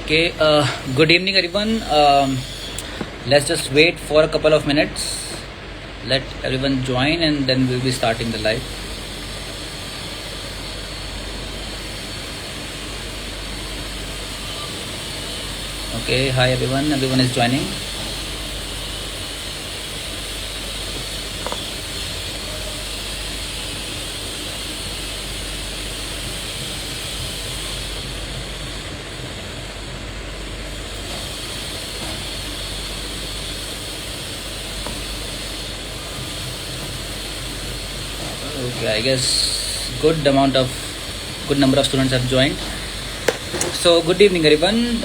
Okay, good evening, everyone. Let's just wait for a couple of minutes. Let everyone join, and then we'll be starting the live. Okay, hi everyone. Everyone is joining. Okay, I guess good number of students have joined. So good evening, everyone.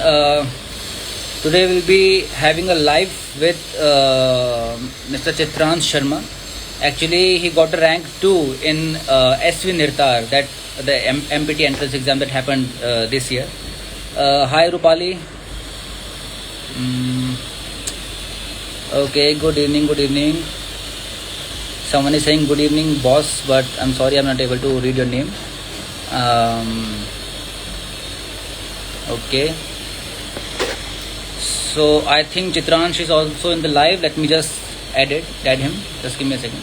Today we'll be having a live with Mr. Chitrans Sharma. Actually, he got a rank 2 in SV Nirtar, that the MPT entrance exam that happened this year. Hi, Rupali. Okay, good evening. Someone is saying good evening, boss, but I'm sorry I'm not able to read your name. Okay. So I think Chitransh is also in the live. Let me just add him. Just give me a second.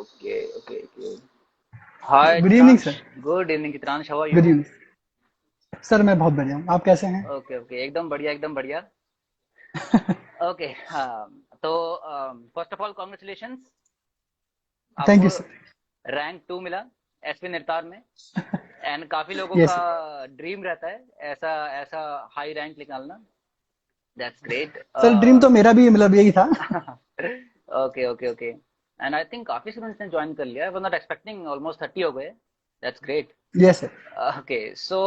Okay. Hi, good evening Chitransh. Sir. Good evening, Chitransh. How are good you? Evening sir, मैं बहुत बढ़िया हूँ। आप कैसे हैं? Okay. एकदम बढ़िया. Okay. तो first of all congratulations, thank आपको यू सर। रैंक 2 मिला एसपी निर्तार में। एंड काफी लोगों यस का सर। ड्रीम रहता है ऐसा ऐसा हाई रैंक निकालना। That's great. सर ड्रीम तो मेरा भी मतलब यही था। ओके। एंड आई थिंक काफी स्टूडेंट्स ने ज्वाइन कर लिया। I was not expecting, almost 30 हो गए। That's great. Yes sir. Okay so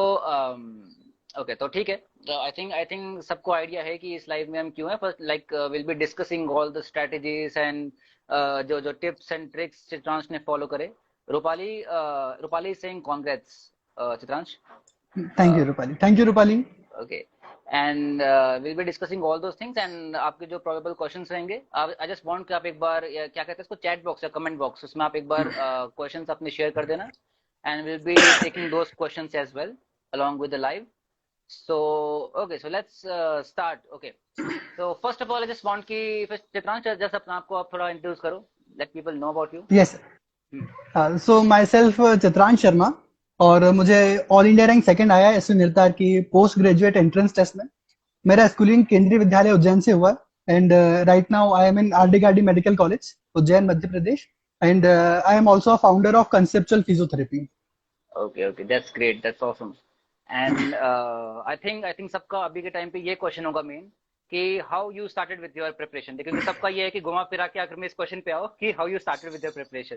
okay, तो ठीक है। आई थिंक सबको आइडिया है कि इस लाइव में हम क्यों हैं। First like will be discussing all the strategies and जो जो टिप्स एंड ट्रिक्स चित्रांश ने फॉलो करे। Rupali is saying congrats Chitransh. Thank you Rupali, thank you Rupali. Okay, and will be discussing all those things. And आपके जो प्रोबेबल क्वेश्चंस रहेंगे, आई just want कि आप एक बार क्या कहते हैं इसको, चैट बॉक्स या कमेंट बॉक्स, उसमें आप एक बार क्वेश्चंस अपने शेयर कर देना। And will be taking those questions as well along with the live. So okay, so let's start. Okay, so first of all I just want कि first Chitransh just अपना आपको आप थोड़ा इंट्रोड्यूस करो, let people know about you. Yes sir. So my self Chitransh Sharma, और मुझे all India rank second आया है एसवी निर्तार की पोस्ट ग्रेजुएट एंट्रेंस टेस्ट में। मेरा स्कूलिंग केंद्रीय विद्यालय उज्जैन से हुआ, and right now I am in RD medical college Ujjain Madhya Pradesh, and I am also founder of conceptual physiotherapy. Okay, that's great, that's awesome. And I think सबका अभी के टाइम पे ये क्वेश्चन होगा मेन कि how you started with your preparation, क्योंकि सबका ये है कि घुमा फिरा के आखिर में इस क्वेश्चन पे आओ कि how you started with your preparation.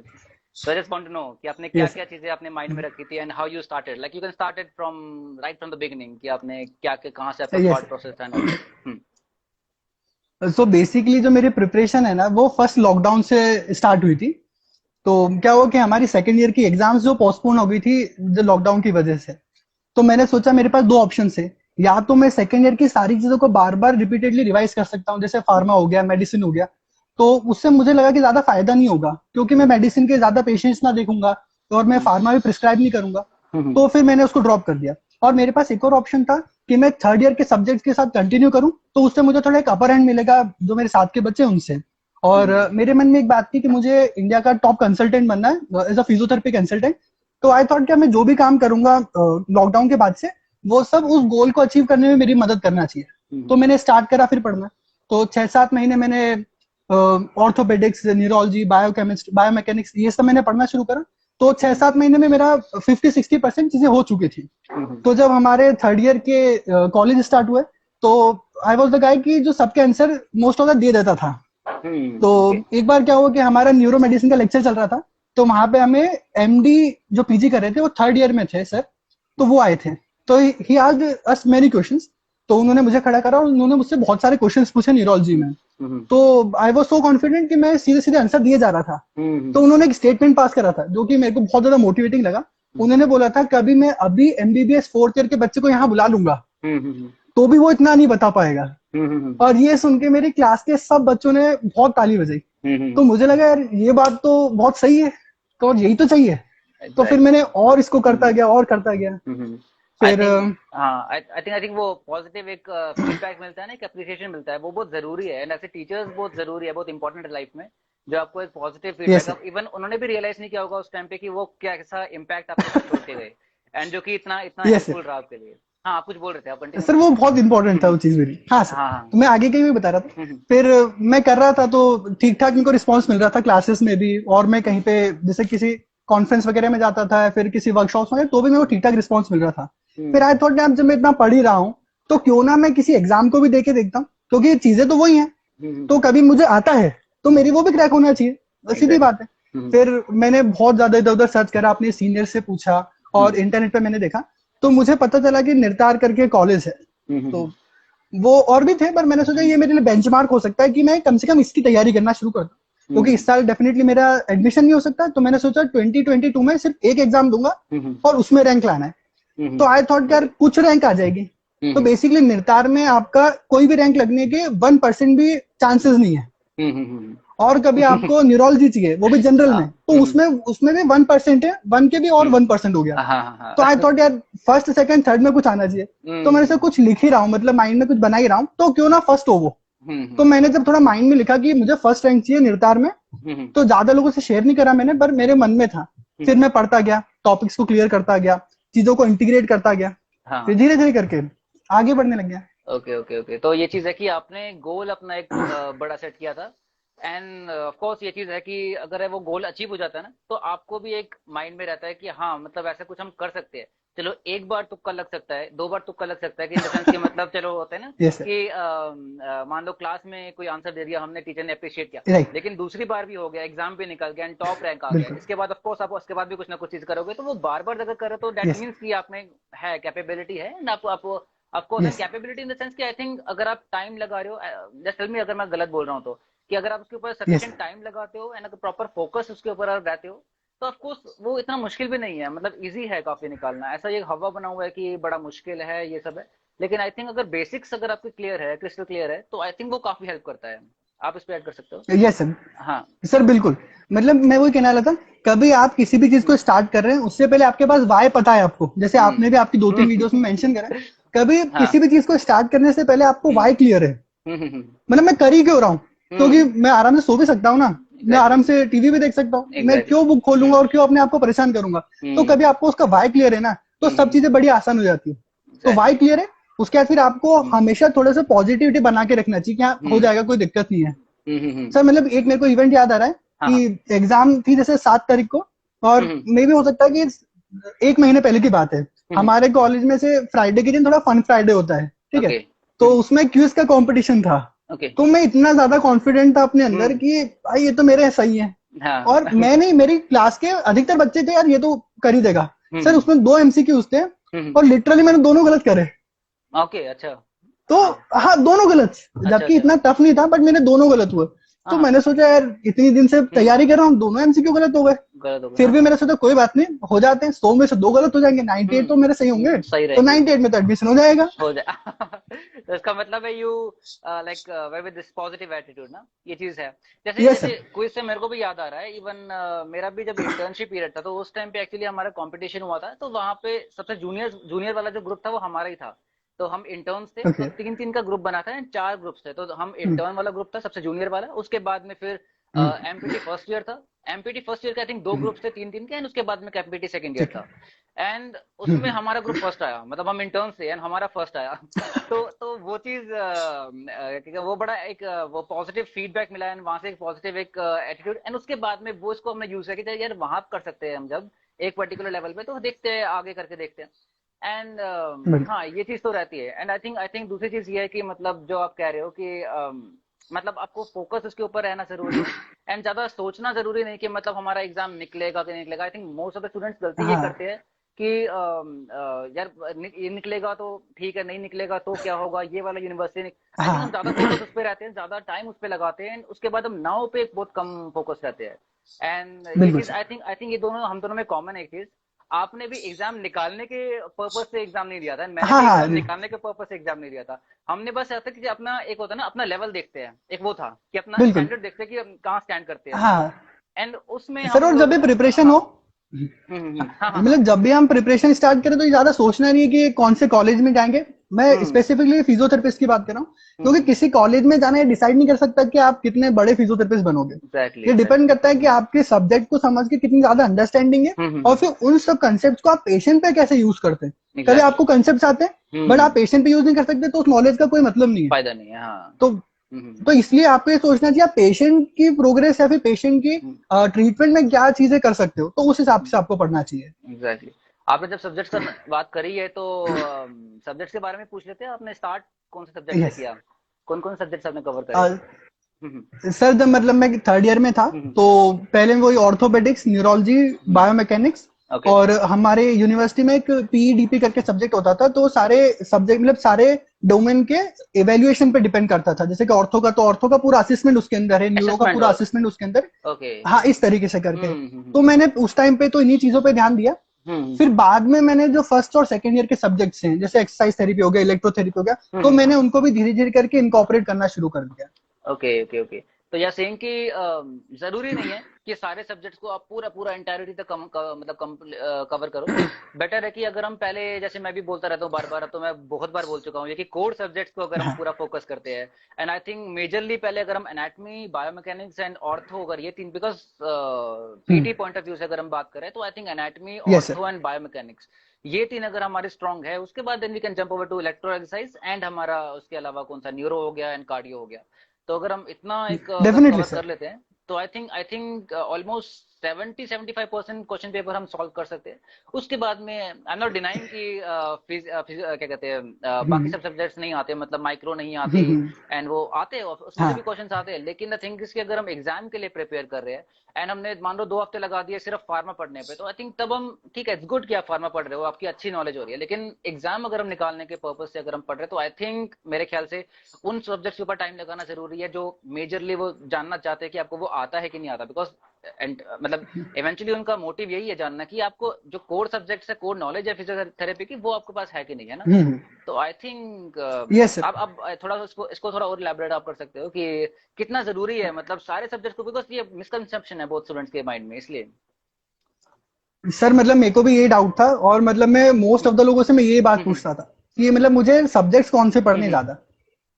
So I just want to know कि आपने क्या यस क्या चीजें अपने माइंड में रखी थी and how you started, like you can started from right from the beginning कि आपने क्या कहाँ से आपका यस। थॉट प्रोसेस था and all that. So basically जो मेरी प्रिपरेशन है ना, वो फर्स्ट लॉकडाउन से स्टार्ट हुई थी। तो क्या हुआ कि हमारी सेकेंड ईयर की एग्जाम्स जो पोस्टपोन हो गई थी जो लॉकडाउन की वजह से, तो मैंने सोचा मेरे पास दो ऑप्शन है। या तो मैं सेकेंड ईयर की सारी चीजों को बार बार रिपीटेडली रिवाइज कर सकता हूँ, जैसे फार्मा हो गया, मेडिसिन हो गया। तो उससे मुझे लगा कि ज्यादा फायदा नहीं होगा, क्योंकि मैं मेडिसिन के ज्यादा पेशेंट्स ना देखूंगा, और मैं फार्मा भी प्रिस्क्राइब नहीं करूंगा। तो फिर मैंने उसको ड्रॉप कर दिया। और मेरे पास एक और ऑप्शन था कि मैं थर्ड ईयर के सब्जेक्ट्स के साथ कंटिन्यू करूं, तो उससे मुझे थोड़ा एक अपर हैंड मिलेगा जो मेरे साथ के बच्चे हैं उनसे। और मेरे मन में एक बात थी कि मुझे इंडिया का टॉप कंसल्टेंट बनना है एज अ फिजियोथेरेपी कंसल्टेंट। तो आई थॉट कि मैं जो भी काम करूंगा लॉकडाउन के बाद से, वो सब उस गोल को अचीव करने में मेरी मदद करना चाहिए। तो मैंने स्टार्ट करा फिर पढ़ना। तो 6-7 महीने मैंने ऑर्थोपेडिक्स, न्यूरोलॉजी, बायोकेमिस्ट्री, बायोमैकेनिक्स, ये सब मैंने पढ़ना शुरू करा। तो 6-7 महीने में मेरा 50-60% चीजें हो चुकी थी। तो जब हमारे थर्ड ईयर के कॉलेज स्टार्ट हुए, तो आई वॉज द गाय की जो सबके answer most of the they देता था। तो ओके एक बार क्या हुआ कि हमारा न्यूरो मेडिसिन का लेक्चर चल रहा था, तो वहां पे हमें एमडी जो पीजी कर रहे थे वो थर्ड ईयर में थे सर, तो वो आए थे। तो he asked us many questions. तो उन्होंने मुझे खड़ा करा और उन्होंने मुझसे बहुत सारे क्वेश्चंस पूछे न्यूरोलॉजी में। तो आई वाज सो कॉन्फिडेंट कि मैं सीधे सीधे आंसर दिए जा रहा था। तो उन्होंने एक स्टेटमेंट पास करा था जो कि मेरे को बहुत ज्यादा मोटिवेटिंग लगा। उन्होंने बोला था कभी मैं अभी एमबीबीएस फोर्थ ईयर के बच्चे को यहाँ बुला लूंगा तो भी वो इतना नहीं बता पाएगा। और ये सुन के मेरी क्लास के सब बच्चों ने बहुत ताली बजाई। तो मुझे लगा यार ये बात तो बहुत सही है, तो और यही तो चाहिए। तो फिर मैंने और इसको करता गया और करता गया। फिर आई थिंक वो पॉजिटिव एक फीडबैक मिलता है ना, एक अप्रिसिएशन मिलता है, वो बहुत जरूरी है। एंड ऐसे टीचर्स बहुत जरूरी है, बहुत इंपॉर्टेंट है लाइफ में, जो आपको एक पॉजिटिव फीडबैक, इवन उन्होंने भी रियलाइज नहीं किया होगा उस टाइम पे कि वो क्या ऐसा इम्पैक्ट आपके साथ छोड़ के गए, एंड जो कि इतना इतना हेल्पफुल रहा आपके लिए। हाँ, आप कुछ बोल रहे थे, आप कंटिन्यू। सर वो बहुत इंपॉर्टेंट था वो चीज मेरी। हाँ सर, हाँ तो मैं आगे के भी बता रहा था। फिर मैं कर रहा था तो ठीक ठाक मेरे को रिस्पॉन्स मिल रहा था क्लासेस में भी, और मैं कहीं पे जैसे किसी कॉन्फ्रेंस वगैरह में जाता था, फिर किसी वर्कशॉप में, तो भी मेरे को ठीक ठाक रिस्पॉन्स मिल रहा था। फिर आई थॉट जब मैं इतना पढ़ ही रहा हूँ तो क्यों ना मैं किसी एग्जाम को भी देके देखता हूँ, क्योंकि चीजें तो वही हैं। तो कभी मुझे आता है तो मेरी वो भी क्रैक होना चाहिए, सीधी बात है। फिर मैंने बहुत ज्यादा इधर उधर सर्च करा, अपने सीनियर से पूछा और इंटरनेट पे मैंने देखा, तो मुझे पता चला कि निर्तार करके कॉलेज है। तो वो और भी थे, पर मैंने सोचा ये मेरे लिए बेंचमार्क हो सकता है कि मैं कम से कम इसकी तैयारी करना शुरू कर दूं, क्योंकि इस साल डेफिनेटली मेरा एडमिशन नहीं हो सकता। तो मैंने सोचा 2022 में सिर्फ एक एग्जाम दूंगा और उसमें रैंक लाना है। तो आई थॉट यार कुछ रैंक आ जाएगी। तो बेसिकली निर्तार में आपका कोई भी रैंक लगने के 1% भी चांसेस नहीं है। और कभी आपको न्यूरोलॉजी चाहिए, वो भी जनरल में, तो उसमें उसमें भी 1% है, 1 के भी और 1% हो गया। तो आई थॉट यार फर्स्ट सेकंड थर्ड में कुछ आना चाहिए। तो मैंने से कुछ लिख ही रहा हूँ, मतलब माइंड में कुछ बना ही रहा हूँ, तो क्यों ना फर्स्ट हो वो। तो मैंने जब थोड़ा माइंड में लिखा कि मुझे फर्स्ट रैंक चाहिए निर्तार में, तो ज्यादा लोगों से शेयर नहीं करा मैंने, पर मेरे मन में था। फिर मैं पढ़ता गया, टॉपिक्स को क्लियर करता गया, चीजों को इंटीग्रेट करता गया, फिर धीरे धीरे करके आगे बढ़ने लग गया। ओके ओके ओके, तो ये चीज है कि आपने गोल अपना एक बड़ा सेट किया था। एंड ऑफ कोर्स ये चीज है कि अगर वो गोल अचीव हो जाता है ना, तो आपको भी एक माइंड में रहता है कि हाँ, मतलब ऐसा कुछ हम कर सकते हैं। चलो एक बार तुक्का लग सकता है, 2 बार तुक्का लग सकता है, कि इन द सेंस कि मतलब चलो होता है ना Yes, sir. कि मान लो क्लास में कोई आंसर दे दिया हमने, टीचर ने अप्रिशिएट किया, Right. लेकिन दूसरी बार भी हो गया, एग्जाम भी निकल गया एंड टॉप रैंक आ गया, बिल्कुल। इसके बाद ऑफ कोर्स आप उसके बाद भी कुछ ना कुछ चीज करोगे। तो वो बार बार अगर करो तो दैट Yes, मीन्स कि आप में है, कैपेबिलिटी है, एंड आप of course and yes, capability in the sense कि आई थिंक अगर आप टाइम लगा रहे हो, जस्ट टेल मी अगर मैं गलत बोल रहा हूँ तो, कि अगर आप उसके ऊपर yes, सफिशिएंट टाइम लगाते हो एंड अगर प्रॉपर फोकस उसके ऊपर आप रहते हो, तो ऑफ कोर्स वो इतना मुश्किल भी नहीं है, मतलब इजी है काफी निकालना। ऐसा ये हवा बना हुआ है कि बड़ा मुश्किल है ये सब है, लेकिन आई थिंक अगर बेसिक्स अगर आपके क्लियर है, क्रिस्टल क्लियर है, तो आई थिंक वो काफी हेल्प करता है। आप इस पे ऐड कर सकते हो। yes, sir. हाँ। सर बिल्कुल, मतलब मैं वही कहना रहा था, कभी आप किसी भी चीज को स्टार्ट कर रहे हैं उससे पहले आपके पास वाई पता है आपको, जैसे आपने भी आपकी 2-3 वीडियोस में मेंशन करा है। कभी हाँ। किसी भी चीज को स्टार्ट करने से पहले आपको वाई क्लियर है, हम्म। मतलब मैं कर ही क्यों रहा हूँ। क्योंकि मैं आराम से सो भी सकता हूँ ना, मैं आराम एग्जैक्टली से टीवी भी देख सकता हूँ, मैं एग्जैक्टली। क्यों बुक खोलूंगा और क्यों अपने आप को परेशान करूंगा। तो कभी आपको उसका वाई क्लियर है ना, तो सब चीजें बड़ी आसान हो जाती है। तो वाई एग्जैक्टली। क्लियर है, उसके बाद फिर आपको हमेशा थोड़ा सा पॉजिटिविटी बना के रखना चाहिए कि हाँ हो जाएगा, कोई दिक्कत नहीं है। सर मतलब एक मेरे को इवेंट याद आ रहा है हाँ हाँ। कि एग्जाम थी जैसे 7 तारीख को, और मे भी हो सकता है कि 1 महीने पहले की बात है। हमारे कॉलेज में से फ्राइडे के दिन थोड़ा फन फ्राइडे होता है, ठीक है। ओके। तो उसमें क्विज का कंपटीशन था। ओके। तो मैं इतना ज्यादा कॉन्फिडेंट था अपने अंदर कि भाई ये तो मेरे सही है। हाँ। और मैं नहीं, मेरी क्लास के अधिकतर बच्चे थे यार ये तो कर ही देगा। सर उसमें 2 एमसीक्यूज थे और लिटरली मैंने दोनों गलत करे। ओके। अच्छा। तो हाँ। हाँ दोनों गलत, अच्छा जबकि अच्छा। इतना टफ नहीं था, बट मैंने दोनों गलत हुए। तो हाँ। मैंने सोचा यार इतनी दिन से तैयारी कर रहा हूँ, दोनों एमसीक्यू गलत हो गए। गलत हो गया, फिर हाँ भी हाँ। मैंने सोचा कोई बात नहीं, हो जाते हैं, 100 में से 2 गलत हो जाएंगे, 98 तो मेरे सही होंगे। सही तो रहेंगे। 98 में तो एडमिशन हो जाएगा। हो जाए। तो इसका मतलब है you like way with this positive attitude ना, ये चीज है। जैसे यस जैसे सर। क्विज से मेरे को भी याद आ रहा है, इवन मेरा भी जब इंटर्नशिप पीरियड था, तो उस टाइम पे एक्चुअली हमारा कंपटीशन हुआ था, तो वहां पे सबसे जूनियर जूनियर वाला जो ग्रुप था वो हमारा ही था। तो हम इंटर्न्स थे, तो ओके। 3-3 का ग्रुप बना था एंड 4 ग्रुप्स थे। तो हम इंटर्न वाला ग्रुप था, सबसे जूनियर वाला। उसके बाद में फिर एमपीटी फर्स्ट ईयर था। एमपीटी फर्स्ट ईयर के आई थिंक 2 ग्रुप्स थे 3-3 के, एंड उसके बाद में एमपीटी सेकंड ईयर ठीक था। है। एंड उसमें हमारा ग्रुप फर्स्ट आया, मतलब हम इंटर्न थे एंड हमारा फर्स्ट आया। तो वो चीज वो बड़ा एक वो पॉजिटिव फीडबैक मिला, एंड वहां से एक पॉजिटिव एक एटीट्यूड, एंड उसके बाद में वो इसको हमने यूज किया कि यार वहां कर सकते हैं हम, जब एक पर्टिकुलर लेवल पे, तो देखते हैं आगे करके देखते हैं। एंड बिल्कुल। हाँ, ये चीज तो रहती है। एंड आई थिंक दूसरी चीज ये है कि मतलब जो आप कह रहे हो कि मतलब आपको फोकस उसके ऊपर रहना जरूरी है, एंड ज्यादा सोचना जरूरी नहीं कि मतलब हमारा एग्जाम निकलेगा कि नहीं निकलेगा। I think most of the students गलती ये हाँ करते हैं कि यार ये निकलेगा तो ठीक है, नहीं निकलेगा तो क्या होगा, ये वाला यूनिवर्सिटी। आई थिंक हम हाँ ज्यादा फोकस उस पर रहते हैं, ज्यादा टाइम उस पर लगाते हैं, उसके बाद हम नाव पे बहुत कम फोकस रहते हैं। एंड ये बिल्कुल चीज सर। आई थिंक ये दोनों हम दोनों में कॉमन है एक चीज। आपने भी एग्जाम निकालने के पर्पज से एग्जाम नहीं दिया था, मैंने हाँ भी हाँ एग्जाम निकालने के पर्पज से एग्जाम नहीं दिया था। हमने बस ऐसा कि अपना एक होता है ना, अपना लेवल देखते हैं, एक वो था कि अपना बिल्कुल। स्टैंडर्ड देखते हैं कि हम कहाँ स्टैंड करते हैं हम। हाँ एंड उसमें सर, हम और जब लोग भी प्रिपरेशन हाँ। हो, हाँ हाँ हाँ। मतलब जब भी हम प्रिपरेशन स्टार्ट करें तो ज्यादा सोचना नहीं है कि कौन से कॉलेज में जाएंगे। मैं हम्म स्पेसिफिकली फिजियोथेरेपिस्ट की बात कर रहा हूँ, क्योंकि हम्म। किसी कॉलेज में जाना ये डिसाइड नहीं कर सकता कि आप कितने बड़े फिजियोथेरेपिस्ट बनोगे। एग्जैक्टली ये डिपेंड एग्जैक्टली। करता है कि आपके सब्जेक्ट को समझ के कितनी ज्यादा अंडरस्टैंडिंग है, और हम्म। फिर उन सब कंसेप्ट को आप पेशेंट पे कैसे यूज करते हैं। कभी एग्जैक्टली। आपको कंसेप्ट आते हैं बट आप हम्म। पेशेंट पे यूज नहीं कर सकते, तो उस नॉलेज का कोई मतलब नहीं है। फायदा नहीं है, हाँ। तो तो इसलिए आपको ये सोचना चाहिए आप पेशेंट की प्रोग्रेस या फिर पेशेंट की ट्रीटमेंट में क्या चीजें कर सकते हो, तो उस हिसाब से आपको पढ़ना चाहिए। एग्जैक्टली। आपने जब सब्जेक्ट्स का बात करी है तो सब्जेक्ट्स के बारे में पूछ लेते हैं। आपने स्टार्ट कौन से सब्जेक्ट से यस। किया, कौन कौन सब्जेक्ट्स आपने कवर करे? हम्म सर जब मतलब मैं थर्ड ईयर में था, तो पहले वही ऑर्थोपेडिक्स, न्यूरोलॉजी, बायोमैकेनिक्स, ओके। और हमारे यूनिवर्सिटी में एक पीईडीपी करके सब्जेक्ट होता था, तो सारे सब्जेक्ट मतलब सारे डोमेन के एवेल्युएशन पे डिपेंड करता था। जैसे कि ऑर्थो का तो ऑर्थो का पूरा असेसमेंट उसके अंदर है, न्यूरो का असेसमेंट पूरा और असेसमेंट उसके अंदर। ओके। हाँ, इस तरीके से करके। तो हम्म। मैंने उस टाइम पे तो इन्हीं चीजों पे ध्यान दिया। हम्म फिर बाद में मैंने जो फर्स्ट और सेकंड ईयर के सब्जेक्ट्स हैं, जैसे एक्सरसाइज थेरेपी हो गया, इलेक्ट्रोथेरेपी हो गया, तो हम्म। मैंने उनको भी धीरे धीरे करके इनकॉर्पोरेट करना शुरू कर दिया। Okay okay okay. तो यह सेइंग कि जरूरी नहीं है कि सारे सब्जेक्ट्स को आप पूरा पूरा एंटायरिटी तक मतलब कवर करो। बेटर है कि अगर हम पहले, जैसे मैं भी बोलता रहता हूँ बार बार, अब तो मैं बहुत बार बोल चुका हूँ ये, कि कोर सब्जेक्ट्स को अगर हम हाँ। पूरा फोकस करते हैं, एंड आई थिंक मेजरली पहले अगर हम एनाटमी, बायोमैकेनिक्स एंड ऑर्थो, अगर ये तीन, because PT point of view से अगर हम बात करें तो I think anatomy, yes sir. Ortho and biomechanics, ये तीन अगर हमारे स्ट्रांग है, उसके बाद then we can jump over to electro exercise, and हमारा उसके अलावा कौन सा, न्यूरो हो गया एंड कार्डियो हो गया। तो अगर हम इतना एक अगर डेफिनेटली कवर कर सर। लेते हैं तो I think almost 70-75% question paper हम सॉल्व कर सकते हैं। उसके बाद में आई एम नॉट डिनाइंग कि क्या कहते हैं, बाकी हम्म सब सब्जेक्ट्स नहीं आते, मतलब माइक्रो नहीं आते, हम्म, एंड वो आते हैं, उसमें से भी हाँ क्वेश्चंस आते हैं। लेकिन द थिंग इज कि अगर हम एग्जाम के लिए प्रिपेयर कर रहे हैं, एंड हमने मान लो 2 हफ्ते लगा दिए सिर्फ फार्मा पढ़ने पे, तो आई थिंक तब हम, ठीक है, इट्स गुड कि आप फार्मा पढ़ रहे हो, आपकी अच्छी नॉलेज हो रही है, लेकिन एग्जाम अगर हम निकालने के पर्पज से अगर हम पढ़ रहे हैं, तो आई थिंक मेरे ख्याल से उन सब्जेक्ट्स के ऊपर टाइम लगाना जरूरी है जो मेजरली वो जानना चाहते हैं कि आपको वो आता है कि नहीं आता। बिकॉज एंड मतलब इवेंचुअली उनका मोटिव यही है जानना कि आपको जो कोर सब्जेक्ट्स है, कोर नॉलेज है फिजियोथेरेपी की, वो आपके पास है कि नहीं, है ना। हम्म। तो आई थिंक यस सर। अब थोड़ा सा इसको थोड़ा और इलैबोरेट आप कर सकते हो कि कितना जरूरी है मतलब सारे सब्जेक्ट्स को, बिकॉज ये मिसकंसेप्शन है बहुत स्टूडेंट्स के माइंड में, इसलिए। सर मतलब मेरे को भी ये डाउट था, और मतलब मैं मोस्ट ऑफ द लोगों से मैं ये बात हम्म पूछता था कि मतलब मुझे सब्जेक्ट्स कौन से पढ़ने हम्म ज्यादा।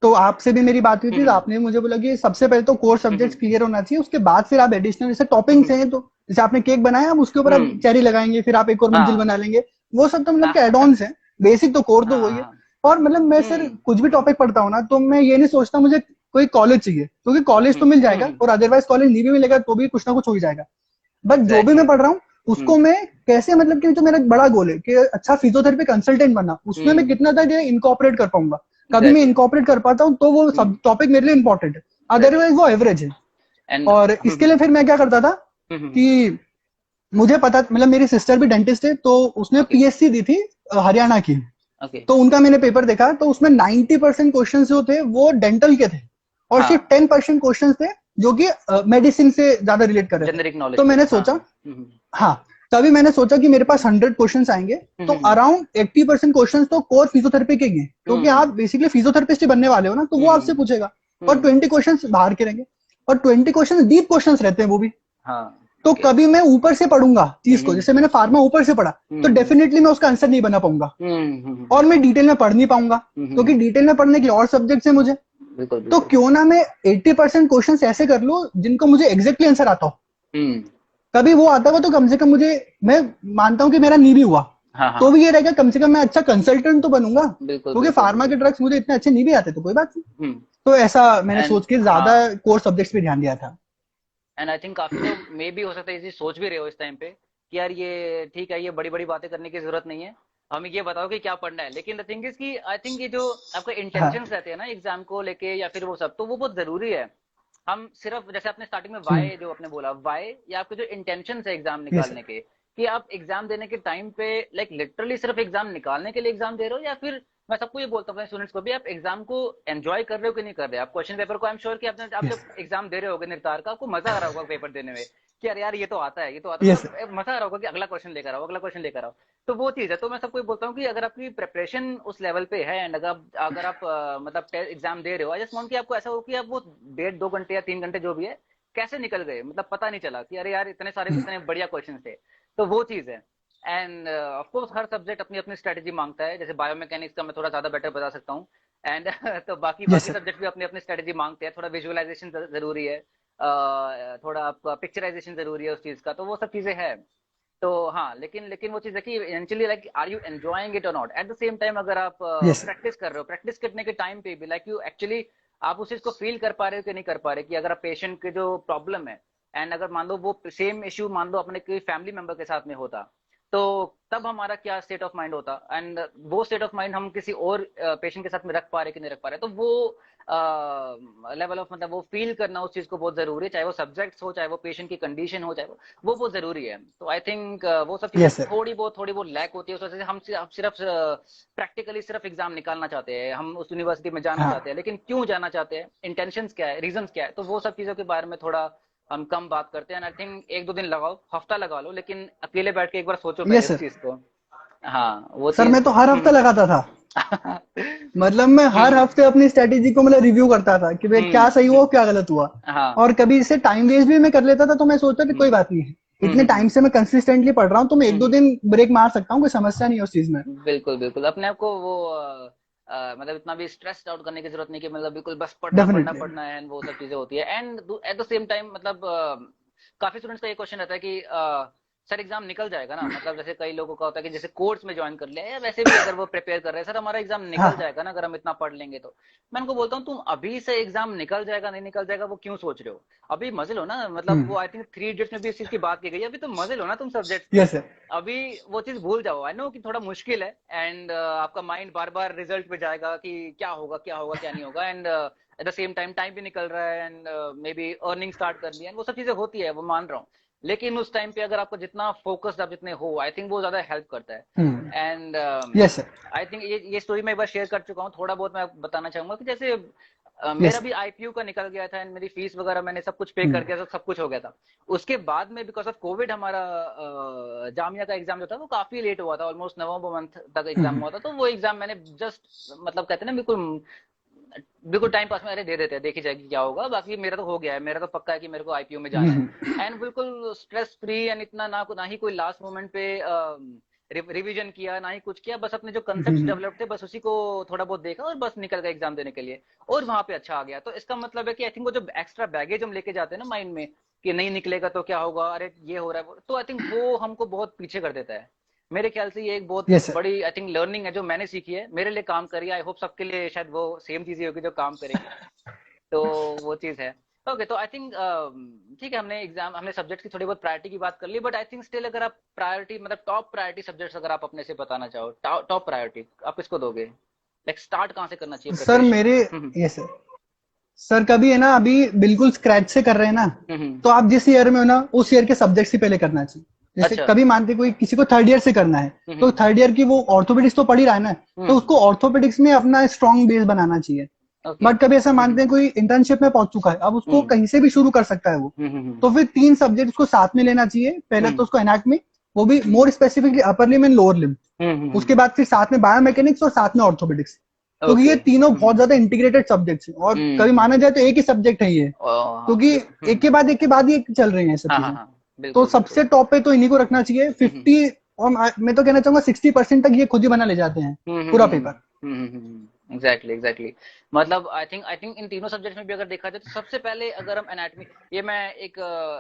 तो आपसे भी मेरी बात हुई थी, तो हम्म आपने मुझे बोला कि सबसे पहले तो कोर सब्जेक्ट्स क्लियर होना चाहिए, उसके बाद फिर आप एडिशनल जैसे टॉपिंग्स हम्म हैं, तो जैसे आपने केक बनाया, अब उसके ऊपर आप हम्म, चेरी लगाएंगे, फिर आप एक और मंजिल हाँ बना लेंगे। वो सब तो मतलब हाँ के एड ऑन्स हैं। बेसिक तो कोर तो वही है। हाँ। और मतलब मैं सर हम्म कुछ भी टॉपिक पढ़ता हूँ ना, तो मैं ये नहीं सोचता मुझे कोई कॉलेज चाहिए, क्योंकि कॉलेज तो मिल जाएगा, और अदरवाइज कॉलेज नहीं भी मिलेगा तो भी कुछ ना कुछ हो ही जाएगा। बट जो भी एग्जैक्टली। मैं पढ़ रहा हूँ उसको मैं कैसे, मतलब कि जो मेरा बड़ा गोल है कि अच्छा फिजियोथेरेपी कंसल्टेंट बनना, उसमें मैं कितना तक इनकॉर्पोरेट कर पाऊंगा। कभी मैं एग्जैक्टली। इनकॉर्पोरेट कर पाता हूँ तो वो सब टॉपिक मेरे लिए इंपॉर्टेंट है, एग्जैक्टली। अदरवाइज वो एवरेज है। एंड और इसके लिए फिर मैं क्या करता था कि मुझे पता, मतलब मेरी सिस्टर भी डेंटिस्ट है, तो उसने ओके पीएससी दी थी हरियाणा की। ओके। तो उनका मैंने पेपर देखा, तो उसमें 90% क्वेश्चन जो थे वो डेंटल के थे, और सिर्फ हाँ, 10% क्वेश्चन थे जो कि मेडिसिन से ज्यादा रिलेट कर रहे थे। जेनरिक नॉलेज तो पे थे, मैंने हाँ सोचा, हम्म हाँ, तभी मैंने सोचा कि मेरे पास 100 क्वेश्चंस आएंगे, तो हम्म अराउंड 80% क्वेश्चंस तो कोर फिजियोथेरेपी के ही हैं, क्योंकि आप हम्म बेसिकली फिजियोथेरेपिस्ट ही बनने वाले हो ना, तो वो आपसे हम्म पूछेगा। और हम्म, 20 क्वेश्चंस बाहर के रहेंगे, और 20 क्वेश्चंस डीप क्वेश्चंस रहते हैं वो भी। हाँ तो ओके। कभी मैं ऊपर से पढ़ूंगा चीज को, हम्म जैसे मैंने फार्मा ऊपर से पढ़ा, तो हम्म डेफिनेटली मैं उसका आंसर नहीं बना पाऊंगा, हम्म और मैं डिटेल में पढ़ नहीं पाऊंगा, क्योंकि डिटेल में पढ़ने के लिए और सब्जेक्ट्स है मुझे। बिल्कुल तो बिल्कुल। क्यों ना मैं 80% क्वेश्चन ऐसे कर लूं जिनको मुझे एग्जैक्टली आंसर आता हो। हम्म, कभी वो आता हुआ तो कम से कम मुझे, मैं मानता हूँ कि मेरा नहीं भी हुआ, हाँ तो हाँ, भी ये रहेगा कम से कम मैं अच्छा कंसल्टेंट तो बनूंगा, बिल्कुल क्योंकि बिल्कुल फार्मा बिल्कुल। के ड्रग्स मुझे इतने अच्छे नहीं भी आते, तो कोई बात नहीं। हम्म। तो ऐसा मैंने एंड सोच के ज्यादा हाँ, कोर सब्जेक्ट्स पे ध्यान दिया था। एंड आई थिंक काफी लोग मे भी हो सकता है इसी सोच भी रहे हो इस टाइम पे कि यार ये ठीक है, ये बड़ी बड़ी बातें करने की जरूरत नहीं है। हमें ये बताओ कि क्या पढ़ना है। लेकिन द थिंग इज कि आई थिंक ये जो आपका हाँ। इंटेंशंस रहते हैं ना एग्जाम को लेके या फिर वो सब, तो वो बहुत जरूरी है। हम सिर्फ जैसे आपने स्टार्टिंग में हम्म। वाई जो आपने बोला, वाई या आपके जो इंटेंशन है एग्जाम यस निकालने के, कि आप एग्जाम देने के टाइम पे लाइक लिटरली सिर्फ एग्जाम निकालने के लिए एग्जाम दे रहे हो, या फिर मैं सबको ये बोलता हूँ अपने स्टूडेंट्स को भी, आप एग्जाम को एंजॉय कर रहे हो कि नहीं कर रहे। आप क्वेश्चन पेपर को आई एम श्योर कि आपने, आप यस जब एग्जाम दे रहे होगे निर्तार का, आपको मजा आ रहा होगा पेपर देने में कि यार यार ये तो आता है, ये तो आता है, यस मतलब मजा आ रहा होगा कि अगला क्वेश्चन लेकर आओ, अगला क्वेश्चन लेकर आओ। तो वो चीज है। तो मैं सबको ये बोलता हूँ कि अगर आपकी प्रिपरेशन उस लेवल पे है एंड अगर आप मतलब एग्जाम दे रहे हो, आई जस्ट वांट कि आपको ऐसा हो कि आप वो 1.5 2 घंटे या 3 घंटे जो भी है कैसे निकल गए, मतलब पता नहीं चला कि अरे यार इतने सारे इतने बढ़िया क्वेश्चन थे। तो वो चीज है। End of course her subject अपनी अपनी स्ट्रेटेजी मांगता है। जैसे बायोमैकेनिक्स का मैं थोड़ा ज्यादा बेटर बता सकता हूँ। एंड तो बाकी यस बाकी सर। सब्जेक्ट भी अपनी अपनी स्ट्रेटेजी मांगते हैं। थोड़ा विजुअलाइजेशन जरूरी है, थोड़ा आपका पिक्चराइजेशन जरूरी है उस चीज का, तो वो सब चीजें हैं। तो हाँ, लेकिन लेकिन वो चीज है कि eventually like are you enjoying it और not. At the same time अगर आप यस सर। प्रैक्टिस कर रहे हो, प्रैक्टिस करने के टाइम पे भी लाइक यू एक्चुअली आप उस चीज को फील कर पा रहे हो कि नहीं कर पा रहे, कि अगर आप पेशेंट के जो प्रॉब्लम है एंड अगर मान लो वो सेम इश्यू मान लो अपने कोई फैमिली मेंबर के साथ में होता, तो तब हमारा क्या स्टेट ऑफ माइंड होता, एंड वो स्टेट ऑफ माइंड हम किसी और पेशेंट के साथ में रख पा रहे कि नहीं रख पा रहे। तो वो लेवल ऑफ मतलब वो फील करना उस चीज को बहुत जरूरी है, चाहे वो सब्जेक्ट्स हो, चाहे वो पेशेंट की कंडीशन हो, चाहे वो बहुत जरूरी है। तो आई थिंक वो सब चीजें यस सर। थोड़ी बहुत लैक होती है उस वजह से। हम सिर्फ प्रैक्टिकली सिर्फ एग्जाम निकालना चाहते हैं, हम उस यूनिवर्सिटी में जाना हाँ। चाहते हैं, लेकिन क्यों जाना चाहते हैं, इंटेंशंस क्या है, रीजंस क्या है, तो वो सब चीजों के बारे में थोड़ा हम कम बात करते हैं। आई थिंक 1 2 दिन लगाओ, हफ्ता लगा लो, लेकिन अकेले बैठ के एक बार सोचो पहले यस उस सर। चीज को। हाँ वो सर चीज। मैं तो हर हफ्ता लगाता था। मतलब मैं हर हम्म हफ्ते अपनी स्ट्रेटेजी को मतलब रिव्यू करता था कि भाई क्या सही हुआ क्या गलत हुआ। हाँ। और कभी इससे टाइम वेस्ट भी मैं कर लेता था, तो मैं सोचता कि हम्म कोई बात नहीं है, हम्म इतने हम्म टाइम हम्म से मैं कंसिस्टेंटली पढ़ रहा हूँ, तो मैं एक दो हम्म, दिन ब्रेक मार सकता हूँ, कोई समस्या नहीं है उस चीज में। बिल्कुल बिल्कुल। अपने आप को वो मतलब इतना भी स्ट्रेस्ड आउट करने की जरूरत नहीं कि मतलब बिल्कुल बस पढ़ना पढ़ना डेफिनेटली। पढ़ना है, and वो सब चीजें होती है। And eight the same time मतलब काफी स्टूडेंट्स का ये क्वेश्चन रहता है कि सर एग्जाम निकल जाएगा ना, मतलब जैसे कई लोगों का होता है कि जैसे कोर्स में ज्वाइन कर लिया है या वैसे भी अगर वो प्रिपेयर कर रहे हैं, सर हमारा एग्जाम निकल हाँ। जाएगा ना अगर हम इतना पढ़ लेंगे तो। मैं उनको बोलता हूँ तुम अभी से एग्जाम निकल जाएगा नहीं निकल जाएगा वो क्यों सोच रहे हो, अभी मजे लो ना। मतलब वो आई थिंक 3 इडियट्स में भी इस चीज की बात की गई है, अभी तो मजे लो ना तुम सब्जेक्ट के। Yes sir. अभी वो चीज भूल जाओ। आई नो कि थोड़ा मुश्किल है, एंड आपका माइंड बार बार रिजल्ट पे जाएगा कि क्या होगा क्या नहीं होगा, and eight the same time time भी निकल रहा है, and may be earning start कर लिया, वो सब चीजें होती है, वो मान रहा हूँ। लेकिन उस टाइम पे अगर आपको जितना फोकस्ड आप जितने हो, आई थिंक वो ज्यादा हेल्प करता है। And yes sir. I think ये स्टोरी मैं एक बार शेयर कर चुका हूँ, थोड़ा बहुत मैं बताना चाहूंगा कि जैसे यस मेरा सर। भी आईपीयू का निकल गया था एंड मेरी फीस वगैरह मैंने सब कुछ पे कर दिया था, सब कुछ हो गया था। उसके बाद में बिकॉज ऑफ कोविड हमारा जामिया का एग्जाम जो था वो काफी लेट हुआ था, ऑलमोस्ट नवंबर मंथ तक एग्जाम हुआ था। तो वो एग्जाम मैंने जस्ट मतलब कहते हैं ना बिल्कुल बिल्कुल टाइम पास में, अरे दे देते हैं देखी जाएगी क्या होगा, बाकी मेरा तो हो गया है, मेरा तो पक्का है कि मेरे को आईपीयू में जाना है। एंड बिल्कुल स्ट्रेस फ्री, एंड इतना ना ही कोई लास्ट मोमेंट पे रिवीजन किया, ना ही कुछ किया, बस अपने जो कंसेप्ट डेवलप थे बस उसी को थोड़ा बहुत देखा और बस निकल गया एग्जाम देने के लिए, और वहां पे अच्छा आ गया। तो इसका मतलब है कि आई थिंक वो जो एक्स्ट्रा बैगेज हम लेके जाते हैं ना माइंड में कि नहीं निकलेगा तो क्या होगा, अरे ये हो रहा है तो आई थिंक वो हमको बहुत पीछे कर देता है। मेरे ख्याल से ये एक बहुत यस सर। बड़ी आई थिंक लर्निंग है जो मैंने सीखी है, मेरे लिए काम करी है। आई होप सबके लिए शायद वो सेम चीज ही होगी जो काम करेगी। तो वो चीज है। ओके, तो आई थिंक ठीक है, हमने सब्जेक्ट की थोड़ी बहुत प्रायोरिटी की बात कर ली, बट आई थिंक स्टिल अगर आप प्रायोरिटी मतलब टॉप प्रायोरिटी सब्जेक्ट्स अगर आप अपने से बताना चाहो, टॉप प्रायोरिटी आप किसको दोगे, लाइक स्टार्ट कहाँ से करना चाहिए सर प्रिपरेशन। मेरे यस सर। सर कभी है ना, अभी बिल्कुल स्क्रैच से कर रहे हैं ना, तो आप जिस ईयर में हो ना उस ईयर के सब्जेक्ट्स ही पहले करना चाहिए। जैसे अच्छा। कभी मानते कोई किसी को थर्ड ईयर से करना है, तो थर्ड ईयर की वो ऑर्थोपेडिक्स तो पढ़ ही रहा है ना, तो उसको ऑर्थोपेडिक्स में अपना स्ट्रॉन्ग बेस बनाना चाहिए। ओके। बट कभी ऐसा मानते हैं कोई इंटर्नशिप में पहुंच चुका है, अब उसको कहीं से भी शुरू कर सकता है वो, तो फिर 3 सब्जेक्ट उसको साथ में लेना चाहिए। पहले तो उसको एनाटॉमी, वो भी more specifically upper limb and lower limb, उसके बाद फिर साथ में बायोमैकेनिक्स और साथ में ऑर्थोपेडिक्स, क्योंकि ये ओके। तीनों बहुत ज्यादा इंटीग्रेटेड सब्जेक्ट्स हैं, और कभी माना जाए तो एक ही सब्जेक्ट है ये, हाँ क्योंकि एक के बाद ये चल रही हैं ये सब हाँ हाँ चीजें। हाँ, तो बिल्कुल बिल्कुल। सबसे टॉप पे तो इन्हीं को रखना चाहिए। 50 और मैं तो कहना चाहूंगा 60% तक ये खुद ही बना ले जाते हैं पूरा पेपर। Exactly exactly. मतलब आई थिंक इन तीनों सब्जेक्ट में भी अगर देखा जाए तो सबसे पहले अगर हम एनाटॉमी, ये मैं एक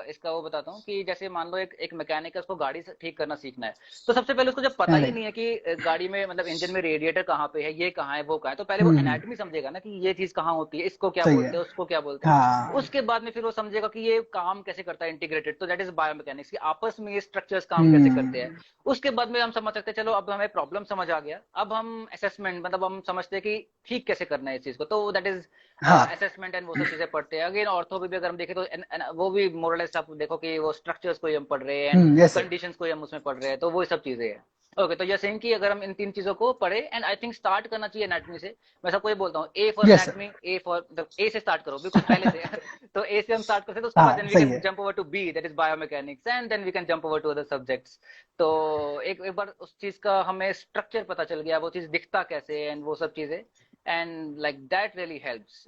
इसका वो बताता हूँ कि जैसे मान लो एक मैकेनिक है, उसको गाड़ी से ठीक करना सीखना है, तो सबसे पहले उसको जब पता ही राइट। नहीं है कि गाड़ी में मतलब इंजन में रेडिएटर कहाँ पे है, ये कहाँ है, वो कहाँ है, तो पहले वो हम्म। एनाटॉमी समझेगा ना कि ये चीज कहाँ होती है, इसको क्या सही है। बोलते हैं, उसको क्या बोलते हैं। हाँ। उसके बाद में फिर वो समझेगा कि ये काम कैसे करता है इंटीग्रेटेड, तो दैट इज बायोमैकेनिक्स, कि आपस में ये स्ट्रक्चर्स काम कैसे करते हैं। हम्म। उसके बाद में हम समझ सकते हैं, चलो अब हमें प्रॉब्लम समझ आ गया, अब हम असेसमेंट मतलब हम समझते हैं कि ठीक कैसे करना है इस चीज को, तो दैट इज हाँ। असेसमेंट एंड वो सब चीजें पढ़ते हैं। अगेन ऑर्थो भी अगर हम देखें तो वो भी मोरलेस आप देखो कि वो स्ट्रक्चर्स को ही हम पढ़ रहे हैं एंड यस सर। कंडीशंस को ही हम उसमें पढ़ रहे हैं, तो वो सब चीजें हैं। ओके, तो जैसे कि अगर हम इन तीन चीजों को पढ़े, एंड आई थिंक स्टार्ट करना चाहिए एनाटॉमी से। मैं सबको ये बोलता हूँ, A for yes anatomy, sir. A for मतलब ए से स्टार्ट करो बिल्कुल पहले से तो ए से हम स्टार्ट करते हैं, तो उसके बाद हाँ देन वी सही कैन है। Jump over to B, that is biomechanics, and then we can jump over to other subjects. तो एक बार उस चीज का हमें स्ट्रक्चर पता चल गया, वो चीज दिखता कैसे एंड वो सब चीजें, and like that really helps.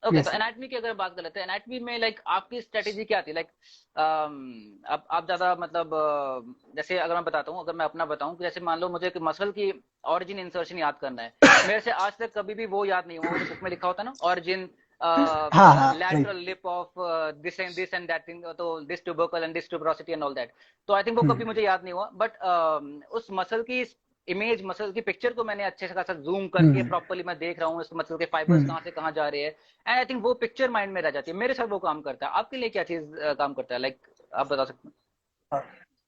Okay, तो यस सर। एनाटॉमी की अगर बात कर लेते हैं, एनाटॉमी में लाइक आपकी स्ट्रेटेजी क्या थी, लाइक आप ज्यादा मतलब जैसे अगर मैं बताता हूँ, अगर मैं अपना बताऊं कि जैसे मान लो मुझे मसल की ऑरिजिन इंसर्शन याद करना है, मेरे से आज तक कभी भी वो याद नहीं हुआ, वो जो बुक में लिखा होता है ना, ऑरिजिन हाँ हाँ right. lateral lip of this and that thing, तो this tubercle and this tuberosity and all that, तो आई थिंक वो कभी मुझे याद नहीं हुआ, बट उस मसल की इमेज, मसल की पिक्चर को मैंने अच्छे से खासा जूम करके हम्म। प्रॉपर्ली मैं देख रहा हूँ, उस मसल के फाइबर्स हम्म। कहाँ से कहाँ जा रहे हैं, एंड आई थिंक वो पिक्चर माइंड में रह जाती है, मेरे साथ वो काम करता है। आपके लिए क्या चीज काम करता है, लाइक आप बता सकते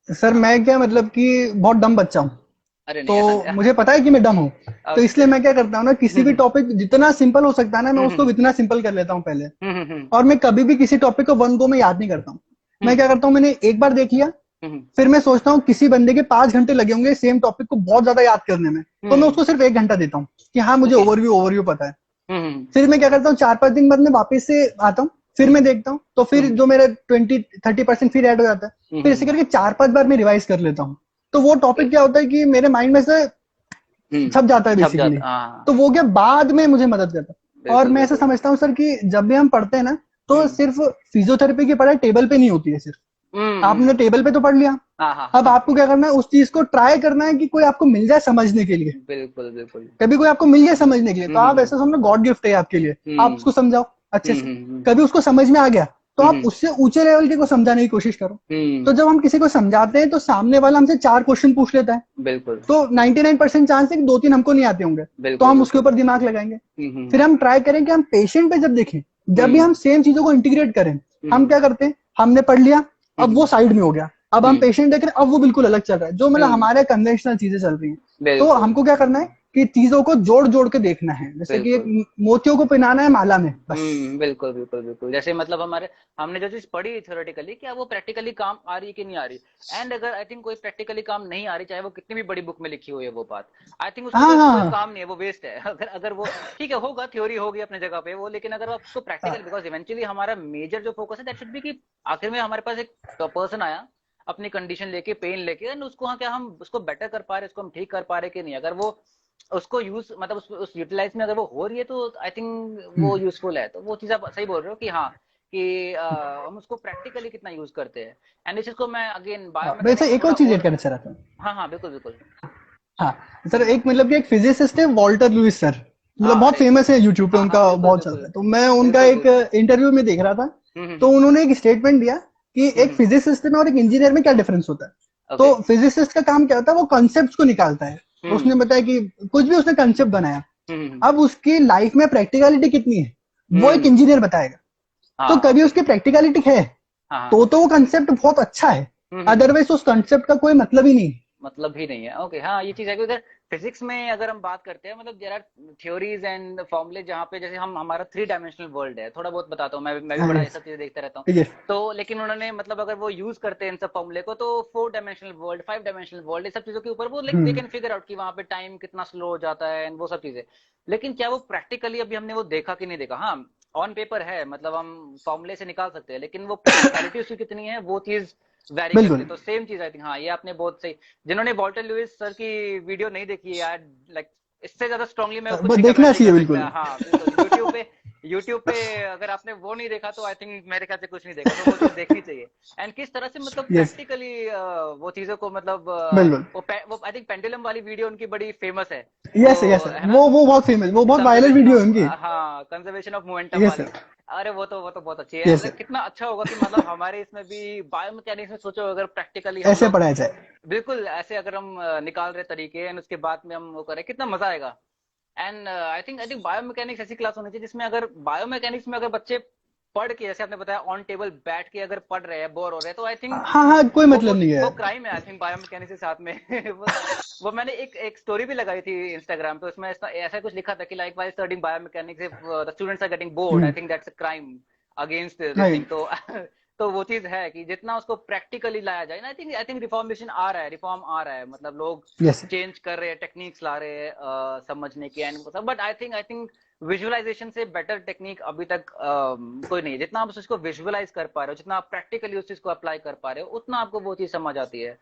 सर हैं? हाँ। मैं क्या मतलब कि बहुत डम बच्चा हूँ। अरे नहीं, ऐसा तो मुझे नहीं। पता है कि मैं डम हूँ। तो ओके। इसलिए मैं क्या करता हूँ ना, किसी भी टॉपिक जितना सिंपल हो सकता है ना, मैं उसको हम्म उतना सिंपल कर लेता हूँ पहले। हम्म और मैं कभी भी किसी टॉपिक को वन गो में याद नहीं करता हूँ। मैं क्या हम्म करता हूँ, मैंने एक बार देख लिया, हम्म फिर मैं सोचता हूँ किसी बंदे के 5 घंटे लगे होंगे सेम टॉपिक को बहुत ज्यादा याद करने में, तो मैं हम्म। उसको सिर्फ 1 घंटा देता हूँ कि हाँ मुझे ओके। ओवरव्यू ओवरव्यू पता है। हम्म फिर मैं क्या करता हूँ, 4-5 दिन बाद में वापस से आता हूँ, फिर मैं हम्म देखता हूँ, तो फिर हम्म जो मेरे 20-30% फिर ऐड हो जाता है। फिर इसे हम्म करके 4-5 बार मैं रिवाइज कर लेता हूँ। तो वो ओके। टॉपिक क्या होता है कि मेरे माइंड में से छप जाता है छप बेसिकली। जाता, हाँ। तो वो क्या बाद में मुझे मदद करता है। और बिल्कुल मैं ऐसा बिल्कुल। समझता हूँ सर कि जब भी हम पढ़ते हैं ना, तो हम्म सिर्फ फिजियोथेरेपी की पढ़ाई टेबल पे नहीं होती है सिर्फ। आपने हम्म। टेबल पे तो पढ़ लिया, हाँ अब हाँ आपको क्या करना है, उस चीज को ट्राई करना है कि कोई आपको मिल जाए समझने के लिए। बिल्कुल बिल्कुल। कभी कोई आपको मिल गया समझने के लिए, तो आप हम्म ऐसा समझो गॉड गिफ्ट है आपके लिए, आप हम्म उसको समझाओ अच्छे से। हम्म। कभी उसको समझ में आ गया, तो आप हम्म उससे ऊंचे लेवल के को समझाने की कोशिश करो। तो हम्म। जब हम किसी को समझाते हैं, तो सामने वाला हमसे 4 क्वेश्चन पूछ लेता है, बिल्कुल तो 99% चांस है कि 2-3 हमको नहीं आते होंगे, तो बिल्कुल हम उसके बिल्कुल। ऊपर दिमाग लगाएंगे। हम्म फिर हम ट्राई करें कि हम पेशेंट पे जब देखें, जब भी हम्म हम सेम चीजों को इंटीग्रेट करें, हम हम्म क्या करते हैं, हमने पढ़ लिया, अब वो हम्म साइड में हो गया, अब हम हम्म पेशेंट देख रहे हैं, अब वो बिल्कुल अलग चल रहा है, जो मतलब हम्म। हमारे कन्वेंशनल चीजें चल रही हैं। तो बिल्कुल हमको क्या करना है कि चीजों को जोड़ जोड़ के देखना है, जैसे कि एक बिल्कुल। मोतियों को पिनाना है माला में, बस। बिल्कुल बिल्कुल बिल्कुल, जैसे मतलब हमारे हमने जो चीज पढ़ी थ्योरेटिकली, क्या वो प्रैक्टिकली काम आ रही है कि नहीं आ रही। एंड अगर आई थिंक कोई प्रैक्टिकली काम नहीं आ रही, चाहे वो कितनी भी बड़ी बुक में लिखी हुई है वो बात, आई थिंक उसका हाँ कोई हाँ कोई हाँ काम नहीं है, वो वेस्ट है अगर अगर वो ठीक है, होगा थ्योरी होगी अपने जगह पे वो, लेकिन अगर आप उसको प्रैक्टिकल, हाँ। बिकॉज इवेंचुअली हमारा मेजर जो फोकस है दैट शुड बी कि आखिर में हमारे पास एक पर्सन आया अपनी कंडीशन लेके, पेन लेके, एंड उसको हाँ क्या हम उसको बेटर कर पा रहे, उसको हम ठीक कर पा रहे कि नहीं, अगर वो उसको यूज मतलब उस यूटिलाइज में अगर वो हो रही है, तो आई थिंक वो हम्म। यूजफुल है। तो वो चीज आप सही बोल रहे हो कि हाँ, कि हम उसको प्रैक्टिकली कितना यूज करते हैं। एंड इस चीज को मैं अगेन वैसे बायोमैकेनिक्स में एक और थोड़ा चीज ऐड और। करना चाह रहा था। हाँ हाँ बिल्कुल बिल्कुल। हाँ सर, हम्म। एक मतलब कि एक फिजिसिस्ट है वॉल्टर लुइस सर, मतलब हाँ बहुत अरे। फेमस है, यूट्यूब पे हाँ हाँ उनका बिल्कुल बहुत चल रहा बिल्कुल है। तो मैं उनका बिल्कुल एक बिल्कुल। इंटरव्यू में देख रहा था, तो हम्म। उन्होंने एक स्टेटमेंट दिया कि एक हम्म। फिजिसिस्ट में और एक इंजीनियर में क्या डिफरेंस होता है। ओके। तो फिजिसिस्ट का काम क्या होता है, वो कॉन्सेप्ट्स को निकालता है। उसने हम्म बताया कि कुछ भी उसने कंसेप्ट बनाया, हम्म अब उसकी लाइफ में प्रैक्टिकलिटी कितनी है, वो एक हम्म। इंजीनियर बताएगा। तो हाँ कभी ओके। उसकी प्रैक्टिकलिटी है, हाँ हाँ। तो वो कंसेप्ट बहुत अच्छा है, हम्म। अदरवाइज उस कंसेप्ट का कोई मतलब ही नहीं। मतलब ही नहीं है। ओके, हाँ ये चीज है कि अगर फिजिक्स में अगर हम बात करते हैं, मतलब देयर आर थ्योरीज एंड फॉर्मूले जहाँ पे जैसे हम हमारा 3 डायमेंशनल वर्ल्ड है, थोड़ा बहुत बताता हूँ, मैं भी हाँ बड़ा ये यस। सब चीजें देखता रहता हूँ। यस। तो लेकिन उन्होंने मतलब अगर वो यूज करते हैं इन सब फॉर्मूले को, तो 4 डायमेंशनल वर्ल्ड, 5 डायमेंशनल वर्ल्ड, ये सब चीजों के ऊपर वो like they hmm. Can figure out कि वहां पे टाइम कितना स्लो हो जाता है एंड वो सब चीजें। लेकिन क्या वो प्रैक्टिकली अभी हमने वो देखा कि नहीं देखा, हाँ ऑन पेपर है, मतलब हम फॉर्मूले से निकाल सकते हैं, लेकिन वो प्रैक्टिकलिटी उसकी कितनी है वो चीज वैरी करती बिल्कुल। है। तो सेम चीज आई थिंक, हाँ ये आपने बहुत सही। जिन्होंने वॉल्टर लुइस सर की वीडियो नहीं देखी है यार, लाइक इससे ज्यादा स्ट्रांगली मैं कुछ नहीं देखना कमेंट नहीं चाहिए कर सकता। बिल्कुल। हाँ बिल्कुल, यूट्यूब पे यूट्यूब पे अगर आपने वो नहीं देखा तो आई थिंक मेरे ख्याल से कुछ नहीं देखा, तो वो चीज देखनी चाहिए। एंड किस तरह से मतलब यस, प्रैक्टिकली वो चीजों को मतलब बिल्कुल। वो आई थिंक पेंडुलम वाली वीडियो उनकी बड़ी फेमस है, यस यस, तो है ना, वो बहुत फेमस, वो बहुत वायरल कंजर्वेशन वीडियो ऑफ, है उनकी। हाँ कंजर्वेशन ऑफ मोमेंटम यस वाली। सर। अरे वो तो बहुत अच्छी है, यस मतलब सर, कितना अच्छा होगा कि मतलब हमारे इसमें भी बायोमैकेनिक्स में सोचो अगर प्रैक्टिकली हम ऐसे लोग पढ़ाया जाए। बिल्कुल ऐसे अगर हम निकाल रहे तरीके एंड उसके बाद में हम वो करें, कितना मजा आएगा। एंड आई थिंक बायोमैकेनिक्स ऐसी क्लास होनी चाहिए जिसमें अगर बायोमैकेनिक्स में अगर बच्चे पढ़ के, जैसे आपने बताया ऑन टेबल बैठ के अगर पढ़ रहे हैं, बोर हो रहे हैं, तो आई थिंक हाँ हाँ, कोई वो वो मतलब नहीं है। वो क्राइम है आई थिंक बायोमैकेनिक्स के साथ में। वो मैंने एक स्टोरी भी लगाई थी इंस्टाग्राम पे, उसमें ऐसा कुछ लिखा था कि like while studying biomechanics if the students are getting bored, I hmm. Think that's a crime against this thing. Right. तो तो वो चीज है कि जितना उसको प्रैक्टिकली लाया जाए ना, आई थिंक रिफॉर्मेशन आ रहा है, रिफॉर्म आ रहा है, मतलब लोग यस। चेंज कर रहे हैं, टेक्निक्स ला रहे हैं समझने की एंड सब, बट आई थिंक विजुअलाइजेशन से बेटर टेक्निक अभी तक कोई नहीं है। जितना आप उसको विजुअलाइज कर पा रहे हो, जितना आप प्रैक्टिकली उस चीज को अप्लाई कर पा रहे हो, उतना आपको वो चीज समझ आती है।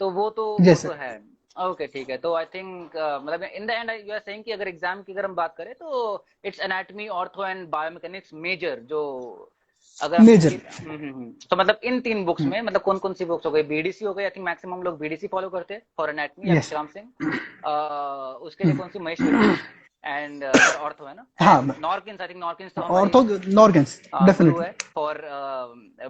तो वो यस तो सर। है। ओके ठीक है, तो आई थिंक मतलब in the end you are saying कि अगर एग्जाम की अगर हम बात करें तो it's anatomy, ortho and biomechanics major, जो अगर आप मेजर। तो मतलब इन तीन बुक्स में मतलब कौन कौन सी बुक्स हो गई, बीडीसी हो गई, आई थिंक मैक्सिमम लोग बीडीसी फॉलो करते हैं फॉर एनाटॉमी, या यस। विक्रांत सिंह। उसके लिए कौन सी, महेश्वरी एंड फॉर ऑर्थो है ना, हाँ, एंड नॉर्किंस, आई थिंक नॉर्किंस तो और हमारी तो नॉर्गन्स गुरु डेफिनेटली। है फॉर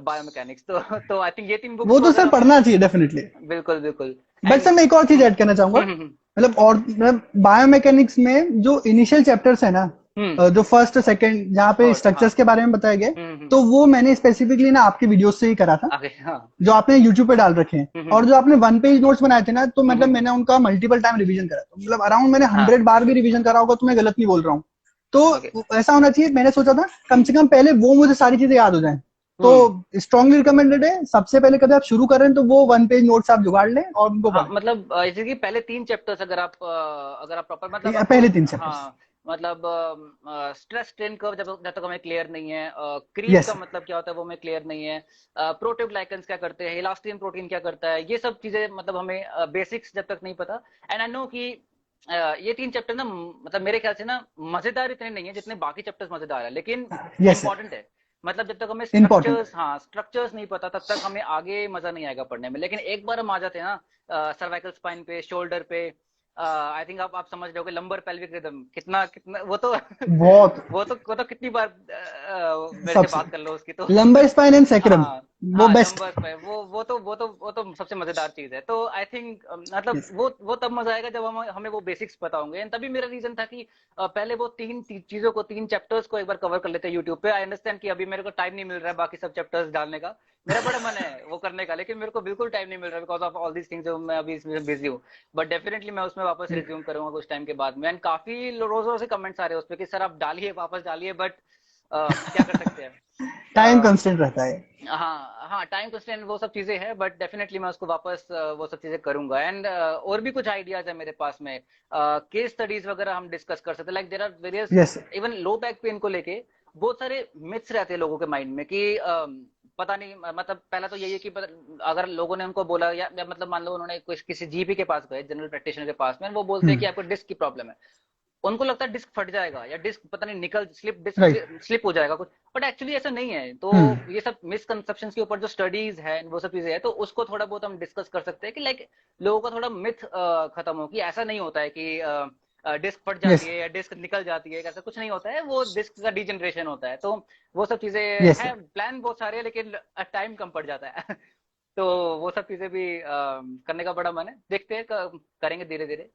बायोमैकेनिक्स। तो आई थिंक ये तीन बुक्स वो को तो अगर सर हम, पढ़ना चाहिए डेफिनेटली। बिल्कुल बिल्कुल। बट एंड सर मैं एक और चीज ऐड करना चाहूंगा। मतलब और मतलब बायोमैकेनिक्स में जो इनिशियल चैप्टर्स है ना, हम्म, जो फर्स्ट सेकंड जहाँ पे और हाँ, स्ट्रक्चर्स के बारे में बताया गया है, हम्म, तो वो मैंने स्पेसिफिकली ना आपके वीडियो से ही करा था, आगे हाँ, जो आपने यूट्यूब पे डाल रखे हैं। हम्म, और जो आपने वन पेज नोट्स बनाए थे ना, तो हम्म, मतलब मैंने उनका मल्टीपल टाइम रिवीजन करा, तो मतलब अराउंड मैंने हाँ, 100 बार भी रिवीजन करा होगा, तो मैं गलत नहीं बोल रहा हूँ। ओके, तो ऐसा होना चाहिए, मैंने सोचा था कम से कम पहले वो मुझे सारी चीजें याद हो जाएं। तो हम्म, स्ट्रांगली रिकमेंडेड है, सबसे पहले कभी आप शुरू करें तो वो वन पेज नोट्स आप जुगाड़ लें और उनको हाँ पढ़ें। मतलब जैसे कि पहले तीन चैप्टर्स अगर आप प्रॉपर मतलब आपको, पहले 3 चैप्टर्स। हाँ मतलब स्ट्रेस स्ट्रेन कर्व जब तक हमें क्लियर नहीं है, क्रीप यस। का मतलब क्या होता है वो हमें क्लियर नहीं है, प्रोटीओग्लाइकन्स क्या करते हैं, इलास्टिन प्रोटीन क्या करता है, ये सब चीजें मतलब हमें बेसिक्स जब तक नहीं पता। एंड आई नो कि ये तीन चैप्टर ना मतलब मेरे ख्याल से ना मजेदार इतने नहीं है जितने बाकी चैप्टर्स मजेदार है, लेकिन यस सर। इंपॉर्टेंट है। मतलब जब तक हमें इम्पोर्टेंट है। स्ट्रक्चर्स, हाँ स्ट्रक्चर्स नहीं पता तब तक हमें आगे मजा नहीं आएगा पढ़ने में, लेकिन एक बार हम आ जाते हैं ना सर्वाइकल स्पाइन पे, शोल्डर पे, आई थिंक आप समझ रहे हो कि लंबर पेल्विक रिदम कितना कितना वो तो बहुत। वो तो कितनी बार मेरे से सबसे बात कर लो उसकी तो। लंबर स्पाइन एंड सेक्रम, हाँ वो हाँ, बेस्ट। लंबर्स पे वो तो सबसे मजेदार चीज है। तो आई थिंक मतलब यस। वो तब मजा आएगा जब हमें वो बेसिक्स पता होंगे। एंड तभी मेरा रीजन था कि पहले वो चीजों को, तीन चैप्टर्स को एक बार कवर कर लेते हैं यूट्यूब पे। आई अंडरस्टैंड कि अभी मेरे को टाइम नहीं मिल रहा है बाकी सब चैप्टर्स डालने का, मेरा बड़ा मन है वो करने का, लेकिन मेरे को बिल्कुल टाइम नहीं मिल रहा because of all these things, जो मैं अभी इसमें बिजी हूँ। बट डेफिनेटली मैं उसमें वापस रिज्यूम करूंगा कुछ टाइम के बाद में। एंड काफी रोज रोज से कमेंट्स आ रहे हैं उस पर कि सर आप डालिए, वापस डालिए, बट क्या कर सकते हैं। टाइम कंस्टेंट रहता है। हाँ हाँ, टाइम कंस्ट्रेंट वो सब चीजें हैं, बट डेफिनेटली मैं उसको वापस वो सब चीजें करूंगा। एंड और भी कुछ आइडियाज है मेरे पास में, केस स्टडीज वगैरह हम डिस्कस कर सकते हैं, like there are various, yes. Even low back pain को लेके बहुत सारे मिथ्स रहते हैं लोगों के माइंड में कि पता नहीं, मतलब पहला तो यही है कि अगर लोगों ने उनको बोला या मतलब मान लो उन्होंने किसी जीपी के पास गए, जनरल प्रैक्टिशनर के पास में, वो बोलते हैं कि आपको डिस्क की प्रॉब्लम है, उनको लगता है डिस्क फट जाएगा या डिस्क पता नहीं निकल राइट। स्लिप हो जाएगा कुछ, बट एक्चुअली ऐसा नहीं है। तो हम्म। ये सब मिसकंसेप्शंस के ऊपर जो स्टडीज है वो सब चीजें है, तो उसको थोड़ा बहुत हम डिस्कस कर सकते हैं कि लाइक लोगों का थोड़ा मिथ खत्म हो कि ऐसा नहीं होता है कि डिस्क फट जाती यस। है या डिस्क निकल जाती है, ऐसा कुछ नहीं होता है, वो डिस्क का डिजनरेशन होता है। तो वो सब चीजें यस हैं, सर। प्लान बहुत सारे हैं लेकिन टाइम कम पड़ जाता है। तो वो सब चीजें भी करने का बड़ा मन है, देखते हैं करेंगे धीरे धीरे।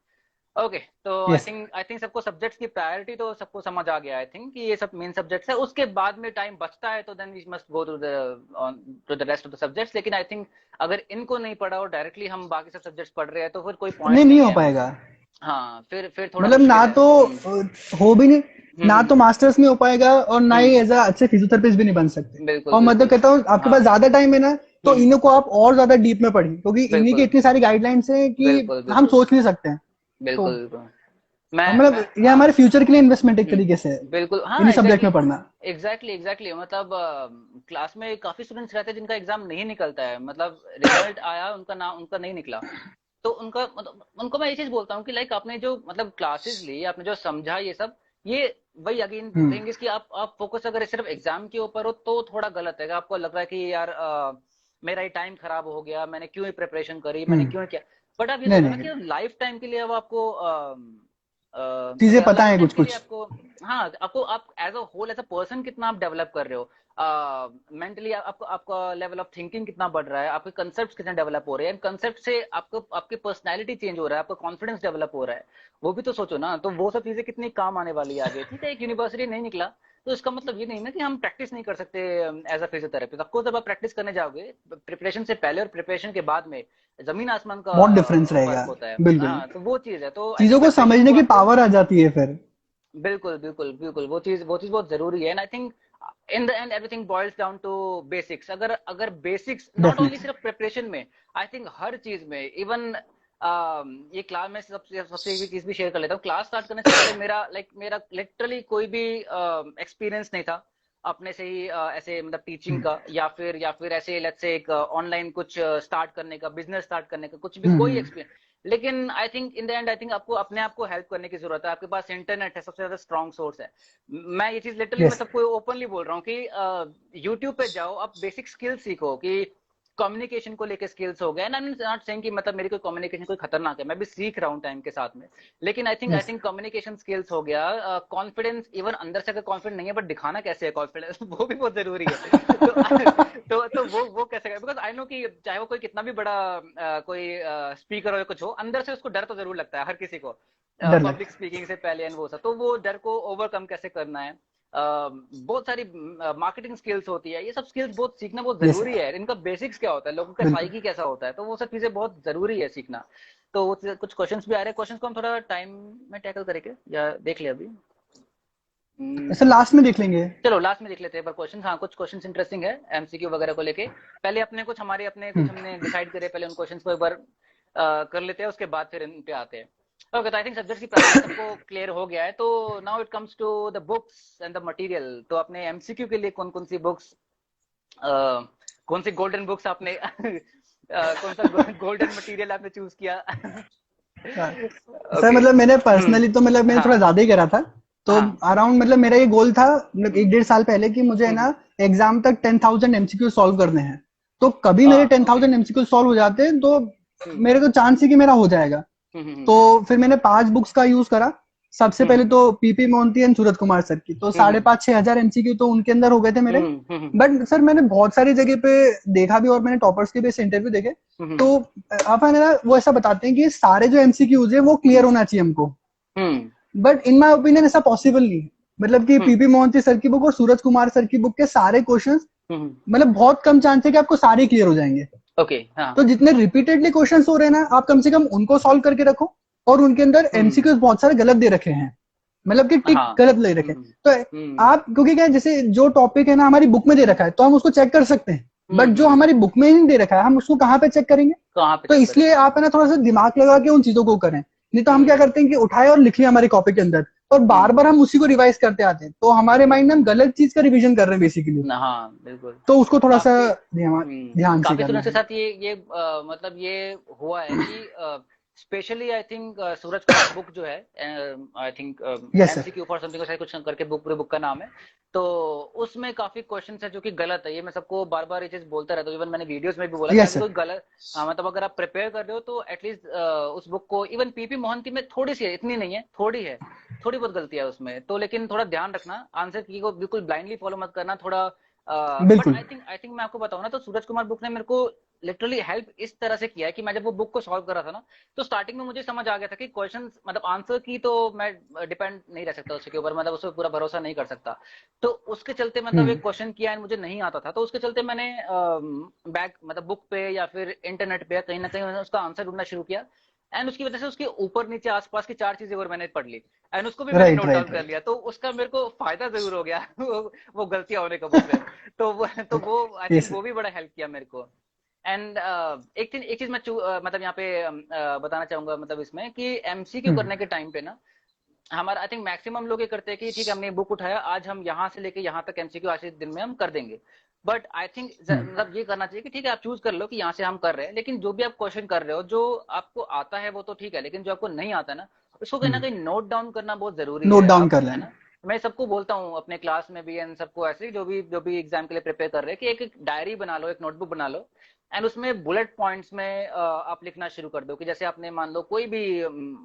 ओके, तो यस। आई थिंक सबको सब्जेक्ट्स की प्रायोरिटी तो सबको समझ आ गया। आई थिंक कि ये सब मेन सब्जेक्ट्स है, उसके बाद में टाइम बचता है तो then we must go to the rest of the subjects. लेकिन आई थिंक अगर इनको नहीं पढ़ा और डायरेक्टली हम बाकी सब सब्जेक्ट्स पढ़ रहे हैं तो फिर कोई नहीं, पॉइंट नहीं नहीं हो है। पाएगा। हाँ, फिर थोड़ा मतलब मुश्किल ना है। तो हो भी नहीं, ना तो हम्म, मास्टर्स में हो पाएगा, और ना ही हम्म, एज अ अच्छे फिजियोथेरेपिस्ट भी नहीं बन सकते। बिल्कुल और मतलब बिल्कुल, कहता हूँ आपके हाँ, पास ज्यादा टाइम है ना, तो हम्म, इन्हीं को आप और ज्यादा डीप में पढ़िए, क्योंकि इन्हीं की बिल्कुल इतनी सारी गाइडलाइंस हैं कि बिल्कुल हम बिल्कुल सोच नहीं सकते हैं। तो बिल्कुल बिल्कुल, मैं मतलब ये हाँ, हमारे फ्यूचर के लिए इन्वेस्टमेंट एक तरीके से है, बिल्कुल हाँ, इन्हीं सब्जेक्ट एग्जैक्टली में पढ़ना। एग्जैक्टली एग्जैक्टली, मतलब क्लास में काफी स्टूडेंट्स रहते हैं जिनका एग्जाम नहीं निकलता है, मतलब रिजल्ट आया उनका नाम उनका नहीं निकला, तो उनका मतलब उनको मैं ये चीज बोलता हूँ कि लाइक आपने जो मतलब क्लासेस ली, आपने जो समझा ये सब, ये वही अगेन हम्म। थिंग इज कि आप फोकस अगर सिर्फ एग्जाम के ऊपर हो तो थोड़ा गलत है। आपको लग रहा है कि यार मेरा ये टाइम खराब हो गया, मैंने क्यों ये प्रिपरेशन करी, मैंने हम्म। क्यों किया। बट आप ये नहीं सोचो ना नहीं, कि लाइफ टाइम के लिए अब आपको चीजें पता लाइफ है टाइम कुछ के लिए कुछ। आपको, हाँ आपको, आप as a whole as a person कितना आप डेवलप कर रहे हो, मेंटली आपको, आपका लेवल ऑफ थिंकिंग कितना बढ़ रहा है, आपके कंसेप्ट कितने डेवलप हो रहे हैं, कंसेप्ट से आपको, आपकी पर्सनैलिटी चेंज हो रहा है, आपका कॉन्फिडेंस डेवलप हो रहा है, वो भी तो सोचो ना। तो वो सब चीजें कितनी काम आने वाली है आगे। ठीक है, एक यूनिवर्सिटी नहीं निकला तो इसका मतलब ये नहीं ना कि हम प्रैक्टिस नहीं कर सकते एज अ फिजियोथेरेपिस्ट। ऑफकोर्स जब आप प्रैक्टिस करने जाओगे, प्रिपरेशन से पहले और प्रिपरेशन के बाद में जमीन आसमान का बहुत डिफरेंस रहेगा। फर्क होता है। बिल्कुल। हाँ, तो वो चीज है। तो आई चीजों थिंक को प्रिपरेशन को समझने की आपको, पावर आ जाती है फिर। बिल्कुल बिल्कुल बिल्कुल, वो चीज बहुत जरूरी है। And I think in the end everything boils down to basics. अगर अगर बेसिक्स नॉट ओनली डेफिनेटली। सिर्फ प्रिपरेशन में, आई थिंक हर चीज में, इवन ये क्लास में सबसे सबसे एक चीज भी शेयर कर लेता हूँ। क्लास स्टार्ट करने से पहले मेरा लिटरली कोई भी एक्सपीरियंस नहीं था अपने से ही ऐसे मतलब टीचिंग हम्म। का, या फिर ऐसे लेट्स से एक ऑनलाइन कुछ स्टार्ट करने का, बिजनेस स्टार्ट करने का, कुछ भी कोई हम्म। एक्सपीरियंस। लेकिन I think in the and, I think आपको अपने आप को हेल्प करने की जरूरत है। आपके पास इंटरनेट है, सबसे ज्यादा स्ट्रॉन्ग सोर्स है। मैं ये चीज लिटरली मैं यस। सबको ओपनली बोल रहा हूँ कि यूट्यूब पे जाओ, आप बेसिक स्किल्स सीखो कि कम्युनिकेशन को लेकर स्किल्स हो गए। नॉट सेइंग कि मतलब मेरी कोई कम्युनिकेशन कोई खतरनाक है, मैं भी सीख रहा हूँ टाइम के साथ में। लेकिन आई यस। थिंक कम्युनिकेशन स्किल्स हो गया, कॉन्फिडेंस, इवन अंदर से अगर कॉन्फिडेंट नहीं है बट दिखाना कैसे है कॉन्फिडेंस वो भी बहुत जरूरी है। तो वो कैसे करें, बिकॉज आई नो कि चाहे वो कोई कितना भी बड़ा कोई स्पीकर हो या कुछ हो, अंदर से उसको डर तो जरूर लगता है हर किसी को डर पब्लिक लगता स्पीकिंग से पहले एंड वो सब। तो वो डर को ओवरकम कैसे करना है, बहुत सारी मार्केटिंग स्किल्स होती है, ये सब स्किल्स बहुत सीखना बहुत है। यस। जरूरी है। इनका बेसिक्स क्या होता है, लोगों का बिल्कुल। साइकी कैसा होता है, तो वो सब चीजें बहुत जरूरी है सीखना। तो कुछ क्वेश्चंस भी आ रहे हैं, क्वेश्चंस को हम थोड़ा टाइम में टैकल करेंगे या देख लिया अभी। हम्म, ऐसे लास्ट में देख लेंगे। चलो लास्ट में देख लेते हैं पर क्वेश्चन। हाँ, कुछ क्वेश्चंस इंटरेस्टिंग है एमसीक्यू वगैरह को लेके। पहले अपने कुछ हमारे अपने कुछ हम्म। हमने डिसाइड करे, पहले उन क्वेश्चंस को एक बार कर लेते हैं, उसके बाद फिर इन पे आते हैं। ओके, तो आई थिंक सब्जेक्ट की प्रायोरिटी सबको क्लियर हो गया है। तो now it comes to the books and the material. तो आपने एमसीक्यू के लिए कौन कौन सी बुक्स, कौन सी गोल्डन बुक्स आपने कौन सा गोल्डन मटेरियल आपने चूज किया? हाँ। Sir okay. मतलब मैंने पर्सनली तो मतलब मैंने थोड़ा हाँ ज्यादा ही करा था। तो हाँ। अराउंड मतलब मेरा ये गोल था मतलब हम्म 1 1.5 साल पहले कि मुझे है हम्म ना एग्जाम तक 10,000 एमसीक्यू सॉल्व करने हैं। तो कभी मेरे ten okay. Thousand MCQ solve हो जाते हैं तो हम्म मेरे को चांस है कि मेरा हो जाएगा। हम्म तो फिर मैंने 5 बुक्स का यूज करा। सबसे हम्म पहले तो PP Mohanty and Suraj Kumar sir की, तो हम्म साढ़े हम्म 5 6 हजार एमसीक्यू तो उनके अंदर हो गए थे मेरे। हम्म बट सर मैंने बहुत सारी जगह पे देखा भी और मैंने टॉपर्स के भी ऐसे इंटरव्यू देखे। तो हम्म अपन है ना वो ऐसा बताते हैं कि सारे जो एमसीक्यूज है वो क्लियर होना चाहिए हमको। हम्म बट इन माय ओपिनियन ऐसा पॉसिबल नहीं है। मतलब कि हम्म पीपी मोहंती सर की बुक और सूरज कुमार सर की बुक के सारे क्वेश्चंस हम्म मतलब बहुत कम चांस है कि आपको सारे क्लियर हो जाएंगे। ओके। हाँ। तो जितने रिपीटेडली क्वेश्चंस हो रहे हैं ना आप कम से कम उनको सॉल्व करके रखो। और उनके अंदर हम्म एमसीक्यूज बहुत सारे गलत दे रखे हैं, मतलब कि टिक हाँ। गलत ले रखे हैं। हम्म तो हम्म आप क्योंकि क्या है, जैसे जो टॉपिक है ना हमारी बुक में दे रखा है तो हम उसको चेक कर सकते हैं। बट जो हम्म। हमारी बुक में ही नहीं दे रखा है हम उसको कहाँ पे चेक करेंगे। कहाँ पे तो चेक इसलिए करेंगे? आप है ना थोड़ा सा दिमाग लगा के उन चीजों को करें। नहीं तो हम क्या हम्म करते हैं कि उठाए और लिख लिया हमारी कॉपी के अंदर और बार बार हम्म हम उसी को रिवाइज करते आते हैं तो हमारे माइंड में हम गलत चीज का रिवीजन कर रहे हैं बेसिकली। हाँ बिल्कुल। तो उसको थोड़ा सा काफी ध्यान ध्यान से काफी करना स्टूडेंट्स के है। साथ ये मतलब ये हुआ है कि specially I think Suraj Kumar book जो है, I think yes sir. MCQ for something शायद कुछ करके बुक, पूरी बुक का नाम है। तो उसमें काफी क्वेश्चंस है जो कि गलत है। ये मैं सबको बार बार ये चीज बोलता रहता हूँ, इवन मैंने वीडियोस में भी बोला कि यस अगर सर। कोई गलत, हाँ मतलब अगर आप प्रिपेयर कर रहे हो तो एटलीस्ट उस बुक को, इवन पीपी मोहंती में थोड़ी सी है, इतनी नहीं है, थोड़ी है, थोड़ी बहुत गलती है उसमें तो, लेकिन थोड़ा ध्यान रखना, आंसर की को बिल्कुल ब्लाइंडली फॉलो मत करना थोड़ा। बट बिल्कुल। आई थिंक मैं आपको बताऊं ना, तो सूरज कुमार बुक ने मेरे को लिटरली हेल्प इस तरह से किया है कि मैं जब वो बुक को सॉल्व कर रहा था ना, तो स्टार्टिंग में मुझे समझ आ गया था कि क्वेश्चन मतलब आंसर की तो मैं डिपेंड नहीं रह सकता उसके ऊपर, मतलब उस पर पूरा भरोसा नहीं कर सकता। तो उसके चलते मतलब हम्म। एक क्वेश्चन किया एंड मुझे नहीं आता था, तो उसके चलते मैंने बैक मतलब बुक पे या फिर इंटरनेट पे कहीं ना कहीं मैंने उसका आंसर ढूंढना शुरू किया। एंड उसकी वजह से उसके ऊपर नीचे आसपास की 4 चीजें और मैंने पढ़ ली एंड उसको भी मैंने राइट नोट डाउन राइट कर राइट। लिया, तो उसका मेरे को फायदा जरूर हो गया वो गलतियां होने का बुक से। तो वो आई थिंक यस। वो भी बड़ा हेल्प किया मेरे को। एंड एक चीज मैं मतलब यहाँ पे बताना चाहूंगा मतलब इसमें कि एमसीक्यू हम्म। करने के टाइम पे ना, हमारा आई थिंक मैक्सिमम लोग ये करते हैं कि ठीक है हमने बुक उठाया, आज हम यहाँ से लेके यहाँ तक एमसीक्यू आज के दिन में हम कर देंगे। बट आई थिंक हम्म। मतलब ये करना चाहिए कि ठीक है आप चूज कर लो कि यहाँ से हम कर रहे हैं, लेकिन जो भी आप क्वेश्चन कर रहे हो जो आपको आता है वो तो ठीक है, लेकिन जो आपको नहीं आता ना इसको कहीं ना कहीं नोट डाउन करना बहुत जरूरी नोट है, डाउन आप कर है लेना। ना। मैं सबको बोलता हूँ अपने क्लास में भी एंड सबको ऐसे, जो भी एग्जाम के लिए प्रिपेयर कर रहे हैं, कि एक डायरी बना लो, एक नोटबुक बना लो, एंड उसमें बुलेट पॉइंट्स में आप लिखना शुरू कर दो कि जैसे आपने मान लो कोई भी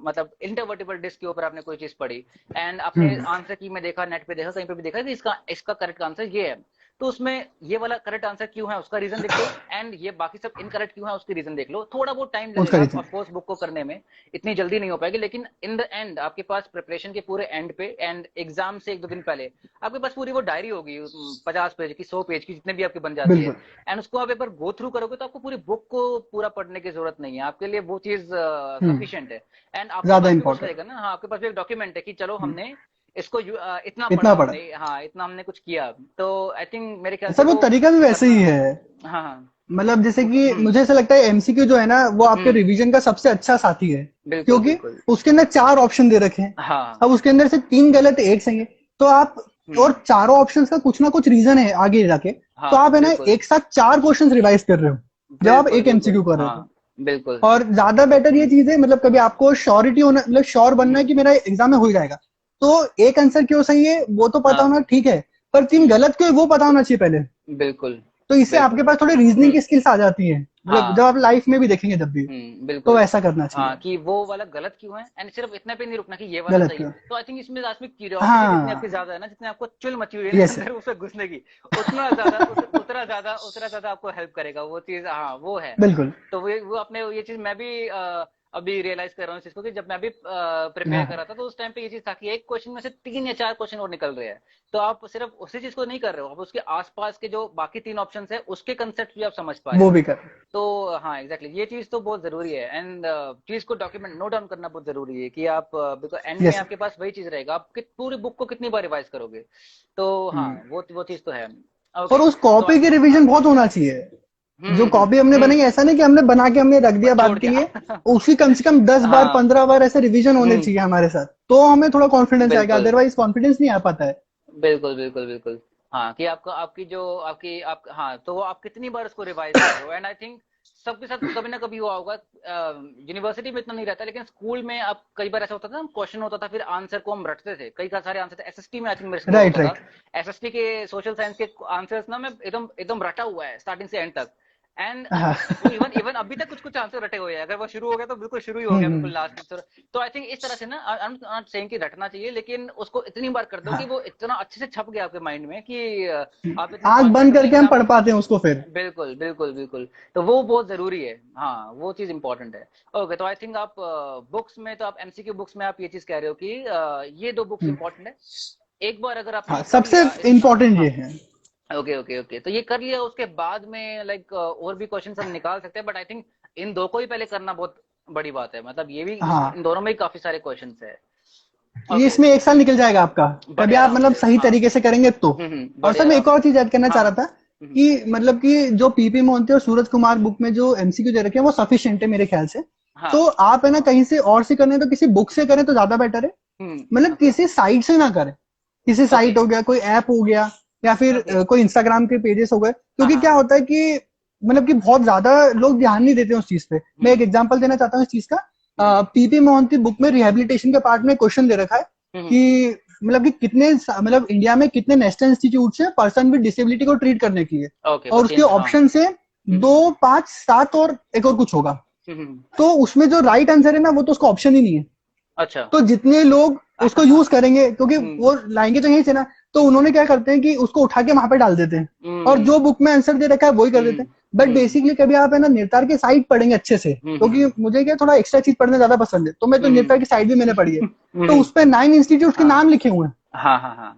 मतलब इंटरवर्टिबल डिस्क के ऊपर आपने कोई चीज पढ़ी, एंड आपने हम्म। आंसर की में देखा, नेट पे देखा, कहीं पे भी देखा कि इसका इसका करेक्ट आंसर ये है, तो उसमें ये वाला करेक्ट आंसर क्यों है उसका रीजन लिख दो, एंड ये बाकी सब इनकरेक्ट क्यों है उसकी रीजन देख लो। थोड़ा बहुत टाइम उसका लगेगा रीजन। ऑफ कोर्स बुक को करने में, इतनी जल्दी नहीं हो पाएगी, लेकिन इन द एंड आपके पास प्रिपरेशन के पूरे एंड पे एंड एग्जाम से 1-2 दिन पहले आपके पास पूरी वो डायरी होगी, 50 पेज की, 100 पेज की, जितने भी आपकी बन जाती है, बिल्कुल। एंड उसको आप एक बार गो थ्रू करोगे तो आपको पूरी बुक को पूरा पढ़ने की जरूरत नहीं है, आपके लिए वो चीज हम्म। सफिशिएंट है। एंड आपके ज्यादा पास भी कुछ इंपॉर्टेंट। रहेगा ना, हाँ आपके पास भी एक डॉक्यूमेंट है कि चलो हमने इसको इतना पढ़ा इतना पढ़ा। हमने, हाँ इतना हमने कुछ किया, तो आई थिंक मेरे ख्याल से सर वो वो तरीका भी वैसे करना। ही है। हाँ हाँ। मतलब जैसे कि हम्म मुझे ऐसा लगता है एमसीक्यू जो है ना वो आपके हम्म। रिवीजन का सबसे अच्छा साथी है, बिल्कुल क्योंकि बिल्कुल। उसके अंदर 4 ऑप्शन दे रखे हैं। हाँ। अब उसके अंदर से 3 गलत एक सही है, तो आप, और हम्म। चारों ऑप्शंस का कुछ ना कुछ रीजन है आगे जाके, तो हाँ आप है ना बिल्कुल एक साथ 4 क्वेश्चन रिवाइज कर रहे हो जब आप बिल्कुल एक बिल्कुल। एमसीक्यू कर रहे हो। हाँ बिल्कुल। और ज्यादा बेटर ये चीज है, मतलब कभी आपको श्योरिटी होना, मतलब श्योर बनना है हम्म। कि मेरा एग्जाम में हो ही जाएगा, तो एक आंसर क्यों सही है वो तो पता हाँ। होना ठीक है, पर 3 गलत क्यों है वो पता होना चाहिए पहले। बिल्कुल तो इससे आपके बिल्कुल। पास थोड़ी रीजनिंग की स्किल्स आ जाती है, मतलब जब हाँ। आप लाइफ में भी देखेंगे जब भी, तो बिल्कुल। ऐसा करना चाहिए। हाँ कि वो वाला गलत क्यों है, एंड सिर्फ इतने पे नहीं रुकना कि ये वाला गलत सही है। क्यों। तो आई थिंक इसमें लास्ट में क्यूरियोसिटी जितनी आपकी हाँ। ज्यादा है ना, जितने आपको चुल मची हुई है ना यस। अंदर उसे घुसने की, उतना ज्यादा आपको हेल्प करेगा वो चीज, हाँ वो है। बिल्कुल। तो वो अपने ये चीज मैं भी अभी रियलाइज कर रहा हूँ इस चीज को, कि जब मैं भी प्रिपेयर कर हाँ। रहा था तो उस टाइम पे ये चीज था कि एक क्वेश्चन में से 3 या 4 क्वेश्चन और निकल रहे हैं, तो आप सिर्फ उसी चीज को नहीं कर रहे हो, आप उसके आसपास के जो बाकी 3 ऑप्शन है उसके कंसेप्ट भी आप समझ पा रहे वो हो। भी कर। तो हाँ एग्जैक्टली ये चीज तो बहुत जरूरी है, एंड चीज को डॉक्यूमेंट नोट डाउन करना बहुत जरूरी है कि आप बिकॉज एंड में यस। आपके पास वही चीज रहेगा, आप पूरी बुक को कितनी बार रिवाइज करोगे। तो हाँ वो चीज तो है। और ओके। उस तो कॉपी की हाँ। रिवीजन बहुत होना चाहिए। जो कॉपी हमने बनाई, ऐसा नहीं कि हमने बना के हमने रख दिया छोड़ बाद के लिए, दिया। उसकी कम से कम 10 बार हाँ। 15 बार ऐसे रिवीजन होने चाहिए हमारे साथ, तो हमें थोड़ा कॉन्फिडेंस आएगा, बिल्कुल अदरवाइज कॉन्फिडेंस नहीं आ पाता है। बिल्कुल बिल्कुल बिल्कुल। हाँ कि आपका आपकी जो आपकी आप हाँ तो वो आप कितनी बार उसको रिवाइज कर रहे हो, एंड आई थिंक सबके साथ कभी ना कभी हुआ होगा, यूनिवर्सिटी में इतना नहीं रहता, लेकिन स्कूल में आप कई बार ऐसा होता था, क्वेश्चन होता था फिर आंसर को हम रटते थे, कई का सारे आंसर थे, एसएसटी में आई थिंक मेरे साथ राइट होता था। राइट। एसएसटी के सोशल साइंस के आंसर्स ना मैं एकदम एकदम रटा हुआ है स्टार्टिंग से एंड तक, एंड हाँ। वो इवन इवन अभी तक कुछ कुछ आंसर रटे हुए हैं, अगर वो शुरू हो गया तो बिल्कुल शुरू ही हो गया, बिल्कुल लास्ट में। तो आई थिंक इस तरह से ना, आई एम नॉट सेइंग कि रटना चाहिए, लेकिन उसको इतनी बार कर दो कि हाँ। वो इतना अच्छे से छप गया आपके माइंड में कि आप इतने आंख कॉन्फिडेंट बंद हो कि करके अगर हम आप। पढ़ पाते हैं उसको फिर। बिल्कुल बिल्कुल बिल्कुल। तो वो बहुत जरूरी है, हाँ वो चीज इंपॉर्टेंट है। ओके तो आई थिंक आप बुक्स में, तो आप एमसीक्यू बुक्स में आप ये चीज कह रहे हो कि ये 2 बुक्स इंपॉर्टेंट है। एक बार अगर आपने हाँ, ये कर सबसे लिया इस, इम्पोर्टेंट ये हाँ। है। ओके ओके ओके, तो ये कर लिया उसके बाद में लाइक और भी क्वेश्चन हम निकाल सकते हैं, बट आई थिंक इन 2 को ही पहले करना बहुत बड़ी बात है, मतलब ये भी इन हाँ, दोनों में ही काफी सारे क्वेश्चन है। ये ओके। इसमें 1 साल निकल जाएगा आपका, बड़े कभी आप आराम मतलब से, सही हाँ। तरीके से करेंगे तो। और बड़े सर मैं आराम एक और से। चीज ऐड करना हाँ चाह रहा हाँ। था कि मतलब कि जो पीपी मोहंती और सूरज कुमार बुक में जो एमसीक्यू दे रखे हैं वो सफिशिएंट है मेरे ख्याल से। तो हाँ। आप है ना कहीं से और से करने तो किसी बुक से करें तो ज्यादा बेटर है। मतलब ओके किसी साइट से ना करें, किसी ओके साइट हो गया, कोई ऐप हो गया, या फिर ओके। कोई इंस्टाग्राम के पेजेस हो गए, हाँ क्योंकि क्या हाँ। होता है कि मतलब कि बहुत ज्यादा लोग ध्यान नहीं देते उस चीज पे। मैं एक हम्म एग्जांपल देना चाहता हूँ इस चीज का। हम्म पीपी मोहंती बुक में रिहेबिलिटेशन के पार्ट में क्वेश्चन दे रखा है हम्म। कि मतलब कि कितने, मतलब इंडिया में कितने नेशनल इंस्टीट्यूट है पर्सन विद डिसेबिलिटी को ट्रीट करने की है, ओके और बस उसके इन, हाँ। ऑप्शन है दो, हम्म 5, 7 और एक और कुछ होगा। हम्म। तो उसमें जो राइट आंसर है ना वो तो उसका ऑप्शन ही नहीं है। अच्छा। तो जितने लोग उसको यूज करेंगे, क्योंकि हम्म वो लाएंगे तो यहीं से ना, तो उन्होंने क्या करते हैं कि उसको उठा के वहां पे डाल देते हैं, और जो हम्म बुक में आंसर दे रखा है वही कर देते हम्म हैं। बट हम्म बेसिकली कभी आप है ना निर्तार की साइट पढ़ेंगे अच्छे से, क्योंकि हम्म मुझे क्या थोड़ा एक्स्ट्रा चीज पढ़ना ज्यादा पसंद है, तो मैं तो निर्तार हम्म की साइट भी मैंने पढ़ी है। तो हम्म। उस पर 9 इंस्टीट्यूट के हाँ नाम लिखे हुए हैं, हाँ हाँ हाँ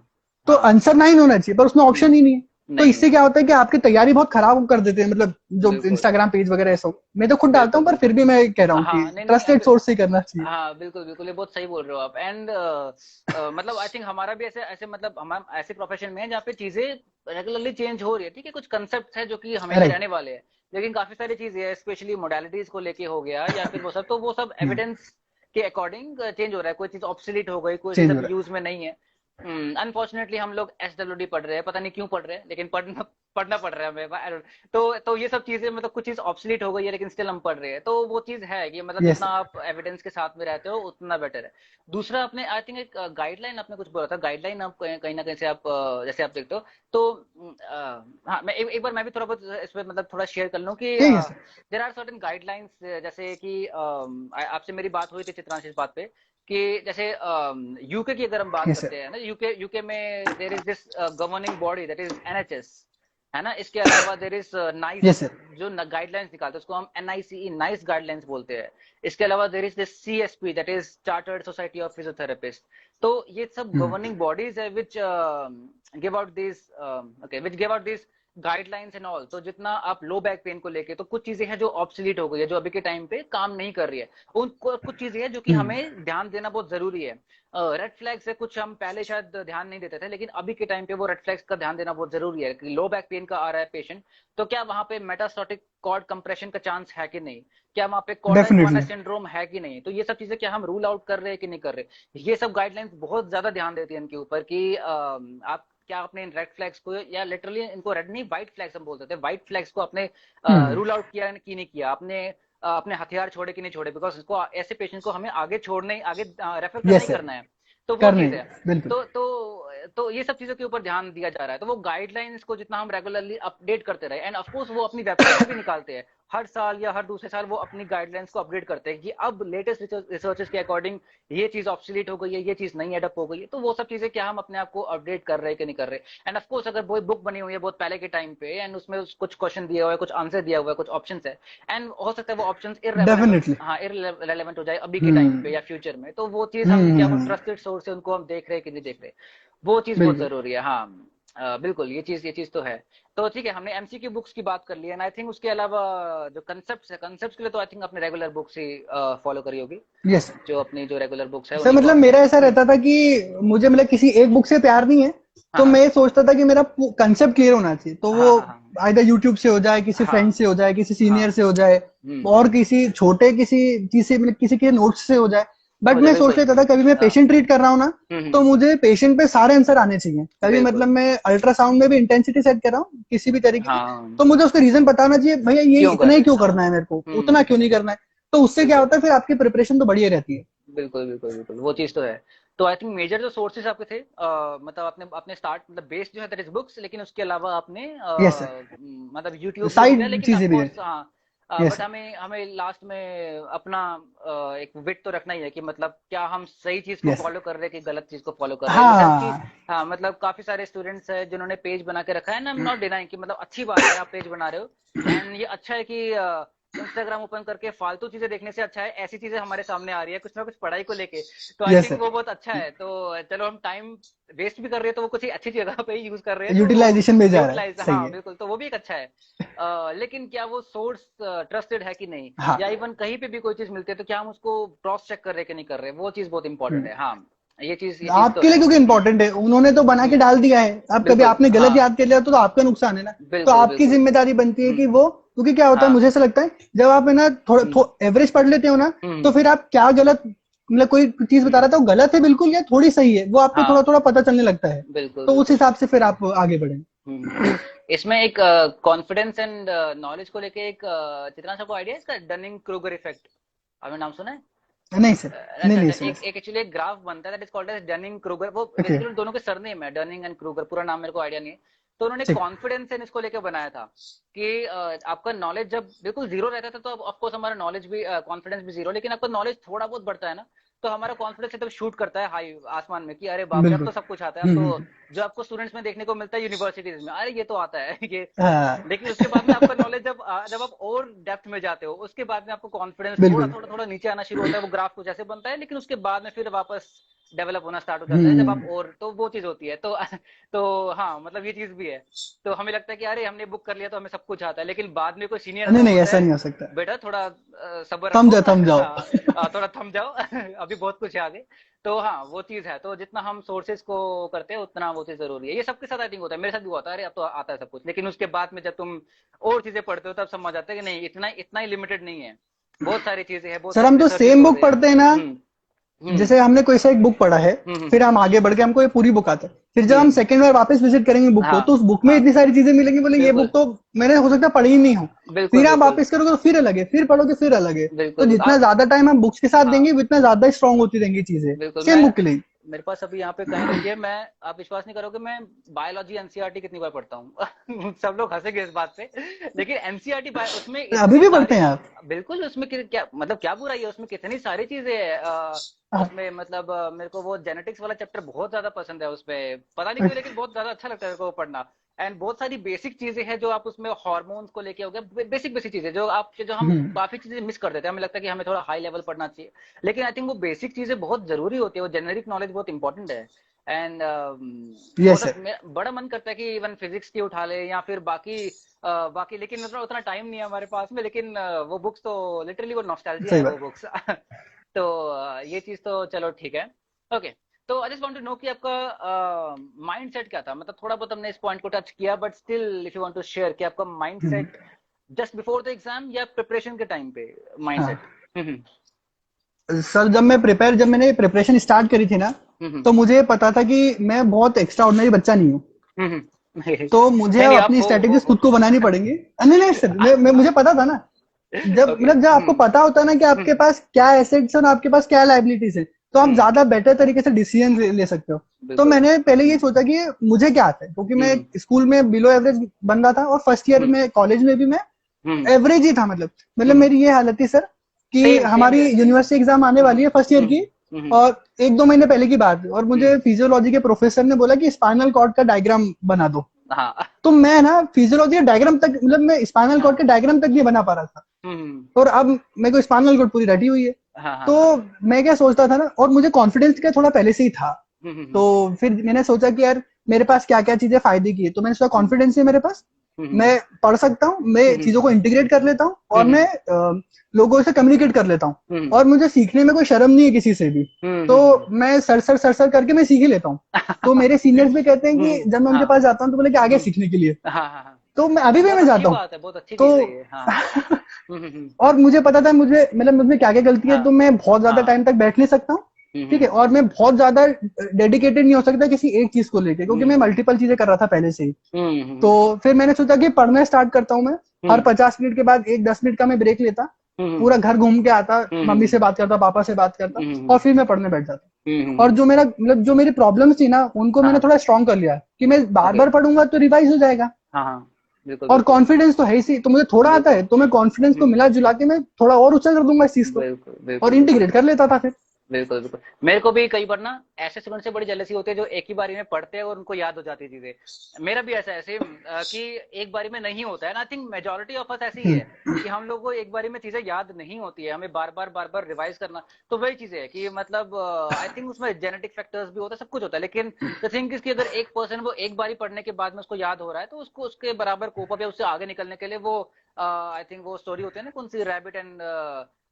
तो हाँ। आंसर 9 होना चाहिए, पर उसमें ऑप्शन ही नहीं है। तो नहीं इससे है। क्या होता है कि आपकी तैयारी बहुत खराब कर देते हैं, मतलब जो बिल्कुल इंस्टाग्राम पेज वगैरह ऐसा। मैं तो खुद डालता बिल्कुल हूँ, पर फिर बिल्कुल। भी मैं कह रहा हूँ कि हाँ नहीं नहीं ट्रस्टेड सोर्स से ही करना चाहिए। हाँ बिल्कुल बिल्कुल, ये बहुत सही बोल रहे हो आप, एंड मतलब आई थिंक हमारा भी ऐसे ऐसे मतलब हम ऐसे प्रोफेशन में है जहाँ पे चीजें रेगुलरली चेंज हो रही है, ठीक है, कुछ कंसेप्ट है जो कि हमेशा राइट। रहने वाले हैं, लेकिन काफी सारी चीजें है, स्पेशली मोडालिटीज को लेके हो गया या फिर वो सब, तो वो सब एविडेंस के अकॉर्डिंग चेंज हो रहा है, कोई चीज ऑब्सोलीट हो गई, कोई चीज चेंज हो अब रहा यूज में नहीं है। अनफॉर्चुनेटली हम लोग SWD पढ़ रहे हैं, पता नहीं क्यों पढ़ रहे हैं, लेकिन पढ़ना पड़ रहा है हमें। तो ये सब चीजें मतलब कुछ चीज ऑब्सोलीट हो गई है, लेकिन स्टिल हम पढ़ रहे हैं। तो वो चीज है कि मतलब यस जितना आप एविडेंस के साथ में रहते हो उतना बेटर है। दूसरा, आपने आई थिंक एक गाइडलाइन आपने कुछ बोला था, गाइडलाइन आप कहीं ना कहीं से आप जैसे आप देखते हो तो हाँ, मैं एक बार मैं भी थोड़ा बहुत इस पे मतलब थोड़ा शेयर कर लूँ कि ठीक है sir. There are certain guidelines, जैसे कि आपसे मेरी बात हुई थी चित्रांश इस बात पे कि जैसे यूके की अगर हम बात यस सर। करते हैं ना, यूके यूके में there is this governing body that is NHS, है ना। इसके अलावा there is NICE, yes sir. जो गाइडलाइंस निकालते हैं उसको हम NICE नाइस गाइडलाइंस बोलते हैं। इसके अलावा there is this CSP that is chartered society of physiotherapist. तो ये सब गवर्निंग बॉडीज है which give out this okay which give out this guidelines and all. तो जितना आप लो बैक पेन को लेके, तो कुछ चीजें हैं जो ऑब्सोलीट हो गई है, जो अभी के टाइम पे काम नहीं कर रही है। उन कुछ चीजें हैं जो कि हमें ध्यान देना बहुत जरूरी है। रेड फ्लैग्स है कुछ, हम पहले शायद ध्यान नहीं देते थे, लेकिन अभी के टाइम पे वो रेड फ्लैग्स का ध्यान देना बहुत जरूरी है कि लो बैक पेन का आ रहा है पेशेंट, तो क्या वहां पे मेटास्टोटिक कॉर्ड कंप्रेशन का चांस है कि नहीं, क्या वहां पे कॉर्डाइस डेफिनेटली। सिंड्रोम है कि नहीं। तो ये सब चीजें क्या हम रूल आउट कर रहे हैं कि नहीं कर रहे। ये सब गाइडलाइंस बहुत ज्यादा ध्यान देती है इनके ऊपर कि आप क्या आपने इन रेड फ्लैग्स को, या लिटरली इनको रेड नहीं व्हाइट फ्लैग्स हम बोलते थे, व्हाइट फ्लैग्स को आपने रूल आउट किया कि नहीं किया, आपने अपने हथियार छोड़े कि नहीं छोड़े, बिकॉज इसको ऐसे पेशेंट को हमें आगे छोड़ने, आगे रेफर करना यस ही सर। करना है। तो वो करने चीज है। बिल्कुल। तो ये सब चीजों के ऊपर ध्यान दिया जा रहा है। तो वो गाइडलाइंस को जितना हम रेगुलरली अपडेट करते रहे, एंड ऑफ कोर्स वो अपनी वेबसाइट पे भी निकालते हैं हर साल या हर दूसरे साल, वो अपनी गाइडलाइंस को अपडेट करते हैं कि अब लेटेस्ट रिसर्चेस के अकॉर्डिंग ये चीज ऑब्सोलीट हो गई है, ये चीज नहीं एडअप हो गई है। तो वो सब चीजें क्या हम अपने आप को अपडेट कर रहे हैं कि नहीं कर रहे। एंड ऑफ कोर्स अगर कोई बुक बनी हुई है बहुत पहले के टाइम पे, एंड उसमें कुछ क्वेश्चन दिया हुआ है, कुछ आंसर दिया हुआ है, कुछ ऑप्शन है, एंड हो सकता है वो ऑप्शन इरेलेवेंट, डेफिनेटली। हाँ इरेलेवेंट हो जाए अभी के टाइम पे हम्म। या फ्यूचर में। तो वो चीज हम क्या, वो हम्म। ट्रस्टेड सोर्स है, उनको हम देख रहे हैं कि नहीं देख रहे, वो चीज बहुत बिल्कुल। जरूरी है। हाँ बिल्कुल, ये चीज तो है। तो ठीक है, हमने MCQ बुक्स की बात कर ली है, एंड आई थिंक उसके अलावा जो कंसेप्ट है, कंसेप्ट के लिए तो आई थिंक आपने रेगुलर बुक्स ही फॉलो करी होगी, यस जो अपनी जो रेगुलर बुक्स है सर। उन्हीं को मतलब आपने मेरा ऐसा रहता था कि मुझे मतलब किसी एक बुक से प्यार नहीं है, हाँ तो हाँ मैं ये सोचता था कि मेरा कंसेप्ट क्लियर होना चाहिए, तो वो हाँ हाँ हाँ आइदर यूट्यूब से हो जाए, किसी फ्रेंड हाँ से हो जाए, किसी सीनियर हाँ से हो जाए, और किसी छोटे किसी चीज से मतलब किसी के नोट्स से हो जाए। बट हो जाए मैं सोच बिल्कुल। लेता था कभी मैं हाँ पेशेंट ट्रीट कर रहा हूँ ना, तो हम्म, मुझे पेशेंट पे सारे आंसर आने चाहिए। कभी मतलब बिल्कुल। मैं अल्ट्रासाउंड में भी इंटेंसिटी सेट कर रहा हूँ किसी भी तरीके की, हाँ तो मुझे उसका रीजन बताना चाहिए, भैया ये क्यों कर इतना ही रहे क्यों हैं, करना हाँ। है मेरे को, उतना क्यों नहीं करना है। तो उससे क्या बिल्कुल होता है, फिर आपकी प्रिपरेशन तो बढ़िया रहती है। बिल्कुल बिल्कुल बिल्कुल, वो चीज तो है। तो आई थिंक मेजर जो सोर्सेज आपके थे, मतलब आपने आपने स्टार्ट मतलब बेस जो है दैट इज बुक्स, लेकिन उसके अलावा आपने यस सर। मतलब यूट्यूब भी हो गया, साइड लेकिन ऑफ चीजें भी है। कोर्स हाँ। Yes but sir. हमें हमें लास्ट में अपना एक विट तो रखना ही है कि मतलब क्या हम सही चीज को यस। फॉलो कर रहे हैं कि गलत चीज को फॉलो कर रहे हैं, इन द सेंस कि हाँ। हाँ मतलब काफी सारे स्टूडेंट्स हैं जिन्होंने पेज बना के रखा है, ना आई एम नॉट डिनाइंग कि मतलब अच्छी बात है आप पेज बना रहे हो, एंड ये अच्छा है कि इंस्टाग्राम ओपन करके फालतू चीजें देखने से अच्छा है ऐसी चीजें हमारे सामने आ रही है कुछ ना कुछ पढ़ाई को लेके। तो आई यस थिंक सर। वो बहुत अच्छा है। तो चलो हम टाइम वेस्ट भी कर रहे हैं तो वो कुछ ही अच्छी जगह पे ही यूज कर रहे हैं, तो वो यूटिलाइजेशन में जा रहा है, यूटिलाइज, सही हाँ है। बिल्कुल, तो वो भी एक अच्छा है। लेकिन क्या वो सोर्स ट्रस्टेड है कि नहीं, हाँ। या इवन कहीं पे भी कोई चीज मिलती है तो क्या हम उसको क्रॉस चेक कर रहे हैं कि नहीं कर रहे, वो चीज बहुत इंपॉर्टेंट है। हाँ ये चीज तो आपके लिए है। क्योंकि इंपॉर्टेंट है, उन्होंने तो बना के डाल दिया है, अब कभी बिल्कुल आपने गलत हाँ, याद कर लिया तो आपका नुकसान है ना। तो बिल्कुल आपकी बिल्कुल। जिम्मेदारी बनती है कि हम्म, वो, क्योंकि क्या होता है, हाँ मुझे ऐसा लगता है जब आप है ना हम्म थोड़ा एवरेज पढ़ लेते हो ना, तो हम्म फिर आप क्या गलत मतलब कोई चीज बता हम्म, रहा था वो गलत है बिल्कुल या थोड़ी सही है, वो आपको थोड़ा हाँ थोड़ा पता चलने लगता है। बिल्कुल तो उस बिल्कुल। हिसाब से फिर आप आगे बढ़े। इसमें एक कॉन्फिडेंस एंड नॉलेज को लेके एक चित्रा सबको आइडिया है इसका, डनिंग क्रूगर इफेक्ट, आपने नाम सुना है? नहीं सर। नहीं अच्छा नहीं अच्छा, सुना एक सर। एक एक्चुअली एक ग्राफ बनता है that is called as Dunning Kruger. वो ओके। बेसिकली दोनों के सरनेम है, डनिंग एंड क्रूगर, पूरा नाम मेरे को आइडिया नहीं है। तो उन्होंने ठीक। कॉन्फिडेंस इन इसको लेके बनाया था कि आपका नॉलेज जब बिल्कुल जीरो रहता था, तो ऑफकोर्स हमारा नॉलेज भी कॉन्फिडेंस भी जीरो, लेकिन आपका नॉलेज थोड़ा बहुत बढ़ता है ना, तो हमारा कॉन्फिडेंस एकदम शूट करता है हाई आसमान में कि अरे बाप रे अब बिल्कुल। तो सब कुछ आता है, अब तो हम्म। जो आपको स्टूडेंट्स में देखने को मिलता है यूनिवर्सिटीज में, अरे ये तो आता है ये। हाँ। लेकिन उसके बाद में आपका नॉलेज जब आप और डेप्थ में जाते हो, उसके बाद में आपको कॉन्फिडेंस थोड़ा बिल्कुल। थोड़ा थोड़ा नीचे आना शुरू होता है, वो ग्राफ कुछ ऐसे बनता है, लेकिन उसके बाद में फिर वापस डेवलप होना स्टार्ट हो जाता है जब आप, हम्म। और तो वो चीज होती है। तो हाँ मतलब ये चीज भी है। तो हमें लगता है कि अरे हमने बुक कर लिया तो हमें सब कुछ आता है, लेकिन बाद में कोई सीनियर नहीं हमें नहीं, बोलता ऐसा है नहीं हो सकता। बेटा थोड़ा सब्र थम रखो, जाओ, थम जाओ। हाँ थोड़ा थम जाओ अभी बहुत कुछ है आगे। तो हाँ वो चीज है, तो जितना हम सोर्सेज को करते हैं उतना वो चीज जरूरी है। ये सबके साथ आई थिंक होता है, मेरे साथ भी होता है, अरे अब तो आता है सब कुछ, लेकिन उसके बाद में जब तुम और चीजें पढ़ते हो तब समझ आता है कि नहीं, इतना इतना ही लिमिटेड नहीं है, बहुत सारी चीजें हैं, बहुत सर सारी हम तो रिसर्चेस सेम हो बुक रही है। पढ़ते हैं ना, हम्म जैसे हमने कोई सा एक बुक पढ़ा है, हम्म। फिर हम आगे बढ़ के हमको ये पूरी बुक आता है, फिर जब जी। हम सेकंड बार वापस विजिट करेंगे बुक को, हाँ तो उस बुक में हाँ। इतनी सारी चीजें मिलेंगी, बोले ये बुक बिल्कुल तो मैंने हो सकता है पढ़ी ही नहीं हो। बिल्कुल फिर आप बिल्कुल वापस करोगे तो फिर अलग है, फिर पढ़ोगे फिर अलग है। तो बिल्कुल बिल्कुल जितना आप। ज्यादा टाइम हम बुक्स के साथ हाँ देंगे उतना ज्यादा स्ट्रांग होती रहेंगी चीजें, बिल्कुल। सेम बुक के लिए। मेरे पास अभी यहाँ पे कहीं रखी है, मैं, आप विश्वास नहीं करोगे, मैं बायोलॉजी एनसीईआरटी कितनी बार पढ़ता हूँ सब लोग हंसेंगे इस बात पे, लेकिन एनसीईआरटी उसमें अभी इतनी भी पढ़ते सारी। हैं आप? बिल्कुल, उसमें क्या मतलब, क्या बुराई है उसमें, कितनी सारी चीजें हैं। हाँ, उसमें मतलब मेरे को वो जेनेटिक्स वाला चैप्टर बहुत ज्यादा पसंद है, उसमें पता नहीं क्यों, लेकिन बहुत ज्यादा अच्छा लगता है मेरे को वो पढ़ना। एंड बहुत सारी बेसिक चीजें हैं जो आप उसमें हार्मोन्स को लेके हो गया, बेसिक बेसिक चीजें जो आप, जो हम हम्म, काफी चीजें मिस कर देते हैं, हमें लगता है कि हमें थोड़ा हाई लेवल पढ़ना चाहिए, लेकिन आई थिंक वो बेसिक चीजें बहुत जरूरी होती है, वो जेनरिक नॉलेज बहुत इंपॉर्टेंट है। And yes sir. बड़ा मन करता है कि इवन फिजिक्स की उठा ले या फिर बाकी, लेकिन उतना उतना टाइम नहीं है हमारे पास में, लेकिन वो बुक्स तो लिटरली वो नॉस्टैल्जिया सही है वो बात। बुक्स तो ये चीज तो चलो ठीक है। ओके। तो I just want to know कि आपका माइंड सेट क्या था, मतलब थोड़ा बहुत हमने इस पॉइंट को टच किया, but still if you want to share कि आपका mind hmm, set just before the exam या प्रिपरेशन के टाइम पे माइंड हाँ सेट। सर, जब मैंने प्रिपरेशन स्टार्ट करी थी ना, हम्म तो मुझे पता था कि मैं बहुत एक्स्ट्रा ऑर्डिनरी बच्चा नहीं हूँ। हम्म। तो मुझे नहीं अब नहीं, आप अपनी स्ट्रेटेजीज खुद को बनानी पड़ेंगी। नहीं नहीं सर, मुझे पता था ना, ओके। जब आपको पता होता है ना कि आपके पास क्या एसेट्स है और आपके पास क्या लाइबिलिटीज है, तो आप हम्म। ज्यादा बेटर तरीके से डिसीजन ले सकते हो। तो बिल्कुल। मैंने पहले ये सोचा कि मुझे क्या आता है, क्योंकि मैं हम्म स्कूल में बिलो एवरेज बन रहा था और फर्स्ट ईयर हम्म में कॉलेज में भी मैं हम्म एवरेज ही था। मतलब हम्म। मेरी ये हालत थी सर कि सेम सेम हमारी here, same here. University exam आने वाली है फर्स्ट ईयर की, हम्म। और एक दो महीने पहले की बात है, और हम्म। मुझे फिजियोलॉजी के प्रोफेसर ने बोला कि स्पाइनल कॉर्ड का डायग्राम बना दो। हाँ तो मैं ना फिजियोलॉजी का डायग्राम तक, मतलब मैं स्पाइनल कॉर्ड हाँ। के डायग्राम तक नहीं बना पा रहा था, हम्म। और अब मेरे को स्पाइनल कॉर्ड पूरी रटी हुई है। हाँ हाँ तो हाँ। मैं क्या सोचता था ना, और मुझे कॉन्फिडेंस का थोड़ा पहले से ही था। तो हम्म। फिर मैंने सोचा कि यार मेरे पास क्या क्या चीजें फायदे की है, तो मैंने सोचा कॉन्फिडेंस है मेरे पास, हम्म मैं पढ़ सकता हूँ, मैं हम्म चीजों को इंटीग्रेट कर लेता हूँ, और हम्म मैं लोगों से कम्युनिकेट कर लेता हूँ, हम्म और मुझे सीखने में कोई शर्म नहीं है किसी से भी। तो हम्म। मैं सर करके मैं सीख ही लेता हूँ। तो मेरे सीनियर्स भी कहते हैं कि जब मैं उनके हाँ। पास जाता हूँ तो बोले कि आगे सीखने के लिए। हाँ हाँ हाँ। तो मैं अभी भी बहुत मैं अच्छी जाता हूँ। बात है, बहुत अच्छी चीज है तो ये। हाँ हाँ। और मुझे पता था मुझे, मतलब मुझमें क्या क्या गलती है, हाँ तो मैं बहुत ज्यादा हाँ। टाइम तक बैठ नहीं सकता हूँ। ठीक है, हम्म और मैं बहुत ज्यादा डेडिकेटेड नहीं हो सकता किसी एक चीज को लेके, क्योंकि मैं हम्म मल्टीपल चीजें कर रहा था पहले से ही। तो हम्म फिर मैंने सोचा कि पढ़ना स्टार्ट करता हूँ मैं। हर हम्म 50 मिनट के बाद एक 10 मिनट का मैं ब्रेक लेता, हम्म पूरा घर घूम के आता, मम्मी हम्म से बात करता, पापा से बात करता, और हम्म फिर मैं पढ़ने बैठ जाता। और हम्म। जो मेरी प्रॉब्लम्स थी ना, उनको मैंने हाँ। थोड़ा स्ट्रॉन्ग कर लिया कि मैं बार ओके। बार पढ़ूंगा तो रिवाइज हो जाएगा। हाँ हाँ। बिल्कुल और बिल्कुल कॉन्फिडेंस तो है ही सी, तो मुझे थोड़ा आता बिल्कुल। है, तो मैं कॉन्फिडेंस को मिला जुला के मैं थोड़ा और ऊंचा कर दूंगा इस चीज को, बिल्कुल और बिल्कुल बिल्कुल इंटीग्रेट कर लेता था फिर। बिल्कुल बिल्कुल। मेरे को भी कई बार ना ऐसे स्टूडेंट से बड़ी जेलसी होती है जो एक ही बारी में पढ़ते हैं और उनको याद हो जाती है चीजें। मेरा भी ऐसा है सेम, कि एक बारी में नहीं होता है ना, I think majority of us ऐसी ही है कि हम लोग को एक बारी में चीजें याद नहीं होती है, हमें बार बार रिवाइज करना। तो वही चीजें है कि मतलब आई थिंक उसमें जेनेटिक फैक्टर्स भी होता है, सब कुछ होता है, लेकिन द थिंग इज कि अगर एक पर्सन वो एक बारी पढ़ने के बाद में उसको याद हो रहा है, तो उसको उसके बराबर कोप अप या उससे आगे निकलने के लिए वो, आई थिंक वो स्टोरी होती है ना, कौन सी, रैबिट एंड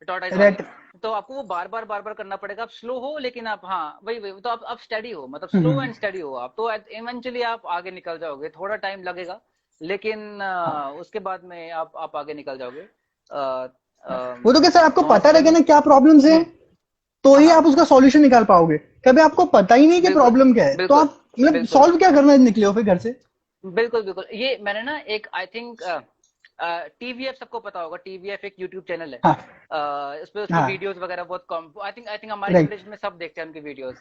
टॉर्टोइस वाली। रेट। तो आपको वो बार बार करना पड़ेगा, आप स्लो हो लेकिन आप, हाँ वही वही, तो आप स्टडी हो, मतलब स्लो एंड स्टडी हो आप, तो इवेंचुअली आप आगे निकल जाओगे, थोड़ा टाइम लगेगा, लेकिन उसके बाद में आप आगे निकल जाओगे। वो तो कैसे आपको पता रहेगा नॉस्टल। ना क्या प्रॉब्लम्स है, तो हाँ ही हाँ। आप उसका सॉल्यूशन निकाल पाओगे। कभी आपको पता ही नहीं कि बिल्कुल प्रॉब्लम क्या है, तो बिल्कुल आप मतलब बिल्कुल सॉल्व क्या करना निकले हो फिर घर से। बिल्कुल बिल्कुल। ये मैंने ना एक, आई थिंक टीवीएफ, सबको पता होगा, टीवीएफ एक यूट्यूब चैनल है। हाँ उसपे उसकी हाँ। वीडियोस वगैरह बहुत कम, आई थिंक हमारी राइट। जनरेशन में सब देखते हैं उनकी वीडियोस।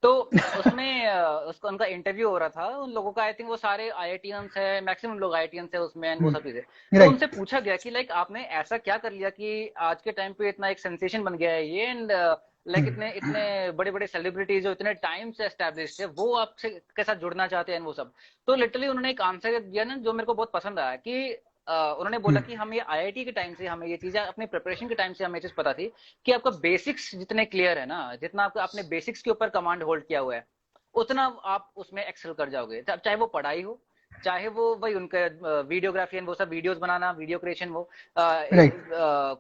तो उसमें उसका उनका इंटरव्यू हो रहा था उन लोगों का, आई थिंक वो सारे आईआईटियंस है, मैक्सिमम लोग आईआईटियंस है उसमें, एंड वो सब चीजें। तो राइट। उनसे पूछा गया कि लाइक आपने ऐसा क्या कर लिया कि आज के टाइम पे इतना एक सेंसेशन बन गया है ये, एंड लाइक इतने इतने बड़े बड़े सेलिब्रिटीज जो इतने टाइम से एस्टेब्लिश्ड है, वो आपसे के साथ जुड़ना चाहते हैं वो सब। तो लिटरली उन्होंने एक आंसर दिया ना जो मेरे को बहुत पसंद आया, कि उन्होंने बोला कि हम ये आईआईटी के टाइम से, हमें ये चीजें अपने प्रिपरेशन के टाइम से हमें ये चीज पता थी कि आपका बेसिक्स जितने क्लियर है ना, जितना आपका आपने बेसिक्स के ऊपर कमांड होल्ड किया हुआ है, उतना आप उसमें एक्सेल कर जाओगे, चाहे वो पढ़ाई हो, चाहे वो वही उनका वीडियोग्राफी एंड वो सब वीडियोस बनाना, वीडियो क्रिएशन, वो राइट।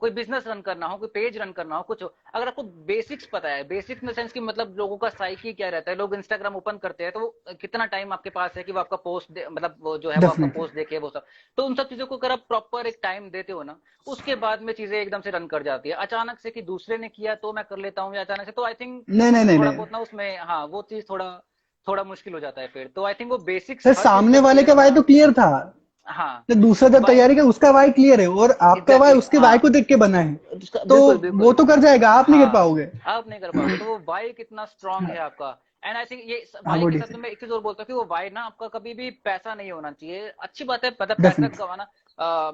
कोई बिजनेस रन करना हो, कोई पेज रन करना हो, कुछ हो, अगर आपको बेसिक्स पता है, बेसिक इन द सेंस कि मतलब लोगों का साइकी क्या रहता है, लोग इंस्टाग्राम ओपन करते हैं तो वो कितना टाइम आपके पास है कि वो आपका पोस्ट मतलब वो जो है वो आपका डेफिनेटली। पोस्ट देखे, वो सब, तो उन सब चीजों को अगर आप प्रॉपर एक टाइम देते हो ना, उसके बाद में चीजें एकदम से रन कर जाती है। अचानक से कि दूसरे ने किया तो मैं कर लेता हूँ, या अचानक से, तो आई थिंक नहीं नहीं नहीं थोड़ा नहीं बहुत ना उसमें, हाँ वो चीज थोड़ा थोड़ा मुश्किल हो जाता है फिर। तो आई थिंक वो बेसिक्स सर, हर चीज सामने का वाले क्लियर का वाई होना। तो क्लियर था। हाँ, तो दूसरा जब वाई, तैयारी कर उसका वाई क्लियर है और आपका वाई एग्जैक्टली उसके वाई को हाँ, देख के बना है। तो बिल्कुल वो बिल्कुल, तो कर जाएगा, आप नहीं कर हाँ पाओगे। आप नहीं कर पाओगे। तो वो वाई कितना स्ट्रांग है आपका। एंड आई थिंक ये हाँ, वाई वो के साथ में मैं डिफरेंट। एक चीज और बोलता हूँ कि वो वाई ना आपका कभी भी पैसा नहीं होना चाहिए। अच्छी बात है, मतलब पैसा डेफिनेटली। कमाना,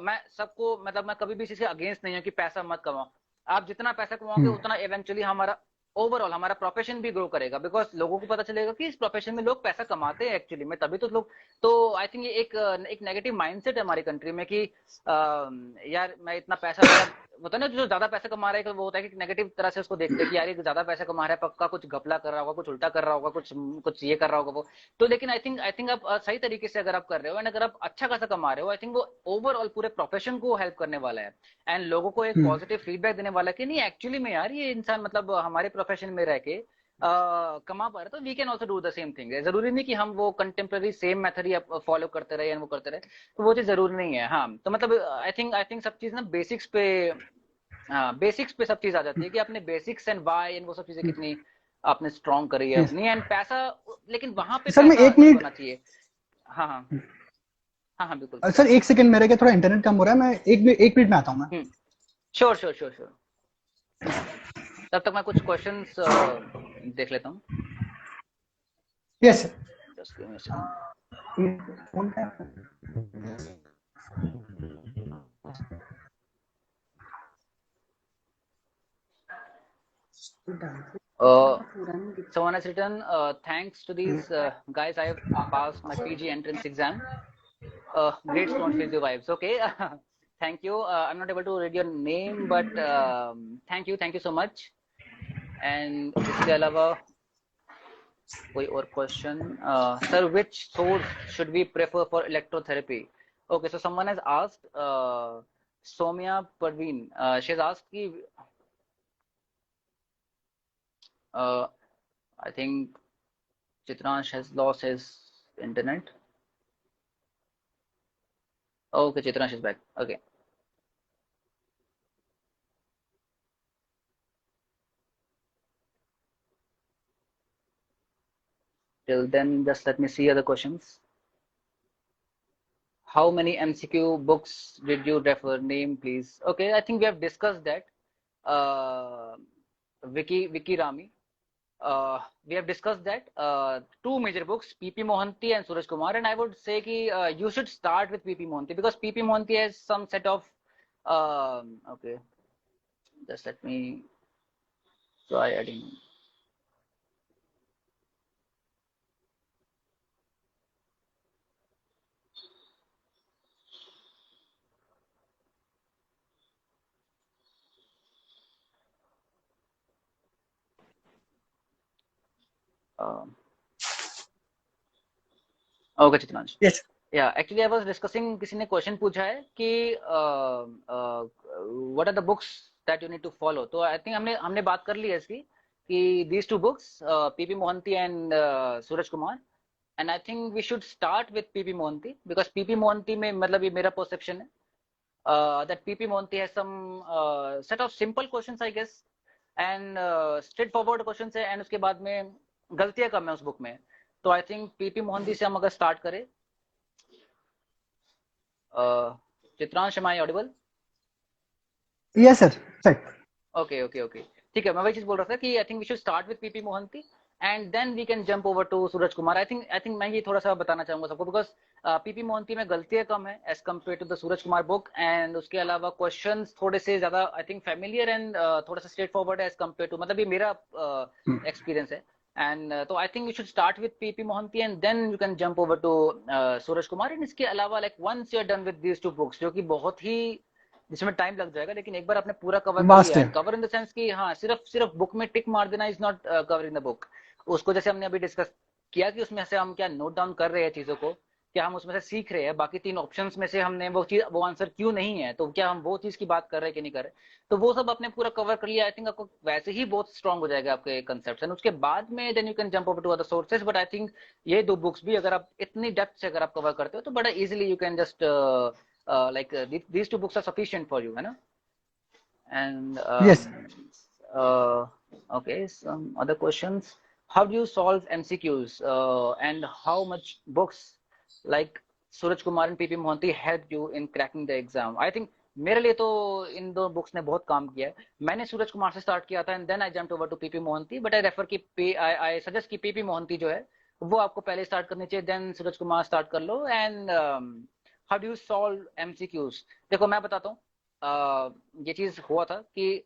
मैं सबको मतलब मैं कभी भी किसी के अगेंस्ट नहीं हूँ कि पैसा मत कमाओ। आप जितना पैसा कमाओगे हम्म। उतना इवेंचुअली हमारा ओवरऑल हमारा प्रोफेशन भी ग्रो करेगा, बिकॉज लोगों को पता चलेगा कि इस प्रोफेशन में लोग पैसा कमाते हैं एक्चुअली में, तभी तो लोग। तो आई थिंक ये एक नेगेटिव माइंडसेट है हमारी कंट्री में कि यार मैं इतना पैसा मतलब होता है ना, जो ज्यादा पैसा कमा रहा है वो होता है कि नेगेटिव तरह से उसको देखते हैं कि यार ये ज्यादा पैसा कमा रहा है, पक्का कुछ घपला कर रहा होगा, कुछ उल्टा कर रहा होगा, कुछ कुछ ये कर रहा होगा वो। तो लेकिन आई थिंक आप सही तरीके से अगर आप कर रहे हो एंड अगर आप अच्छा खासा कमा रहे हो, आई थिंक वो ओवरऑल पूरे प्रोफेशन को हेल्प करने वाला है एंड लोगों को एक हम्म। पॉजिटिव फीडबैक देने वाला है कि नहीं एक्चुअली में यार ये इंसान मतलब हमारे प्रोफेशन में रह के कमा पा रहा है, तो we can also do the same thing. जरूरी नहीं कि हम वो कंटेम्प्रेरी सेम मेथड ही फॉलो करते रहे वो करते रहे, तो वो चीज जरूरी नहीं है। हाँ तो मतलब आई थिंक सब चीज ना बेसिक्स पे, हाँ बेसिक्स पे सब चीज आ जाती है कि आपने बेसिक्स एंड वाई एंड वो सब चीजें कितनी आपने स्ट्रॉन्ग करी है यस अपनी, एंड पैसा, लेकिन वहां पे सर, मैं पैसा एक नहीं मिनट। होना चाहिए। हाँ हाँ, हाँ हाँ बिल्कुल। सर, एक सेकंड, मेरे क्या थोड़ा इंटरनेट कम हो रहा है, मैं एक मिनट में आता हूँ मैं। श्योर श्योर श्योर श्योर, तब तक मैं कुछ क्वेश्चंस देख लेता हूँ। Yes just give me a second. Someone has written, thanks to these guys, I have passed my PG entrance exam. Great student, feel the vibes. Okay, thank you. I'm not able to read your name, but thank you so much. And इसके अलावा कोई और question, sir which source should we prefer for electrotherapy? Okay, so someone has asked, Somya Parveen, she has asked कि I think Chitransh has lost his internet. Okay, Chitransh is back. Okay. Till then, just let me see other questions. How many MCQ books did you refer? Name, please. Okay, I think we have discussed that. Uh, Vicky Rami. We have discussed that. Two major books, PP Mohanty and Suraj Kumar, and I would say कि you should start with PP Mohanty because PP Mohanty has some set of. Okay, just let me try adding. Okay, Chitransh. Yes. या actually I was discussing, किसी ने question पूछा है कि what are the books that you need to follow. तो I think हमने हमने बात कर ली है इसकी कि these two books, PP Mohanty and Suraj Kumar, and I think we should start with PP Mohanty because PP Mohanty में मतलब ये मेरा परसेप्शन है that PP Mohanty has some set of simple questions I guess and straightforward questions है, and उसके बाद में गलतियां कम है उस बुक में। तो आई थिंक पीपी मोहंती से हम अगर स्टार्ट करें, Chitransh am I audible? Yes sir. Right. Okay okay okay, ठीक है। मैं वही चीज बोल रहा था कि I think we should start with PP Mohanty and then we can jump over to Suraj Kumar. I think मैं ये थोड़ा सा बताना चाहूंगा सबको बिकॉज पीपी मोहंती में गलतियां कम है as compare to the Suraj Kumar book, and उसके अलावा क्वेश्चंस थोड़े से ज्यादा आई थिंक फैमिलियर एंड थोड़ा सा स्ट्रेट फॉरवर्ड है एज कम्पेयर टू, मतलब ये मेरा एक्सपीरियंस है। एंड तो I think you should start with PP Mohanty and then you can jump over to Suraj Kumar. And इसके अलावा like once you are done with these two books, जो कि बहुत ही जिसमें टाइम लग जाएगा, लेकिन एक बार आपने पूरा कवर कर वास्ट लिया है। है, कवर इन द सेंस कि हाँ सिर्फ सिर्फ बुक में टिक मार देना is not covering the book. उसको जैसे हमने अभी डिस्कस किया कि उसमें से हम क्या नोट डाउन कर रहे हैं चीजों को, क्या हम उसमें से सीख रहे हैं, बाकी 3 ऑप्शंस में से हमने वो चीज, वो आंसर क्यों नहीं है, तो क्या हम वो चीज की बात कर रहे हैं कि नहीं कर रहे। तो वो सब आपने पूरा कवर कर लिया, आई थिंक आपको वैसे ही बहुत स्ट्रांग हो जाएगा आपके कंसेप्ट, एंड उसके बाद में then you can jump over to other sources. But I think ये 2 बुक्स भी अगर आप इतनी डेप्थ से अगर आप कवर करते हो तो बड़ा easily you can just like these 2 books are sufficient for you, है ना। And yes. uh, okay, some other questions. How do you solve MCQs? And how much books like Suraj Kumar and PP Mohanty helped you in cracking the exam? I think मेरे लिए तो इन दो books ने बहुत काम किया है। मैंने सूरज कुमार से स्टार्ट किया था and then I jumped over to P P Mohanty, but I refer की आई सजेस्ट की पीपी मोहंती जो है वो आपको पहले स्टार्ट करनी चाहिए, देन सूरज कुमार स्टार्ट कर लो। And how do you solve MCQs? देखो मैं बताता हूँ, ये चीज हुआ था कि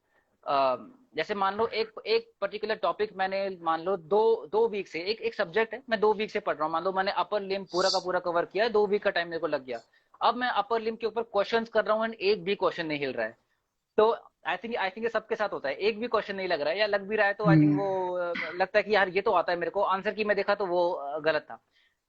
जैसे मान लो एक एक पर्टिकुलर टॉपिक मैंने मान लो दो वीक से, एक एक सब्जेक्ट है मैं 2 वीक से पढ़ रहा हूँ, मान लो मैंने अपर लिम पूरा का पूरा कवर किया, 2 वीक का टाइम मेरे को लग गया। अब मैं अपर लिम के ऊपर क्वेश्चंस कर रहा हूँ एंड एक भी क्वेश्चन नहीं हिल रहा है। तो आई थिंक ये सबके साथ होता है, एक भी क्वेश्चन नहीं लग रहा है या लग भी रहा है तो आई थिंक वो लगता है कि यार ये तो आता है मेरे को, आंसर की मैं देखा तो वो गलत था।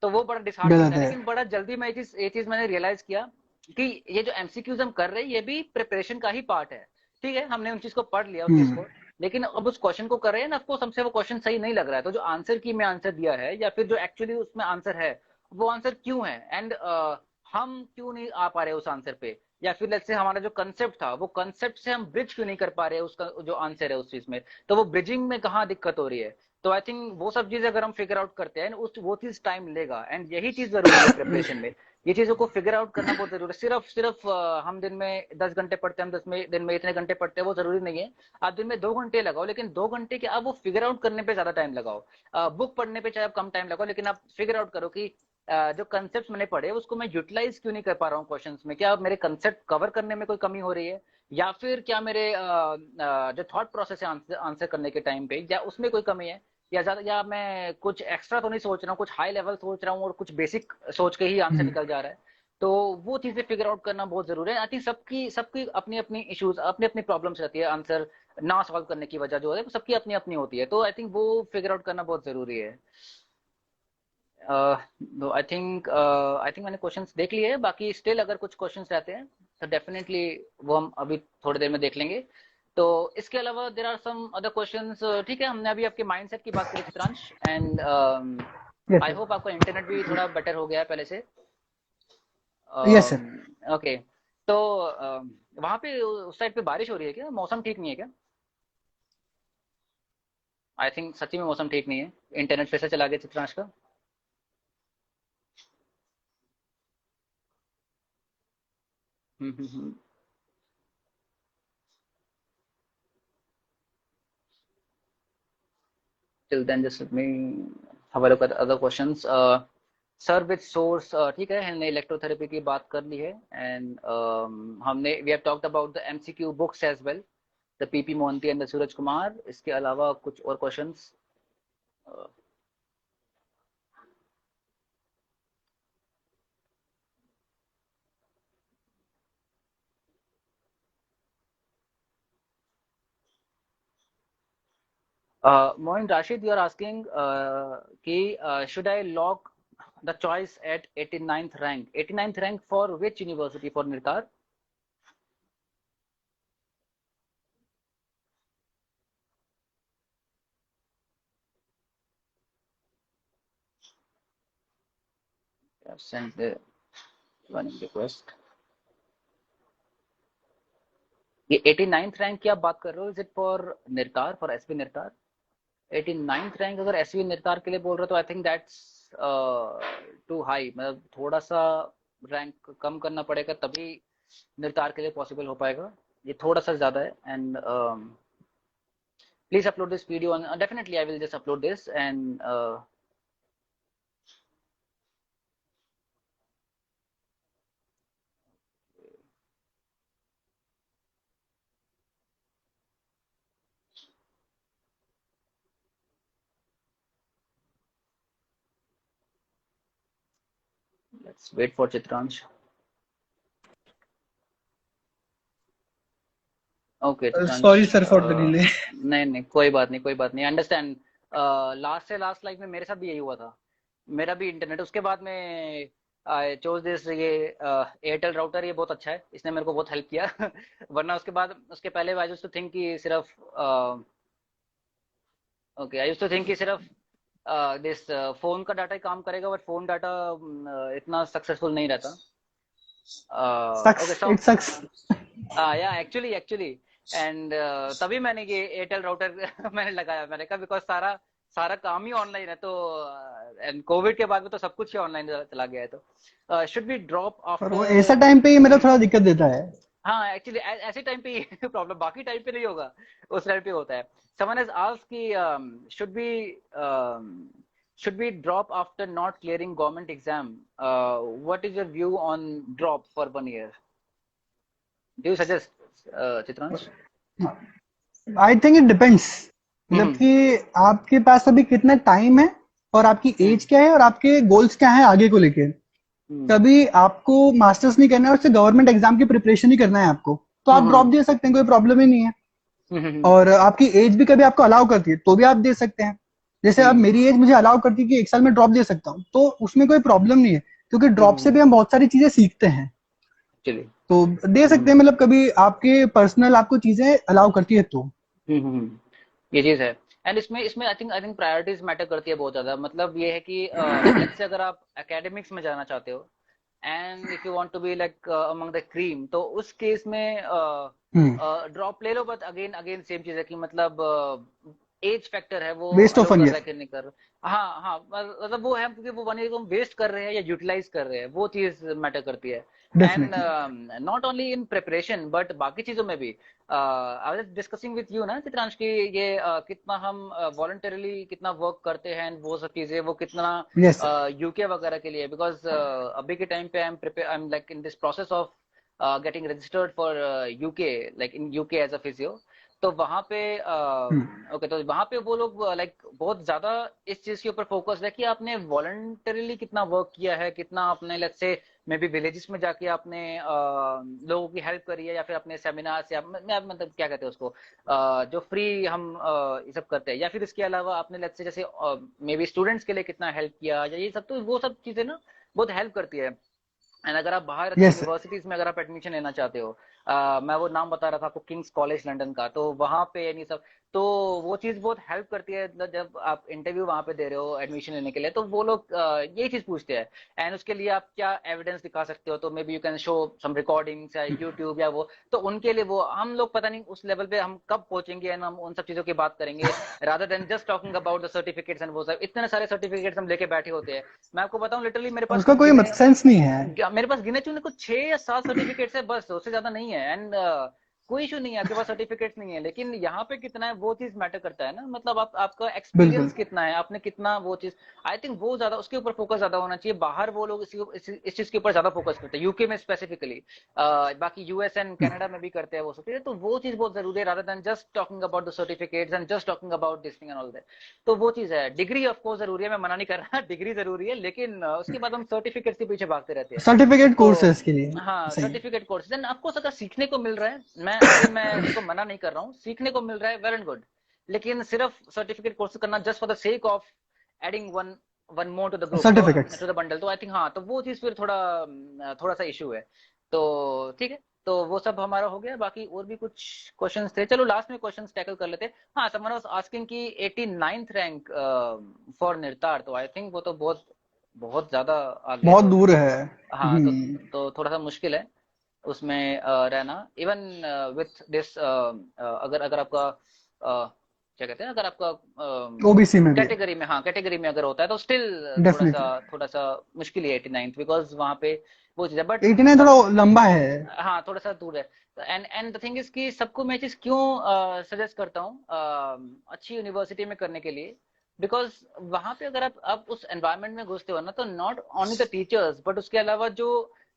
तो वो बड़ा डिसहार्टनिंग गलत था, है। लेकिन बड़ा जल्दी मैं ये चीज मैंने रियलाइज किया कि ये जो एमसीक्यूज हम कर रहे हैं ये भी प्रिपरेशन का ही पार्ट है। ठीक है, हमने उन चीज को पढ़ लिया उस चीज हम्म। को, लेकिन अब उस क्वेश्चन को कर रहे हैं ना, ऑफकोर्स हमसे वो क्वेश्चन सही नहीं लग रहा है, तो जो आंसर की में आंसर दिया है या फिर जो एक्चुअली उसमें आंसर है वो आंसर क्यों है, एंड हम क्यों नहीं आ पा रहे उस आंसर पे, या फिर लेट्स से हमारा जो कंसेप्ट था वो कंसेप्ट से हम ब्रिज क्यों नहीं कर पा रहे उसका जो आंसर है उस चीज में, तो वो ब्रिजिंग में कहाँ दिक्कत हो रही है। तो आई थिंक वो सब चीजें अगर हम फिगर आउट करते हैं उस वो चीज टाइम लेगा, एंड यही चीज जरूरी है प्रिपरेशन में। ये चीजों को फिगर आउट करना बहुत जरूरी है। सिर्फ सिर्फ हम दिन में 10 घंटे पढ़ते हैं, हम दिन में इतने घंटे पढ़ते हैं, वो जरूरी नहीं है। आप दिन में 2 घंटे लगाओ, लेकिन 2 घंटे के आप वो फिगर आउट करने पे ज्यादा टाइम लगाओ। बुक पढ़ने पे चाहे आप कम टाइम लगाओ, लेकिन आप फिगर आउट करो कि जो कंसेप्ट मैंने पढ़े उसको मैं यूटिलाइज क्यों नहीं कर पा रहा हूँ क्वेश्चंस में, क्या मेरे कंसेप्ट कवर करने में कोई कमी हो रही है, या फिर क्या मेरे जो थॉट प्रोसेस है आंसर करने के टाइम पे या उसमें कोई कमी है, या ज्यादा, या मैं कुछ एक्स्ट्रा तो नहीं सोच रहा हूँ, कुछ हाई लेवल सोच रहा हूँ और कुछ बेसिक सोच के ही आंसर निकल जा रहा है। तो वो चीजें फिगर आउट करना बहुत जरूरी है। आई थिंक सबकी सबकी अपनी अपनी इश्यूज, अपनी अपनी प्रॉब्लम्स रहती है आंसर ना सॉल्व करने की वजह जो है सबकी अपनी अपनी होती है, तो आई थिंक वो फिगर आउट करना बहुत जरूरी है। तो आई थिंक मैंने क्वेश्चंस देख लिए हैं, बाकी स्टिल अगर कुछ क्वेश्चंस रहते हैं तो डेफिनेटली वो हम अभी थोड़ी देर में देख लेंगे। तो इसके अलावा there are some other questions. ठीक है, हमने अभी आपके माइंडसेट की बात करी Chitransh, and yes I sir. Hope आपका इंटरनेट भी थोड़ा बेटर हो गया है पहले से। Yes sir. ओके, तो वहाँ पे उस साइड पे बारिश हो रही है क्या, मौसम ठीक नहीं है क्या? आई थिंक सच्ची में मौसम ठीक नहीं है, इंटरनेट फिर से चला गया चित्रांश का। हम्म। Till then just let me have a look at other questions. Sir which source, ठीक है, हमने इलेक्ट्रोथेरेपी की बात कर ली है, एंड हमने we have talked about the MCQ books as well, the PP Mohanty and the Suraj Kumar. इसके अलावा कुछ और questions? Moin Rashid, you are asking कि should I lock the choice at 89th rank? 89th rank for which university? For Nirtar? Send the running request. ये 89th rank की आप बात कर रहे हो, is it for NIRTAR, for SV NIRTAR? 89th rank अगर SV NIRTAR के लिए बोल रहे हो तो I think that's too high, मतलब थोड़ा सा रैंक कम करना पड़ेगा तभी निर्तार के लिए पॉसिबल हो पाएगा, ये थोड़ा सा ज्यादा है। And please upload this video, definitely I will just upload this, and let's wait for Chitransh. Okay Chitransh, sorry sir for the delay. नहीं नहीं, कोई बात नहीं, कोई बात नहीं, अंडरस्टैंड। लास्ट से लास्ट लाइफ में मेरे साथ भी यही हुआ था, मेरा भी इंटरनेट उसके बाद में आई चोज दिस, ये एयरटेल राउटर, ये बहुत अच्छा है, इसने मेरे को बहुत हेल्प किया। वरना उसके बाद, उसके पहले आई यूज्ड टू थिंक कि सिर्फ okay, I used to think कि सिर्फ दिस फोन का डाटा ही काम करेगा, बट फोन डाटा इतना सक्सेसफुल नहीं रहता। Okay sucks, so it sucks. या एक्चुअली एक्चुअली एंड तभी मैंने ये एयरटेल राउटर मैंने लगाया, मैंने कहा बिकॉज सारा सारा काम ही ऑनलाइन है, तो एंड कोविड के बाद में तो सब कुछ ही ऑनलाइन चला गया है, तो शुड बी ड्रॉप पर वो ऐसा आफ्टर। टाइम पे ही मेरा थोड़ा दिक्कत देता है। हाँ एक्चुअली ऐसे टाइम पे ये प्रॉब्लम, बाकी टाइम पे नहीं होगा, उस टाइम पे होता है। समवन हैज आस्क्ड कि should be should we drop after not clearing government exam? What is your view on drop for 1 year? Do you suggest, Chitransh? I think it depends, मतलब हम्म कि आपके पास अभी कितना टाइम है और आपकी हम्म एज क्या है और आपके गोल्स क्या है आगे को लेके। हम्म कभी आपको मास्टर्स नहीं करना है और सिर्फ गवर्नमेंट एग्जाम की प्रिपरेशन ही करना है आपको, तो आप ड्रॉप हम्म दे सकते हैं, कोई प्रॉब्लम ही नहीं है। हम्म और आपकी एज भी कभी आपको अलाउ करती है तो भी आप दे सकते हैं। जैसे अब हम्म मेरी एज मुझे अलाउ करती है कि 1 साल में ड्रॉप दे सकता हूँ, तो उसमें कोई प्रॉब्लम नहीं है, क्योंकि ड्रॉप से भी हम्म हम बहुत सारी चीजें सीखते हैं। चलिए। तो दे सकते हैं, मतलब कभी आपके पर्सनल आपको चीजें अलाउ करती है तो। ये चीज है। एंड इसमें इसमें आई थिंक प्रायोरिटीज मैटर करती है बहुत ज्यादा। मतलब ये है कि लेट्स से अगर आप एकेडमिक्स में जाना चाहते हो and if you want to be like among the cream, तो उस केस में हम्म। ड्रॉप ले लो, बट अगेन अगेन सेम चीज है कि मतलब एज फैक्टर है, वो वेस्ट ऑफ अलो वन कर रहा है ईयर। कि नहीं कर रहा। हाँ हाँ, मतलब वो है क्योंकि वो 1 ईयर को हम वेस्ट कर रहे हैं या यूटिलाइज कर रहे हैं, वो चीज मैटर करती है। And definitely. Not only in preparation but बाकी चीजों में भी। आई वाज डिस्कसिंग विथ यू ना चित्रांश की, ये कितना हम वॉलंटरली कितना वर्क करते हैं and वो सब चीजें, वो कितना यस सर। यूके वगैरह के लिए, बिकॉज अभी के टाइम पे I am like in this process of getting registered for UK, like in UK as a physio. तो वहां पे ओके, तो वहां पे वो लोग लाइक बहुत ज्यादा इस चीज के ऊपर फोकस है कि आपने वॉलंटरीली कितना वर्क किया है, कितना आपने let's say may be villages में जाके आपने लोगों की हेल्प करी है, या फिर अपने सेमिनार या मतलब क्या कहते हैं उसको, जो फ्री हम ये सब करते हैं, या फिर इसके अलावा आपने लेट्स से जैसे मे बी स्टूडेंट्स के लिए कितना हेल्प किया, या ये सब, तो वो सब चीजें ना बहुत हेल्प करती है। एंड अगर आप बाहर अच्छी यस सर। यूनिवर्सिटीज में अगर आप एडमिशन लेना चाहते हो, मैं वो नाम बता रहा था आपको, किंग्स कॉलेज लंदन का, तो वहां पे यानी सब, तो वो चीज बहुत हेल्प करती है। मतलब जब आप इंटरव्यू वहां पे दे रहे हो एडमिशन लेने के लिए, तो वो लोग यही चीज पूछते हैं। एंड उसके लिए आप क्या एविडेंस दिखा सकते हो, तो may be you can show some recordings या यूट्यूब या वो, तो उनके लिए वो हम लोग पता नहीं उस लेवल पे हम कब पहुंचेंगे एंड हम उन सब चीजों की बात करेंगे, rather than just talking about the certificates and वो सब। इतने सारे सर्टिफिकेट्स हम लेके बैठे होते हैं। मैं आपको बताऊं लिटरली मेरे पास उसका कोई गिने, सेंस नहीं है। मेरे पास गिने चुने कुछ 6 या 7 सर्टिफिकेट्स है बस, उससे ज्यादा नहीं है। एंड कोई इशू नहीं है आपके पास सर्टिफिकेट्स नहीं है, लेकिन यहाँ पे कितना है वो चीज मैटर करता है ना। मतलब आप आपका बिल्कुल। एक्सपीरियंस कितना है, आपने कितना वो चीज, आई थिंक वो ज्यादा उसके ऊपर फोकस ज्यादा होना चाहिए। बाहर वो लोग इस चीज के ऊपर ज्यादा फोकस करते हैं, यूके में स्पेसिफिकली, बाकी यूएस एंड कनाडा में भी करते हैं वो सब चीजें, तो वो चीज बहुत जरूरी है, rather than just talking about the certificates and just talking about this thing and all that. तो वो चीज है, डिग्री ऑफ कोर्स जरूरी है, मैं मना नहीं कर रहा, डिग्री जरूरी है, लेकिन उसके बाद हम सर्टिफिकेट्स के पीछे भागते रहते हैं। सर्टिफिकेट तो कोर्सेज के लिए हाँ, सही है। सर्टिफिकेट कोर्स देन आपको अगर सीखने को मिल रहा है, मैं अगेन मैं इसको मना नहीं कर रहा हूँ, सीखने को मिल रहा है वेल एंड गुड, लेकिन सिर्फ सर्टिफिकेट कोर्स करना just for the sake of adding one one more to the group, certificates. To the bundle, तो आई थिंक हाँ, तो वो चीज फिर थोड़ा थोड़ा सा इशू है। तो ठीक है, तो वो सब हमारा हो गया। बाकी और भी कुछ क्वेश्चंस थे, चलो लास्ट में क्वेश्चंस टैकल कर लेते हैं। हाँ, समवन वाज आस्किंग कि 89th रैंक फॉर निर्तार, तो आई थिंक वो तो बहुत बहुत ज्यादा आगे है, बहुत तो दूर है। हाँ, तो थोड़ा सा मुश्किल है उसमें रहना। इवन विथ दिस, अगर अगर आपका क्या कहते हैं, अगर आपका ओबीसी में भी है। कैटेगरी में, हाँ कैटेगरी में अगर होता है, तो स्टिल डेफिनेटली। थोड़ा सा मुश्किल है 89th, बिकॉज वहाँ पे वो चीज़ है, बट 89 थोड़ा लंबा है। हाँ थोड़ा सा दूर है। एंड द थिंग इज कि सबको मैं चीज क्यों सजेस्ट करता हूँ अच्छी यूनिवर्सिटी में करने के लिए, बिकॉज वहां पे अगर आप उस एनवायरनमेंट में घुसते हो ना, तो not only the teachers but उसके अलावा जो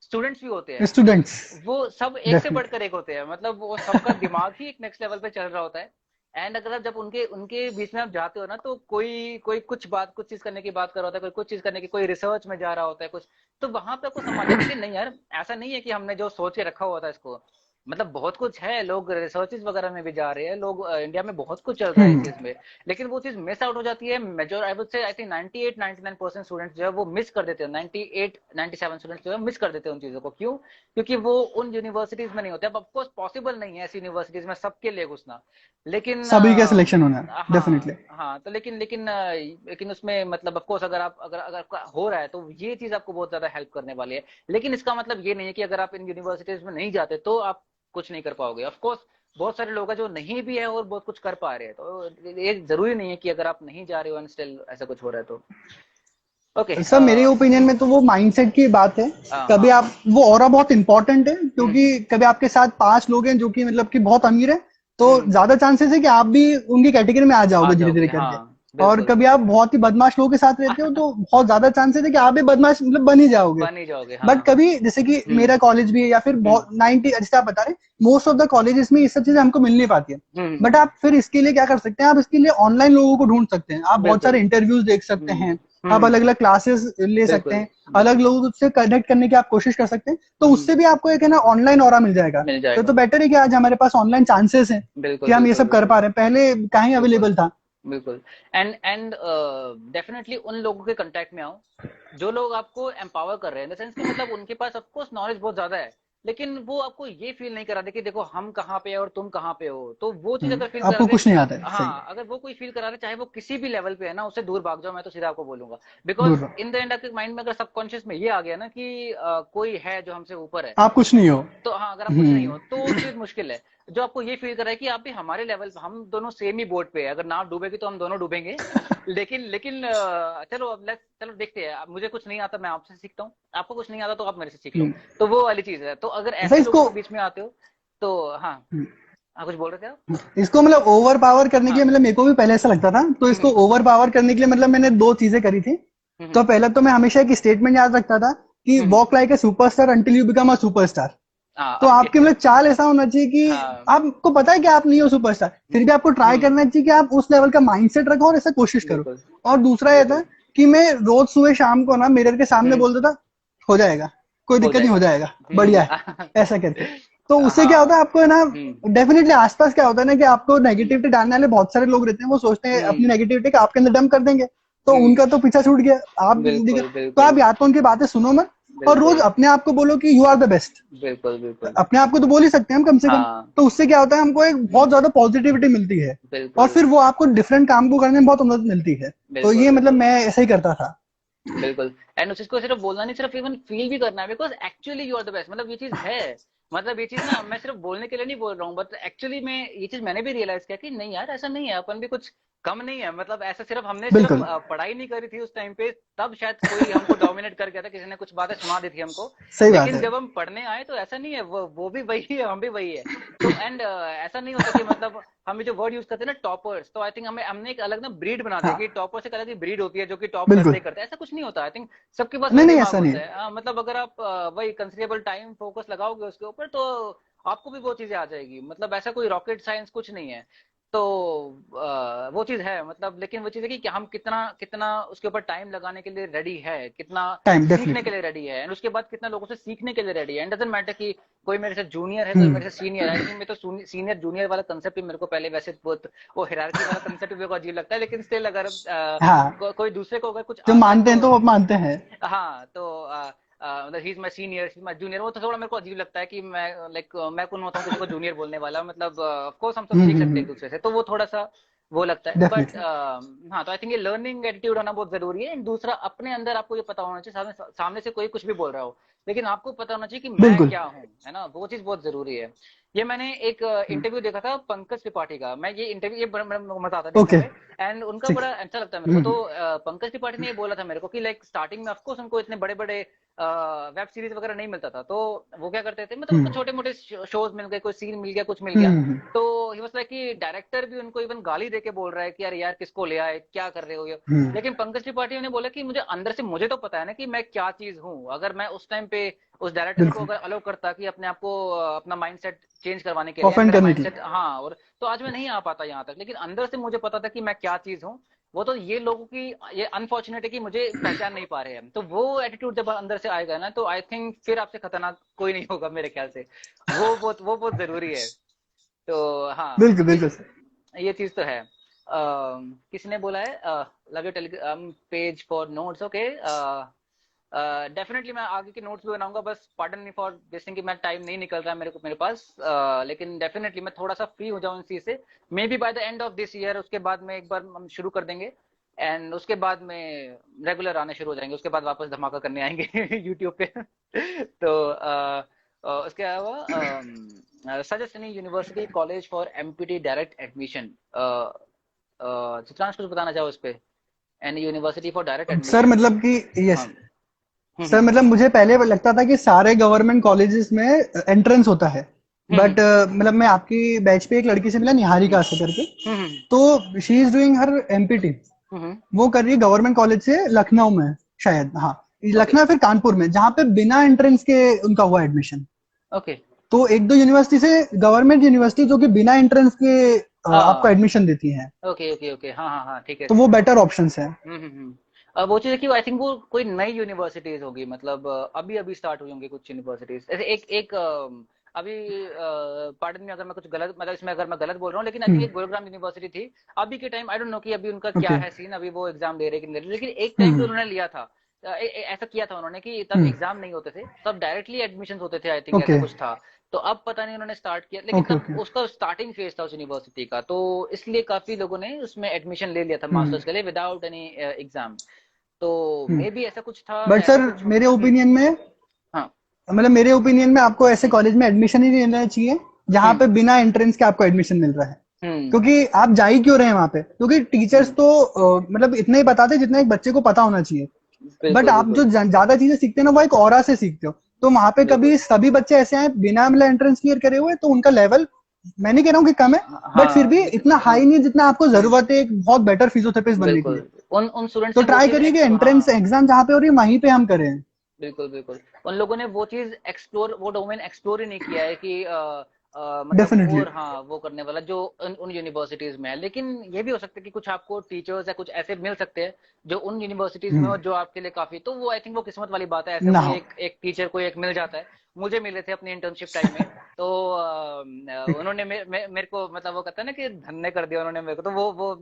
स्टूडेंट्स भी होते हैं, स्टूडेंट्स। वो सब एक से बढ़कर डेफिनेटली। एक होते हैं। मतलब वो सबका दिमाग ही एक नेक्स्ट लेवल पे चल रहा होता है। एंड अगर आप जब उनके उनके बीच में आप जाते हो ना, तो कोई कोई कुछ चीज करने की बात कर रहा होता है, कोई कुछ चीज करने की, कोई रिसर्च में जा रहा होता है कुछ, तो वहां पे आपको समझ आता है कि नहीं यार, ऐसा नहीं है कि हमने जो सोच के रखा हुआ था इसको, मतलब बहुत कुछ है, लोग रिसर्चेस वगैरह में भी जा रहे हैं, लोग इंडिया में बहुत कुछ चल रहा है इस चीज में, लेकिन वो चीज मिस आउट हो जाती है। Major I would say I think 98 99% students जो है वो मिस कर देते हैं, 98 97 स्टूडेंट्स जो है मिस कर देते हैं उन चीजों को। क्यों? क्योंकि वो उन यूनिवर्सिटीज में नहीं होते। अब ऑफकोर्स पॉसिबल नहीं है ऐसी यूनिवर्सिटीज में सबके लिए घुसना, लेकिन सभी का सिलेक्शन होना है डेफिनेटली। हाँ हाँ, तो लेकिन उसमें मतलब ऑफकोर्स अगर आप अगर आपका हो रहा है तो ये चीज आपको बहुत ज्यादा हेल्प करने वाली है। लेकिन इसका मतलब ये नहीं है कि अगर आप इन यूनिवर्सिटीज में नहीं जाते तो आप कुछ नहीं कर पाओगे। ऑफ कोर्स बहुत सारे लोग हैं जो नहीं भी है और बहुत कुछ कर पा रहे हैं, तो ये जरूरी नहीं है कि अगर आप नहीं जा रहे हो एंड स्टिल ऐसा कुछ हो रहा है तो। ओके। सर मेरे ओपिनियन में तो वो माइंडसेट की बात है। कभी हाँ। आप वो ऑरा बहुत इंपॉर्टेंट है, क्योंकि हम्म कभी आपके साथ 5 लोग हैं जो कि मतलब कि बहुत अमीर है, तो हम्म, ज्यादा चांसेस है कि आप भी उनकी कैटेगरी में आ आ जाओगे धीरे धीरे जाओगे, करके। हाँ और बिल्कुल। कभी आप बहुत ही बदमाश लोगों के साथ रहते हो तो बहुत ज्यादा चांसेस है कि आप भी बदमाश मतलब बन ही जाओगे। बन ही जाओगे, बट हाँ। कभी जैसे कि हम्म मेरा कॉलेज भी है या फिर हम्म बहुत 90 जैसे आप बता रहे, मोस्ट ऑफ द कॉलेजेस में ये सब चीजें हमको मिल नहीं पाती है। बट हम्म, आप फिर इसके लिए क्या कर सकते हैं, आप इसके लिए ऑनलाइन लोगों को ढूंढ सकते हैं, आप बहुत बिल्कुल। सारे इंटरव्यूज देख सकते हम्म हैं, आप हम्म, अलग अलग क्लासेस ले सकते बिल्कुल हैं, अलग लोगों से कनेक्ट करने की आप कोशिश कर सकते हैं, तो उससे भी आपको एक है ना ऑनलाइन ऑरा मिल जाएगा। मिल तो जाएगा, बेटर है कि आज हमारे पास ऑनलाइन चांसेस हैं बिल्कुल कि हम ये बिल्कुल सब कर बिल्कुल पा रहे हैं, पहले कहीं बिल्कुल अवेलेबल था। बिल्कुल। एंड डेफिनेटली उन लोगों के कांटेक्ट में आओ जो लोग आपको एम्पावर कर रहे हैं, इन द सेंस कि मतलब उनके पास ऑफ कोर्स नॉलेज बहुत ज्यादा है, लेकिन वो आपको ये फील नहीं करा दे कि देखो हम कहाँ पे हैं और तुम कहाँ पे हो। तो वो चीज अगर फील करा आपको दे, कुछ नहीं आता है, सही। हाँ, अगर वो कोई फील करा दे चाहे वो किसी भी लेवल पे है ना, उससे दूर भाग जाओ, मैं तो सीधा आपको बोलूंगा। बिकॉज दूर रहो, इन द एंड आपके माइंड में अगर सबकॉन्शियस में ये आ गया ना कि कोई है जो हमसे ऊपर है, आप कुछ नहीं हो। तो हाँ, अगर आप कुछ नहीं हम्म। हो तो चीज मुश्किल है। जो आपको ये फील कर रहा है कि आप भी हमारे लेवल, हम दोनों सेम ही बोट पे है, अगर नाव डूबेगी तो हम दोनों डूबेंगे। लेकिन लेकिन चलो अब लेट्स, चलो देखते हैं। अब मुझे कुछ नहीं आता, मैं आपसे सीखता हूँ, आपको कुछ नहीं आता तो आप मेरे से सीख लो। हम्म। तो वो वाली चीज है। तो अगर ऐसा ऐसे लोगों इसको के बीच में आते हो तो हाँ। हाँ, कुछ बोल रहे थे आप? इसको मतलब ओवर पावर करने के लिए, हाँ। मतलब मेरे को भी पहले ऐसा लगता था, तो इसको हम्म ओवर पावर करने के लिए मतलब मैंने 2 चीजें करी थी। तो हम्म पहले तो मैं हमेशा एक स्टेटमेंट याद रखता था कि hmm, walk like a superstar until you become a superstar. हाँ तो आपके ओके। मतलब चाल ऐसा होना चाहिए कि हाँ आपको पता है कि आप नहीं हो सुपरस्टार, फिर भी आपको ट्राई हम्म, करना चाहिए कि आप उस लेवल का माइंडसेट रखो और ऐसा कोशिश करो। बिल्कुल और दूसरा ये था बिल्कुल। कि मैं रोज सुबह शाम को ना मिरर के सामने हम्म, बोलता था, हो जाएगा, कोई हो दिक्कत नहीं, हो जाएगा। जाएगा, बढ़िया है, ऐसा करके। तो उससे क्या होता हाँ। है आपको है ना, हम्म डेफिनेटली आसपास क्या होता है ना कि आपको हम्म नेगेटिविटी डालने वाले बहुत सारे लोग रहते हैं, वो सोचते हैं अपनी हम्म नेगेटिविटी का आपके अंदर डंप कर देंगे, तो हम्म, उनका तो पीछा छूट गया। आप देखिए, बिल्कुल तो आप बिल्कुल या तो उनकी बातें सुनो मत, और रोज बिल्कुल अपने आप को बोलो कि यू आर द बेस्ट। बिल्कुल बिल्कुल। अपने आप को तो बोल ही सकते हैं हम कम से कम। हाँ। तो उससे क्या होता है, हमको एक बहुत हम्म, ज्यादा पॉजिटिविटी मिलती है, और बिल्कुल फिर वो आपको डिफरेंट काम को करने में बहुत मदद मिलती है। तो बिल्कुल ये मतलब बिल्कुल मैं ऐसा ही करता था। बिल्कुल। एंड उस चीज को सिर्फ बोलना नहीं, सिर्फ इवन फील भी करना है, because actually you are the best. मतलब ये चीज है, मतलब ये चीज ना मैं सिर्फ बोलने के लिए नहीं बोल रहा हूँ, बट एक्चुअली में ये चीज मैंने भी रियलाइज किया कि नहीं यार, ऐसा नहीं है, अपन भी कुछ कम नहीं है। मतलब ऐसा सिर्फ हमने सिर्फ बिल्कुल, पढ़ाई नहीं करी थी उस टाइम पे, तब शायद कोई हमको डोमिनेट कर गया था, किसी ने कुछ बातें सुना दी थी हमको। सही बात लेकिन है। जब हम पढ़ने आए तो ऐसा नहीं है, वो भी वही है, हम भी वही है। तो एंड ऐसा नहीं होता कि मतलब हम ये जो वर्ड यूज करते हैं ना टॉपर्स, तो आई थिंक हमने एक अलग ना ब्रीड बना दिया हाँ, कि टॉपर्स एक अलग ही ब्रीड होती है जो कि टॉप करते बिल्कुल। ही करते हैं। ऐसा कुछ नहीं होता। आई थिंक सबके पास वही नहीं नहीं, दिमाग ऐसा नहीं होता है। है। मतलब अगर आप वही कंसिडरेबल टाइम फोकस लगाओगे उसके ऊपर तो आपको भी वो चीजें आ जाएगी। मतलब ऐसा कोई रॉकेट साइंस कुछ नहीं है। तो वो चीज है मतलब, लेकिन वो चीज है कि हम कितना कितना उसके ऊपर टाइम लगाने के लिए रेडी है, कितना टाइम सीखने के डेफिनेटली। लिए रेडी है, एंड उसके बाद कितना लोगों से सीखने के लिए रेडी है। एंड डजंट मैटर कि कोई मेरे से जूनियर है, कोई हम्म। मेरे से सीनियर है। आई थिंक मैं तो सीनियर जूनियर वाला कंसेप्ट ही मेरे को पहले वैसे बहुत, वो हिरार्की वाला कंसेप्ट भी मेरे को अजीब लगता है, लेकिन स्टिल अगर हाँ, कोई दूसरे को अगर कुछ जो आता है मानते तो हैं तो वो मानते हैं। हाँ, तो मतलब he is my senior, he is my junior, वो तो थोड़ा मेरे को अजीब लगता है कि मैं लाइक मैं कौन होता हूँ किसी को जूनियर बोलने वाला। मतलब ऑफ कोर्स हम सब सीख सकते हैं एक दूसरे से, तो वो थोड़ा सा वो लगता है। But definitely. हाँ, तो आई थिंक ये लर्निंग एटीट्यूड होना बहुत जरूरी है। एंड दूसरा, अपने अंदर आपको ये पता होना चाहिए, सामने से कोई कुछ भी बोल रहा हो, लेकिन आपको पता होना चाहिए कि मैं बिल्कुल। क्या हूँ, है ना, वो चीज बहुत जरूरी है। ये मैंने एक इंटरव्यू देखा था पंकज त्रिपाठी का। मैं ये इंटरव्यू, ये बड़ा बड़ा मजा आता है देखने ओके, में, एंड उनका ठीक। बड़ा अच्छा लगता है मेरे को। तो पंकज त्रिपाठी ने ये बोला था मेरे को कि लाइक स्टार्टिंग में ऑफकोर्स उनको इतने बड़े बड़े वेब सीरीज वगैरह नहीं मिलता था, तो वो क्या करते थे, मतलब उनको हम्म छोटे मोटे शोज मिल गए, कोई सीन मिल गया, कुछ मिल गया, हम्म हम्म तो ही वाज लाइक कि डायरेक्टर भी उनको इवन गाली देके बोल रहा है कि यार यार किसको ले आए, क्या कर रहे हो ये। हम्म, लेकिन पंकज त्रिपाठी ने बोला कि मुझे अंदर से मुझे तो पता है ना कि मैं क्या चीज हूँ। अगर मैं उस टाइम पे उस डायरेक्टर को बिल्कुल। अगर अलाउ करता कि अपने आप को अपना माइंडसेट चेंज करवाने के लिए, एंड ऑफेंड मेरा करने के लिए। माइंडसेट हाँ, और तो आज मैं नहीं आ पाता यहाँ तक। लेकिन अंदर से मुझे पता था कि मैं क्या चीज हूँ, वो तो ये लोगों की ये अनफॉर्चुनेट है कि मुझे पहचान नहीं पा रहे हैं, तो वो एटीट्यूड जब अंदर से आएगा ना तो आई थिंक फिर आपसे खतरनाक कोई नहीं होगा मेरे ख्याल से। वो बहुत जरूरी है। तो हाँ, बिल्कुल बिल्कुल सर। ये चीज तो है। किसी ने बोला है love your Telegram page for notes. Okay, definitely मैं आगे के नोट्स भी बनाऊंगा, बस pardon me for this thing कि मैं टाइम नहीं निकल रहा है मेरे पास, लेकिन डेफिनेटली मैं थोड़ा सा फ्री हो जाऊं इस चीज से, may be by the end of this year, उसके बाद में एक बार हम शुरू कर देंगे एंड उसके बाद में रेगुलर आने शुरू हो जाएंगे, उसके बाद वापस धमाका करने आएंगे यूट्यूब पे। तो उसके अलावा suggest any university college for empty direct admission. Chitransh कुछ बताना चाहो इस पे? Any university for direct sir admission? मतलब कि हाँ। यस सर, मतलब मुझे पहले लगता था कि सारे गवर्नमेंट कॉलेजेस में एंट्रेंस होता है, हम्म बट मतलब मैं आपकी बैच पे एक लड़की से मिला, निहारिका से करके। हम्म तो she is doing her MPT. Hmm. वो कर रही है गवर्नमेंट कॉलेज से, लखनऊ में शायद, हाँ ओके लखनऊ फिर कानपुर में, जहाँ पे बिना एंट्रेंस के उनका हुआ एडमिशन। ओके। तो एक दो यूनिवर्सिटी से, गवर्नमेंट यूनिवर्सिटी जो कि बिना एंट्रेंस के आपको हाँ एडमिशन देती है, ओके ओके ओके, हाँ हाँ हाँ, ठीक है तो ठीक वो है। बेटर ऑप्शंस है। वो चीज है कि आई थिंक वो कोई नई यूनिवर्सिटीज होगी, मतलब अभी अभी स्टार्ट हुई होंगी कुछ यूनिवर्सिटीज, ऐसे एक एक अभी पार्डन में अगर मैं कुछ गलत, मतलब इसमें अगर मैं गलत बोल रहा हूँ, लेकिन आई थिंक हम्म। एक गुरुग्राम यूनिवर्सिटी थी अभी के टाइम, आई डोंट नो कि अभी उनका क्या ओके। है सीन, अभी वो एग्जाम दे रहे कि नहीं दे रहे, लेकिन एक टाइम पे हम्म। उन्होंने लिया था। ऐसा किया था उन्होंने कि तब हम्म। एग्जाम नहीं होते थे, तब डायरेक्टली एडमिशन होते थे, आई थिंक ऐसा ओके कुछ था। तो अब पता नहीं उन्होंने स्टार्ट किया, लेकिन ओके तब ओके। उसका स्टार्टिंग फेज था उस यूनिवर्सिटी का, तो इसलिए काफी लोगों ने उसमें एडमिशन ले लिया था हम्म। मास्टर्स के लिए विदाउट एनी एग्जाम। तो हम्म। मे बी ऐसा कुछ था बट या ऐसा सर कुछ हो। मेरे ओपिनियन में, हाँ। मतलब मेरे ओपिनियन में आपको ऐसे कॉलेज में एडमिशन ही नहीं लेना चाहिए जहाँ हम्म पे बिना एंट्रेंस के आपको एडमिशन मिल रहा है। हम्म। क्योंकि आप जा ही क्यों रहे हैं वहां पे? क्योंकि टीचर्स हम्म, तो मतलब इतना ही बताते हैं जितना एक बच्चे को पता होना चाहिए। बट बिल्कुल आप जो बिल्कुल ज्यादा चीजें सीखते हैं ना, वो एक ऑरा से सीखते हो। तो वहां पे कभी बिल्कुल। सभी बच्चे ऐसे आए बिना मतलब एंट्रेंस क्लियर करे हुए, तो उनका लेवल, मैं नहीं कह रहा हूँ कि कम है, बट फिर हाँ भी इतना हाई नहीं जितना आपको हम्म, जरूरत है एक बहुत बेटर फिजियोथेरेपिस्ट बनने के बिल्कुल। लिए। उन उन स्टूडेंट्स तो ने वो ट्राई चीज करिए कि हाँ, एंट्रेंस एग्जाम जहाँ पे हो रही है वहीं पे हम करें। बिल्कुल बिल्कुल। उन लोगों ने वो चीज एक्सप्लोर, वो डोमेन एक्सप्लोर ही नहीं किया है कि मतलब डेफिनेटली। और हाँ वो करने वाला जो उन यूनिवर्सिटीज में है। लेकिन ये भी हो सकता है कि कुछ आपको टीचर्स या कुछ ऐसे मिल सकते हैं जो उन यूनिवर्सिटीज में हो, जो आपके लिए काफी, तो वो आई थिंक वो किस्मत वाली बात है, ऐसा ना कोई हो। एक एक टीचर कोई एक मिल जाता है। मुझे मिले थे अपनी इंटर्नशिप टाइम में, तो उन्होंने मेरे को, मतलब वो कहता है ना कि धन्य कर दिया उन्होंने मेरे को, तो वो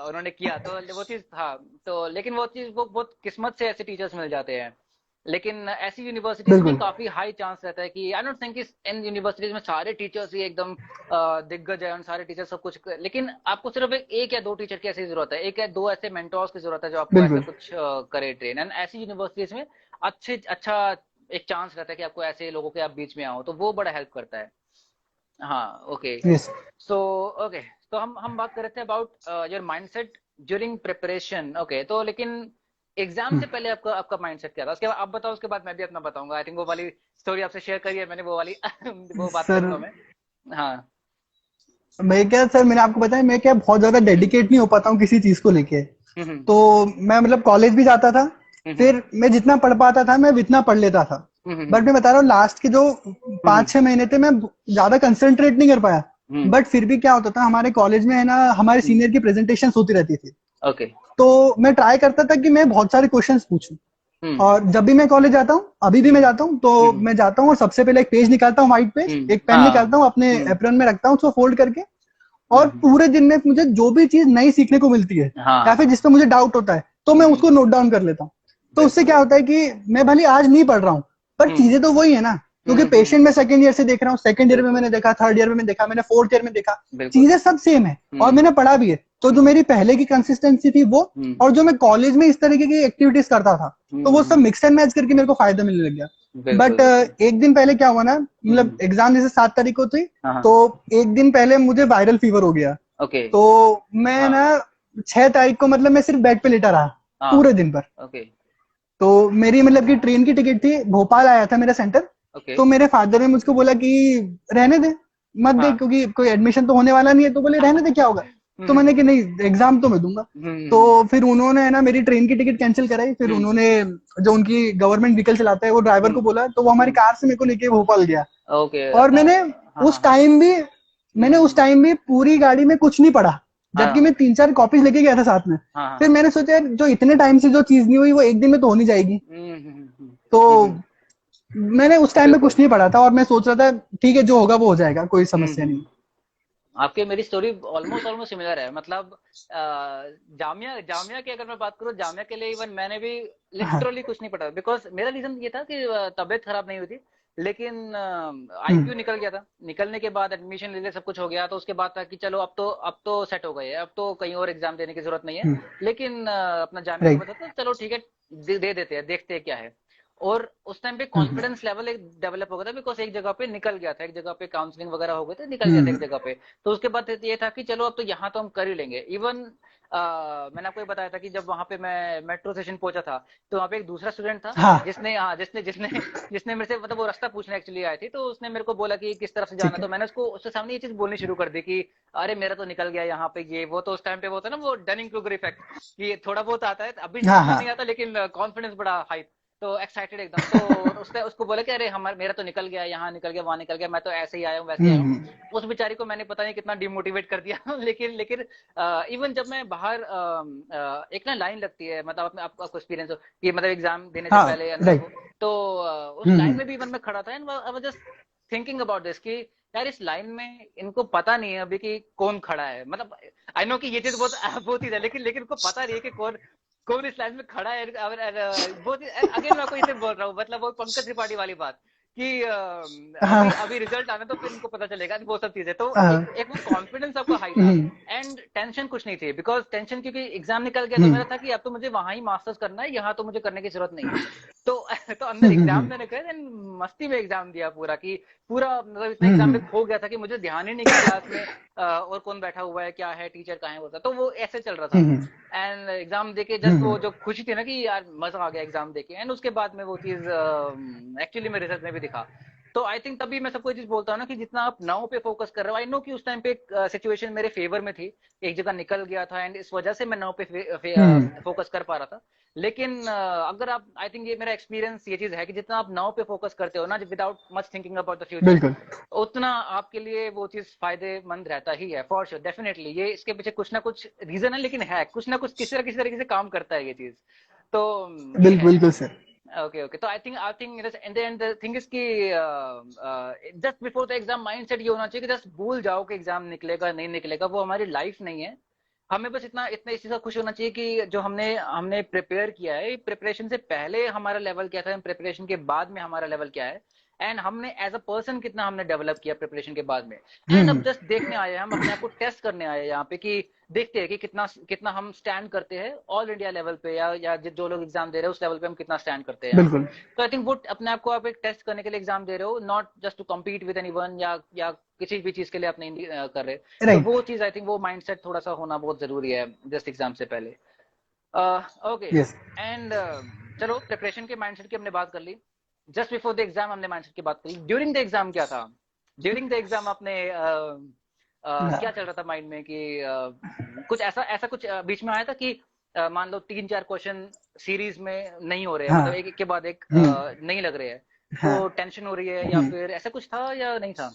उन्होंने किया, तो वो चीज हाँ। तो लेकिन वो चीज वो बहुत किस्मत से ऐसे टीचर्स मिल जाते हैं। लेकिन ऐसी यूनिवर्सिटीज में बिल्कुल काफी हाई चांस रहता है कि I don't think in universities में सारे टीचर्स ही एकदम दिग्गज है, सारे टीचर सब कुछ लेकिन आपको सिर्फ एक या दो टीचर की ऐसी जरूरत है, एक या दो ऐसे मेंटोर्स की जरूरत है जो आपको ऐसा बिल्कुल। कुछ करे ट्रेन, एंड ऐसी यूनिवर्सिटीज में अच्छा एक चांस रहता है कि आपको ऐसे लोगों के आप बीच में आओ, तो वो बड़ा हेल्प करता है। हाँ ओके। यस सो ओके, तो हम बात कर रहे थे about your mindset during preparation. Okay, तो लेकिन एग्जाम से पहले आपका आपका माइंडसेट क्या था, उसके बाद आप बताओ, उसके बाद मैं भी अपना बताऊंगा। आई थिंक वो वाली स्टोरी आपसे शेयर करी है मैंने, वो वाली वो बात सर। करूंगा मैं। हाँ। मैं क्या सर, मैंने आपको बताया मैं क्या बहुत ज्यादा हम्म डेडिकेट नहीं हो पाता हूँ किसी चीज को लेके। हम्म तो मैं मतलब कॉलेज भी जाता था, हम्म फिर मैं जितना पढ़ पाता था मैं उतना पढ़ लेता था। बट हम्म मैं बता रहा हूँ लास्ट के जो हम्म 5-6 महीने थे मैं ज्यादा कंसंट्रेट नहीं कर पाया। हम्म बट फिर भी क्या होता था, हमारे कॉलेज में है ना, हमारे हम्म। सीनियर की प्रेजेंटेशन होती रहती थी। ओके। तो मैं ट्राई करता था कि मैं बहुत सारे क्वेश्चंस पूछूं। हम्म और जब भी मैं कॉलेज जाता हूँ, अभी भी मैं हम्म जाता हूँ, तो हम्म मैं जाता हूँ और सबसे पहले एक पेज निकालता हूँ, व्हाइट पेज, एक पेन हाँ। निकालता हूँ, अपने हम्म एप्रन में रखता हूँ, उसको फोल्ड करके। और हम्म, पूरे दिन में मुझे जो भी चीज नई सीखने को मिलती है या फिर हाँ। जिस पे मुझे डाउट होता है, तो मैं उसको नोट डाउन कर लेता हूँ। तो उससे बिल्कुल क्या बिल्कुल। होता है कि मैं भले आज नहीं पढ़ रहा हूँ, पर हम्म चीजें तो वही है ना। क्योंकि पेशेंट हम्म। में सेकंड ईयर से देख रहा हूँ, सेकंड ईयर में बिल्कुल मैंने देखा, थर्ड ईयर में मैंने देखा, मैंने फोर्थ ईयर में देखा, बिल्कुल। चीजें सब सेम है और हम्म मैंने पढ़ा भी है। तो जो मेरी पहले की कंसिस्टेंसी थी वो, हम्म और जो मैं कॉलेज में इस तरीके की एक्टिविटीज करता था, तो वो सब हम्म। मिक्स एंड मैच करके मेरे को फायदा मिलने लग गया। बिल्कुल बट बिल्कुल। एक दिन पहले क्या हुआ ना, मतलब हम्म। एग्जाम जैसे 7 तारीख को थी, हाँ हाँ। तो एक दिन पहले मुझे वायरल फीवर हो गया। ओके। तो मैं हाँ ना 6 तारीख को मतलब मैं सिर्फ बेड पे लेटा रहा हाँ। पूरे दिन भर। ओके तो मेरी मतलब कि ट्रेन की टिकट थी, भोपाल आया था मेरा सेंटर। ओके। तो मेरे फादर ने मुझको बोला कि रहने दे, मत दे, हाँ। क्योंकि कोई एडमिशन तो होने वाला नहीं है। तो बोले रहने दे, क्या होगा? तो हम्म मैंने कि नहीं, एग्जाम तो मैं दूंगा। तो हम्म फिर उन्होंने है ना मेरी ट्रेन की टिकट कैंसिल कराई। फिर हम्म उन्होंने, जो उनकी गवर्नमेंट व्हीकल चलाता है, वो ड्राइवर हम्म को बोला, तो वो हमारी हम्म। कार से मेरे को लेके भोपाल गया। ओके और हाँ हाँ हाँ। उस टाइम भी मैंने उस हम्म टाइम भी पूरी गाड़ी में कुछ नहीं पढ़ा, जबकि हाँ मैं 3-4 कॉपीज लेके गया था साथ में। हाँ हाँ। फिर मैंने सोचा यार जो इतने टाइम से जो चीज नहीं हुई वो एक दिन में तो हो नहीं जाएगी। तो हम्म। मैंने उस टाइम में कुछ बिल्कुल। नहीं पढ़ा था और मैं सोच रहा था ठीक है जो होगा वो हो जाएगा, कोई समस्या नहीं। हम्म। आपके मेरी स्टोरी ऑलमोस्ट ऑलमोस्ट सिमिलर है, मतलब जामिया जामिया की अगर मैं बात करूँ, जामिया के लिए इवन मैंने भी हाँ। लिटरली कुछ नहीं पढ़ा, बिकॉज मेरा रीजन ये था कि तबीयत खराब नहीं हुई थी, लेकिन हम्म। आईक्यू निकल गया था। निकलने के बाद एडमिशन ले लिया, सब कुछ हो गया, तो उसके बाद था कि चलो अब तो सेट हो गए, अब तो कहीं और एग्जाम देने की जरूरत नहीं है। हम्म। लेकिन अपना जामिया के राइट। बताते चलो ठीक है, दे देते हैं, देखते हैं क्या है। और उस टाइम पे हम्म। कॉन्फिडेंस लेवल एक डेवलप हो गया था, बिकॉज एक जगह पे निकल गया था, एक जगह पे काउंसलिंग वगैरह हो गए थे, निकल गया था एक हम्म। जगह पे। तो उसके बाद ये था कि चलो अब तो यहाँ तो हम कर ही लेंगे। इवन मैंने आपको ये बताया था कि जब वहां पे मैं मेट्रो स्टेशन पहुंचा था, तो वहां पे एक दूसरा स्टूडेंट था हाँ। जिसने हाँ जिसने जिसने जिसने मेरे से, मतलब वो रास्ता पूछने एक्चुअली आए थे, तो उसने मेरे को बोला कि किस तरफ से जाना ठीक है। है। तो मैंने उसको उसके सामने ये चीज बोलनी शुरू कर दी कि अरे मेरा तो निकल गया यहाँ पे, ये वो। तो उस टाइम पे वो होता है ना, वो डनिंग क्रूगर इफेक्ट, कि थोड़ा बहुत आता है, अभी हाँ उतना हाँ। नहीं आता, लेकिन कॉन्फिडेंस बड़ा हाई, तो एक्साइटेड एकदम। तो उसने उसको बोला कि अरे हमारा मेरा तो निकल गया, यहाँ निकल गया, वहां निकल गया, मैं तो ऐसे ही आया हूँ, वैसे ही आया हूँ। हम्म। उस बेचारी को मैंने पता नहीं कितना डिमोटिवेट कर दिया लेकिन लेकिन इवन जब मैं बाहर एक ना लाइन लगती है, मतलब आपको एक्सपीरियंस हो कि मतलब एग्जाम देने से हाँ। पहले अंदर राइट। को, तो उस लाइन हम्म। में भी इवन मैं खड़ा था, and I was just thinking about this कि यार इस लाइन में इनको पता नहीं है अभी कि कौन खड़ा है। मतलब आई नो कि ये चीज बहुत बहुत ही है, लेकिन लेकिन उनको पता नहीं है कि कौन कौन इस लाइन में खड़ा है। बहुत अगेन मैं आपको इसे बोल रहा हूँ, मतलब वो पंकज त्रिपाठी वाली बात कि अभी हाँ। अभी रिजल्ट आना तो फिर इनको पता चलेगा, वो सब चीजें। तो हाँ। एक एक वो कॉन्फिडेंस आपका हाई था, हम्म। एंड टेंशन कुछ नहीं थी, बिकॉज टेंशन क्योंकि एग्जाम निकल गया, तो हम्म। मेरा था कि अब तो मुझे वहां ही मास्टर्स करना है, यहाँ तो मुझे करने की जरूरत नहीं है। तो तो अंदर एग्जाम देने गए, देन मस्ती में एग्जाम दिया पूरा, कि पूरा मतलब इतना एग्जाम में हम्म। खो गया था कि मुझे ध्यान ही नहीं कि क्लास में और कौन बैठा हुआ है, क्या है, टीचर कहाँ है, होता। तो वो ऐसे चल रहा था। हम्म। एंड एग्जाम देके जस्ट हम्म। वो जो खुशी थी ना कि यार मजा आ गया एग्जाम देके, एंड उसके बाद में वो चीज एक्चुअली में रिजल्ट में भी दिखा। तो आई थिंक तभी मैं सबको ये चीज बोलता हूँ ना कि जितना आप नाउ पे फोकस कर रहे हो, आई नो कि उस टाइम पे सिचुएशन मेरे फेवर में थी, एक जगह निकल गया था, एंड इस वजह से मैं नाउ पे हम्म। फोकस कर पा रहा था। लेकिन अगर आप, आई थिंक ये मेरा एक्सपीरियंस ये चीज है कि जितना आप नाउ पे फोकस करते हो ना, without much thinking about the future, बिल्कुल। उतना आपके लिए वो चीज फायदेमंद रहता ही है, फॉर श्योर, डेफिनेटली। ये इसके पीछे कुछ ना कुछ रीजन है, लेकिन है कुछ ना कुछ, किसी तरीके से काम करता है ये चीज। तो ये बिल्कुल है। बिल्कुल सर। ओके ओके, तो I think in the end the thing is कि just before the exam mindset ये होना चाहिए कि जस्ट भूल जाओ कि एग्जाम निकलेगा नहीं निकलेगा, वो हमारी लाइफ नहीं है। हमें बस इतना इतना इस चीज का खुश होना चाहिए कि जो हमने हमने प्रिपेयर किया है, प्रिपरेशन से पहले हमारा लेवल क्या था, प्रिपरेशन के बाद में हमारा लेवल क्या है, एंड हमने एज अ पर्सन कितना हमने डेवलप किया प्रिपरेशन के बाद में। एंड अब हम्म। जस्ट देखने आए हैं, हम अपने आप को टेस्ट करने आए हैं यहाँ पे, कि देखते हैं कि कितना कितना हम स्टैंड करते हैं ऑल इंडिया लेवल पे, या जो लोग एग्जाम दे रहे हैं उस लेवल पे हम कितना स्टैंड करते हैं यहाँ पे। बिल्कुल। तो आई थिंक वो अपने आप को आप एक टेस्ट करने के लिए एग्जाम दे रहे हो, not just to compete with anyone, या किसी भी चीज के लिए आप नहीं कर रहे। तो राइट। वो चीज आई थिंक वो माइंडसेट थोड़ा सा होना बहुत जरूरी है जस्ट एग्जाम से पहले। ओके। यस। एंड चलो प्रिपरेशन के माइंडसेट की हमने बात कर ली, जस्ट बिफोर द एग्जाम हमने माइंडसेट की बात करी, ड्यूरिंग द एग्जाम क्या था? ड्यूरिंग द एग्जाम आपने क्या चल रहा था माइंड में कि कुछ ऐसा ऐसा कुछ बीच में आया था कि मान लो 3-4 क्वेश्चन सीरीज में नहीं हो रहे हैं, हाँ। मतलब एक एक के बाद एक हम्म। नहीं लग रहे हैं, हाँ। तो टेंशन हो रही है, या हम्म। फिर ऐसा कुछ था या नहीं था?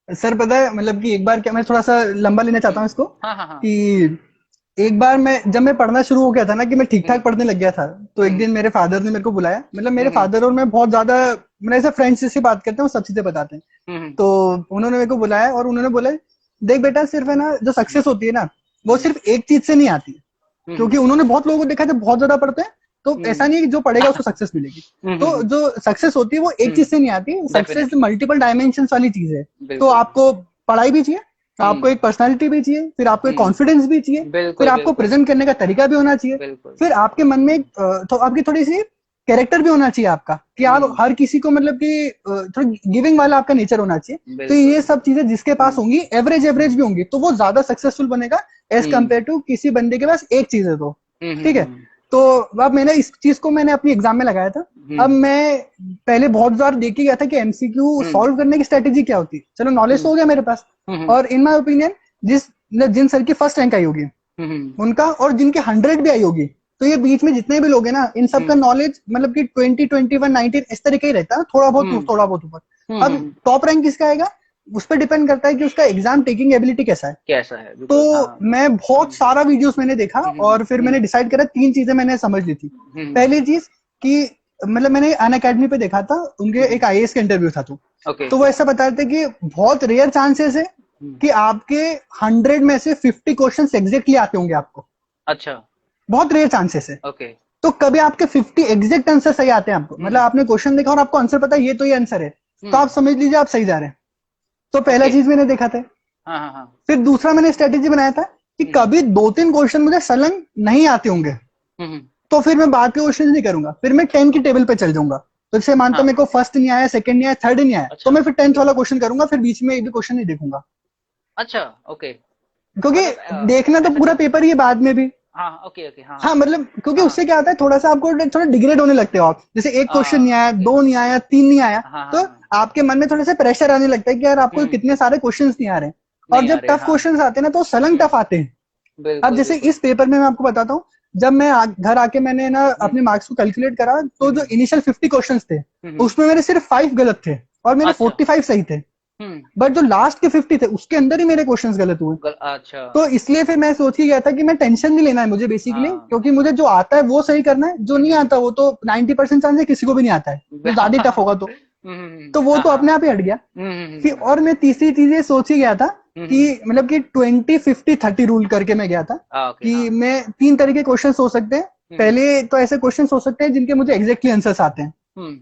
सर पता है मतलब कि एक बार क्या, मैं थोड़ा सा लंबा लेना चाहता हूँ इसको हाँ हाँ हाँ। कि एक बार मैं जब मैं पढ़ना शुरू हो गया था ना, कि मैं ठीक ठाक हम्म पढ़ने लग गया था, तो एक हम्म दिन मेरे फादर ने मेरे को बुलाया। मतलब मेरे हम्म फादर और मैं बहुत ज्यादा, मैंने ऐसे फ्रेंड्स से बात करते हैं, वो सब चीजें बताते हैं। हम्म तो उन्होंने मेरे को बुलाया और उन्होंने बोला देख बेटा, सिर्फ है ना जो सक्सेस होती है ना, वो हम्म सिर्फ एक चीज से नहीं आती। हम्म क्योंकि उन्होंने बहुत लोगों को देखा जब बहुत ज्यादा पढ़ते हैं तो ऐसा हम्म नहीं है कि जो पढ़ेगा उसको सक्सेस मिलेगी। तो हम्म जो सक्सेस होती है वो एक चीज से नहीं आती, सक्सेस डेफिनेटली। मल्टीपल डायमेंशन वाली चीज है। तो बिल्कुल। आपको पढ़ाई भी चाहिए, आपको हम्म एक पर्सनालिटी भी चाहिए, फिर आपको एक कॉन्फिडेंस भी चाहिए, फिर बिल्कुल आपको बिल्कुल प्रेजेंट करने का तरीका भी होना चाहिए, बिल्कुल। फिर आपके मन में तो आपकी थोड़ी सी कैरेक्टर भी होना चाहिए आपका, कि आप हम्म हर किसी को मतलब कि थोड़ा गिविंग वाला आपका नेचर होना चाहिए। तो ये बिल्कुल। सब चीजें जिसके पास हम्म होंगी, एवरेज एवरेज भी होंगी, तो वो ज्यादा सक्सेसफुल बनेगा एज हम्म कम्पेयर टू किसी बंदे के पास एक चीज है तो। ठीक है। हम्म तो अब मैंने इस चीज को मैंने अपनी एग्जाम में लगाया था। अब हम्म मैं पहले बहुत बार देख के गया था कि एमसीक्यू हम्म सॉल्व करने की स्ट्रेटेजी क्या होती है, चलो नॉलेज तो हम्म हो गया मेरे पास। हम्म और इन माय ओपिनियन जिस जिन सर की फर्स्ट रैंक आई होगी हम्म उनका, और जिनके 100 भी आई होगी, तो ये बीच में जितने भी लोग हैं ना, इन सब का हम्म नॉलेज मतलब कि 20, 21, 19 इस तरह का ही रहता है, थोड़ा बहुत ऊपर। अब हम्म टॉप रैंक किसका आएगा? उस पर डिपेंड करता है कि उसका एग्जाम टेकिंग एबिलिटी कैसा है। कैसा है, तो बिल्कुल, हाँ। मैं बहुत सारा वीडियोस मैंने देखा और फिर मैंने डिसाइड करा 3 चीजें मैंने समझ ली थी। पहली चीज कि मतलब मैंने अन अकेडमी पे देखा था, उनके एक आईएएस का इंटरव्यू था, ओके। तो वो ऐसा बता रहे थे कि बहुत रेयर चांसेस है कि आपके 100 में से 50 क्वेश्चंस एग्जैक्टली आते होंगे आपको। अच्छा। बहुत रेयर चांसेस है। ओके। तो कभी आपके 50 एग्जैक्ट आंसर सही आते हैं आपको, मतलब आपने क्वेश्चन देखा और आपको आंसर पता है ये तो ये आंसर है, तो आप समझ लीजिए आप सही जा रहे हैं। तो पहला ओके। चीज मैंने देखा था। हाँ हाँ हाँ। फिर दूसरा मैंने स्ट्रेटेजी बनाया था कि कभी 2-3 क्वेश्चन मुझे संलग्न नहीं आते होंगे, तो फिर मैं बाद के क्वेश्चन नहीं करूंगा, फिर मैं 10 की टेबल पे चल जाऊंगा। तो जैसे मानता हाँ। मेरे को फर्स्ट नहीं आया, सेकंड नहीं आया, थर्ड नहीं आया, तो अच्छा मैं फिर 10th वाला क्वेश्चन करूंगा, फिर बीच में एक भी क्वेश्चन नहीं देखूंगा, अच्छा। ओके। क्योंकि मतलब देखना तो ऐसा पूरा कर। पेपर ही है बाद में भी। हाँ, ओके ओके, हाँ हाँ हाँ मतलब क्योंकि हाँ उससे क्या होता है, थोड़ा सा आपको थोड़ा डिग्रेड होने लगते हो आप, जैसे एक क्वेश्चन नहीं आया, ओके। 2 नहीं आया, 3 नहीं आया, हाँ हाँ तो हाँ। आपके मन में थोड़ा सा प्रेशर आने लगता है कि यार आपको कितने सारे क्वेश्चंस नहीं आ रहे हैं। और नहीं आ जब रहे, टफ हाँ। क्वेश्चंस आते हैं ना, तो सलंग टफ आते हैं। अब बिल्कुल जैसे बिल्कुल। इस पेपर में मैं आपको बताता हूँ, जब मैं घर आके मैंने ना अपने मार्क्स को कैलकुलेट करा, तो जो इनिशियल 50 क्वेश्चंस थे उसमें मेरे सिर्फ 5 गलत थे और मेरे अच्छा। 45 सही थे। हम्म। बट जो लास्ट के 50 थे उसके अंदर ही मेरे क्वेश्चंस गलत हुए। अच्छा। तो इसलिए फिर मैं सोच ही गया था कि मैं टेंशन नहीं लेना है मुझे बेसिकली, हाँ। क्योंकि मुझे जो आता है वो सही करना है, जो नहीं आता वो तो 90% चांस है किसी को भी नहीं आता है, जो ज्यादा टफ होगा तो वो हाँ तो अपने हाँ। आप ही हट गया। फिर हम्म। और मैं तीसरी चीज ये सोच ही गया था कि मतलब कि 20-50-30 रूल करके मैं गया था ओके, कि हाँ। मैं 3 तरह के क्वेश्चन हो सकते हैं। पहले तो ऐसे क्वेश्चन हो सकते हैं जिनके मुझे एग्जैक्टली आंसर्स आते हैं। हम्म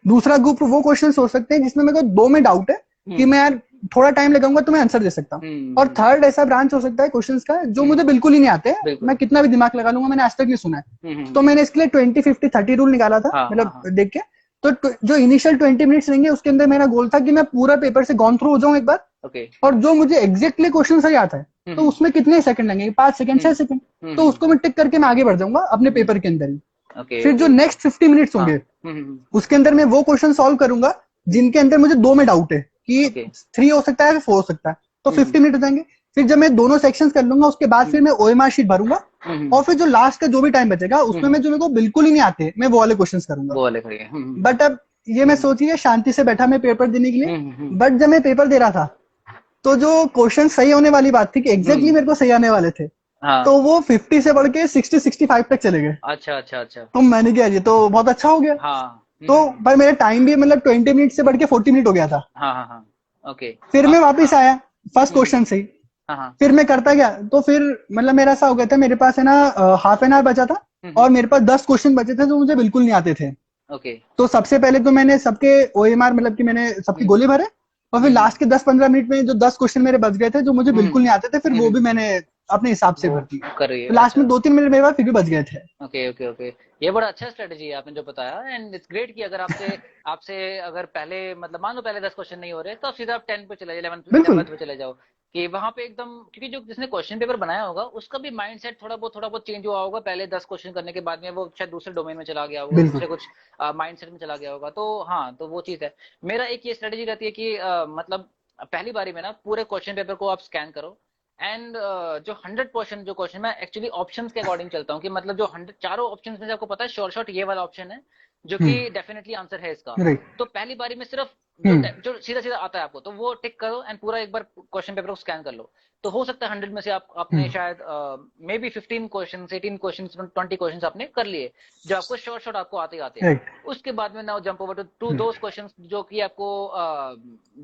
दूसरा ग्रुप वो क्वेश्चन हो सकते हैं जिसमें मेरे को 2 में डाउट है कि हम्म मैं यार थोड़ा टाइम लगाऊंगा तो मैं आंसर दे सकता हूँ। और थर्ड ऐसा ब्रांच हो सकता है क्वेश्चंस का जो मुझे बिल्कुल ही नहीं आते हैं, बिल्कुल। मैं कितना भी दिमाग लगा लूंगा, मैंने आज तक नहीं सुना है। तो हम्म। मैंने इसके लिए 20-50-30 रूल निकाला था, हाँ हाँ मतलब हाँ। देख के। तो जो इनिशियल 20 मिनट्स रहेंगे उसके अंदर मेरा गोल था कि मैं पूरा पेपर से गॉन थ्रू हो जाऊं एक बार, ओके। और जो मुझे एग्जैक्टली क्वेश्चन सही आता है तो उसमें कितने सेकंड लगेंगे, 5 सेकंड, 6 सेकंड, तो उसको मैं टिक करके मैं आगे बढ़ जाऊंगा अपने पेपर के अंदर ही। ओके फिर जो ओके ओके। नेक्स्ट 50 मिनट्स हाँ। होंगे उसके अंदर मैं वो क्वेश्चन सॉल्व करूंगा जिनके अंदर मुझे 2 में डाउट है कि ओके। 3 हो सकता है या 4 हो सकता है, तो 50 मिनट हो जाएंगे। फिर जब मैं दोनों सेक्शंस कर लूंगा उसके बाद फिर मैं ओएमआर शीट भरूंगा, और फिर जो लास्ट का जो भी टाइम बचेगा उसमें मैं जो मेरे को बिल्कुल ही नहीं आते मैं वो वाले क्वेश्चंस करूंगा। वो वाले करिए। बट अब ये मैं सोचिए शांति से बैठा मैं पेपर देने के लिए, हम्म। बट जब मैं पेपर दे रहा था तो जो क्वेश्चन सही होने वाली बात थी कि एग्जैक्टली मेरे को सही आने वाले थे, हाँ। तो वो 50 से बढ़ के 60-65 तक चले गए। अच्छा अच्छा अच्छा। तो मैंने किया ये तो बहुत अच्छा हो गया। हाँ। तो पर मेरा टाइम भी मतलब 20 मिनट से बढ़ के 40 मिनट हो गया था। हाँ हाँ हाँ। ओके। फिर मैं वापस हाँ। आया फर्स्ट क्वेश्चन से ही। हाँ हाँ। फिर मैं करता गया, तो फिर मतलब मेरा ऐसा हो गया था, मेरे पास है ना हाफ एन आवर बचा था और मेरे पास 10 क्वेश्चन बचे थे जो मुझे बिल्कुल नहीं आते थे। ओके। तो सबसे पहले तो मैंने सबके ओएमआर मतलब कि मैंने सबकी गोली भरे, और फिर लास्ट के 10-15 मिनट में जो 10 क्वेश्चन मेरे बच गए थे जो मुझे बिल्कुल नहीं आते थे, फिर वो भी मैंने अपने हिसाब से वो भर दिए। कर रही है, तो लास्ट में अच्छा। 2-3 मिनट मेरे पास फिर भी बच गए थे। Okay okay okay. ये बड़ा अच्छा स्ट्रेटजी है आपने जो बताया, एंड इट्स ग्रेट कि अगर आपसे आपसे अगर पहले मतलब मान लो पहले 10 क्वेश्चन नहीं हो रहे तो आप सीधा आप 10 पे चले जाओ, 11 बिल्कुल 11th पे चले जाओ, कि वहां पे एकदम, क्योंकि जो जिसने क्वेश्चन पेपर बनाया होगा उसका भी माइंडसेट थोड़ा बहुत चेंज हुआ होगा, पहले 10 क्वेश्चन करने के बाद में वो शायद दूसरे डोमेन में चला गया होगा, बिल्कुल। दूसरे कुछ माइंडसेट में चला गया होगा। तो हाँ, तो वो चीज है। मेरा एक ये स्ट्रेटजी रहती है कि मतलब पहली बारी में ना पूरे क्वेश्चन पेपर को आप स्कैन करो, एंड जो 100% जो क्वेश्चन, मैं एक्चुअली ऑप्शंस के अकॉर्डिंग चलता हूँ कि मतलब जो 100 चारों ऑप्शंस में से आपको पता है श्योर शॉट ये वाला ऑप्शन है जो कि डेफिनेटली आंसर है इसका। राइट। तो पहली बारी में सिर्फ जो हम्म। जो सीधा सीधा आता है आपको तो वो टिक करो, एंड पूरा एक बार क्वेश्चन पेपर को स्कैन कर लो। तो हो सकता है 100 में से आपने शायद may be 15 question, 18 question, 20 question आपने कर लिए जो आपको शॉर्ट शॉर्ट आपको आते आते हैं। राइट। उसके बाद में now jump over to those questions जो कि आपको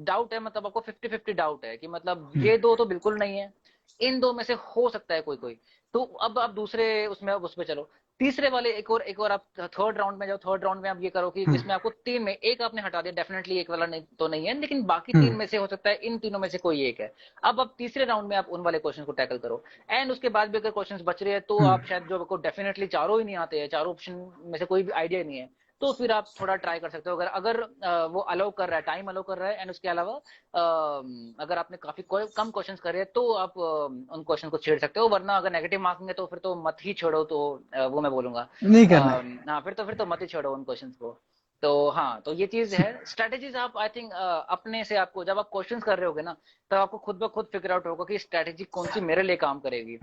डाउट है, मतलब आपको 50-50 डाउट है कि मतलब ये दो तो बिल्कुल नहीं है, इन दो में से हो सकता है कोई कोई। तो अब आप दूसरे उसमें उस पे चलो, तीसरे वाले एक और आप थर्ड राउंड में जाओ। थर्ड राउंड में आप ये करो कि जिसमें आपको 3 में एक आपने हटा दिया, डेफिनेटली एक वाला नहीं तो नहीं है, लेकिन बाकी 3 में से हो सकता है इन तीनों में से कोई एक है। अब आप तीसरे राउंड में आप उन वाले क्वेश्चन को टैकल करो, एंड उसके बाद भी अगर क्वेश्चन बच रहे हैं तो आप शायद जो आपको डेफिनेटली चारों ही नहीं आते हैं, चारों ऑप्शन में से कोई भी आइडिया नहीं है, तो फिर आप थोड़ा ट्राई कर सकते हो। अगर अगर वो अलाउ कर रहा है, टाइम अलाउ कर रहा है, एंड उसके अलावा अगर आपने काफी कम क्वेश्चंस करे हैं तो आप उन क्वेश्चन को छेड़ सकते हो, वरना अगर नेगेटिव मार्किंग है तो फिर तो मत ही छोड़ो। तो वो मैं बोलूंगा नहीं करना है। हाँ, फिर तो मत ही छोड़ो उन क्वेश्चंस को। तो हाँ, तो ये चीज है। स्ट्रेटेजीज आप आई थिंक अपने से, आपको जब आप क्वेश्चंस कर रहे होगे ना तब आपको खुद ब खुद फिगर आउट होगा कि स्ट्रेटेजी कौन सी मेरे लिए काम करेगी।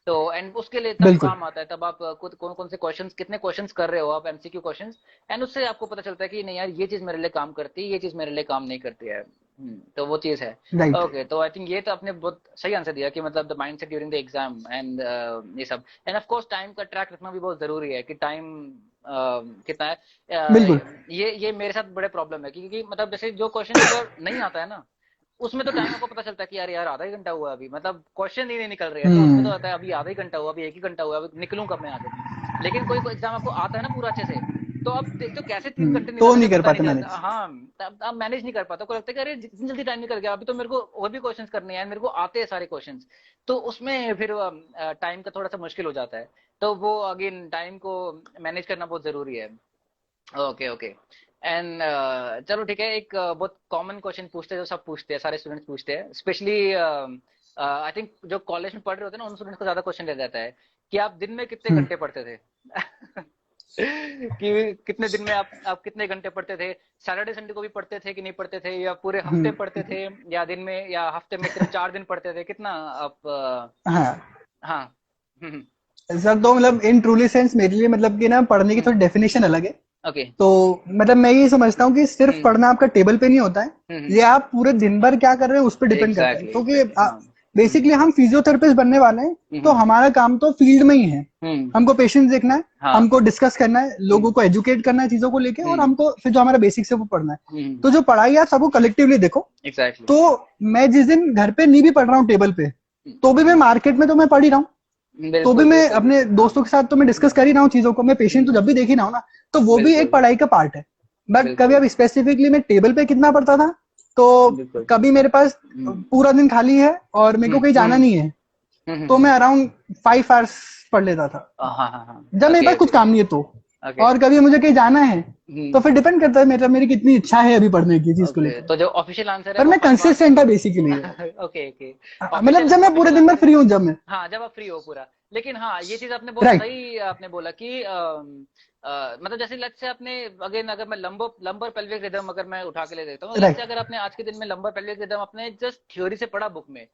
तो एंड उसके लिए तब बिल्कुल। काम आता है, तब आप खुद कौन कौन से क्वेश्चंस, कितने क्वेश्चंस कर रहे हो आप, एमसीक्यू क्वेश्चंस, एंड उससे आपको पता चलता है कि नहीं यार ये चीज मेरे लिए काम करती है, ये चीज मेरे लिए काम नहीं करती है। तो वो चीज है। राइट। ओके, तो आई थिंक ये तो आपने बहुत सही आंसर दिया कि मतलब the mindset during the exam and ये सब, एंड ऑफ कोर्स टाइम का ट्रैक रखना भी बहुत जरूरी है कि टाइम कितना है। बिल्कुल। ये मेरे साथ बड़े प्रॉब्लम है क्योंकि मतलब जैसे जो क्वेश्चन अगर नहीं आता है ना, उसमें तो टाइम आपको पता चलता है कि यार यार आधा ही घंटा हुआ अभी, मतलब क्वेश्चन ही नहीं निकल रहे हैं, तो उसमें तो हम्म। आता है अभी आधा ही घंटा हुआ, अभी एक ही घंटा हुआ, अभी निकलूं कब मैं यहाँ से। लेकिन कोई कोई एग्जाम आपको आता है ना पूरा अच्छे से, तो आप देखते हो कैसे 3 घंटे निकल तो जाते नहीं हैं कर पता नहीं पाते चलता। मैनेज। हाँ, तब आप मैनेज नहीं कर पाते, को लगता है कि अरे जितनी जल्दी टाइम निकल गया, अभी तो मेरे को और भी क्वेश्चंस करने हैं, मेरे को आते हैं सारे क्वेश्चंस। तो उसमें फिर टाइम का थोड़ा सा मुश्किल हो जाता है। तो वो अगेन टाइम को मैनेज करना बहुत जरूरी है। Okay okay. एंड चलो ठीक है, एक बहुत कॉमन क्वेश्चन पूछते हैं जो सब पूछते हैं, सारे स्टूडेंट्स पूछते हैं, स्पेशली आई थिंक जो कॉलेज में पढ़ रहे होते हैं ना, उन स्टूडेंट्स को ज्यादा क्वेश्चन रह जाता है कि आप दिन में कितने हम्म। घंटे पढ़ते थे। कि कितने दिन में आप कितने घंटे पढ़ते थे, सैटरडे संडे को भी पढ़ते थे कि नहीं पढ़ते थे, या पूरे हफ्ते हम्म। पढ़ते थे, या दिन में या हफ्ते में सिर्फ 4 दिन पढ़ते थे, कितना आप हाँ हाँ। हम्म। सर, तो मतलब इन ट्रूली सेंस मेरे लिए मतलब कि ना पढ़ने की हम्म। थोड़ी डेफिनेशन अलग है। ओके। तो मतलब मैं ये समझता हूँ कि सिर्फ हम्म। पढ़ना आपका टेबल पे नहीं होता है, हम्म। ये आप पूरे दिन भर क्या कर रहे हैं उस पर डिपेंड करता है, एग्जैक्टली क्योंकि एग्जैक्टली, हाँ। हम्म। बेसिकली हम फिजियोथेरेपिस्ट बनने वाले हैं। तो हम्म। हमारा काम तो फील्ड में ही है। हम्म। हमको पेशेंट्स देखना है, हाँ। हमको डिस्कस करना है, हम्म। लोगों को एजुकेट करना है चीजों को लेके, और हम्म। हमको फिर जो हमारा बेसिक्स है वो पढ़ना है। हम्म। तो जो पढ़ाई है आप सबको कलेक्टिवली देखो। एग्जैक्टली। तो मैं जिस दिन घर पे नहीं भी पढ़ रहा हूँ टेबल पे, तो भी मैं हम्म। मार्केट में तो मैं पढ़ ही रहा हूँ। तो भी बिल्कुल मैं बिल्कुल अपने बिल्कुल, हाँ। दोस्तों के साथ तो मैं डिस्कस कर ही रहा हूँ चीजों को, मैं पेशेंट तो हम्म। जब भी देख ही रहा हूँ ना। तो वो भी एक बिल्कुल पढ़ाई का पार्ट है। बट कभी बिल्कुल अब स्पेसिफिकली मैं टेबल पे कितना पढ़ता था, तो बिल्कुल। कभी मेरे पास हम्म। पूरा दिन खाली है और मेरे को हम्म। कहीं जाना हम्म। नहीं है, तो हम्म। मैं अराउंड 5 आवर्स पढ़ लेता था, हाँ हाँ जब हाँ। मेरे ओके पास कुछ ओके काम नहीं है तो। ओके। और कभी मुझे कहीं जाना है, तो हम्म। फिर डिपेंड करता है मेरा मेरी कितनी इच्छा है अभी पढ़ने की चीज को ओके, लेकर। तो जो ऑफिशियल आंसर है पर वो मैं 5 आवर्स। कंसिस्टेंट है बेसिकली। Okay okay. मतलब ऑफिशियल जब मैं पूरे ऑफिशियल दिन में आंसर है। फ्री हूँ, जब मैं। हाँ, जब आप फ्री हो पूरा। लेकिन हाँ, ये चीज आपने बहुत राइट। सही आपने बोला कि मतलब जैसे लेट्स से आपने अगेन अगर मैं लंबर पेल्विक रिदम अगर मैं उठा के ले देता हूँ, लेट्स से राइट। अगर आपने आज के दिन में लंबर पेल्विक रिदम अपने जस्ट थ्योरी से पढ़ा बुक में,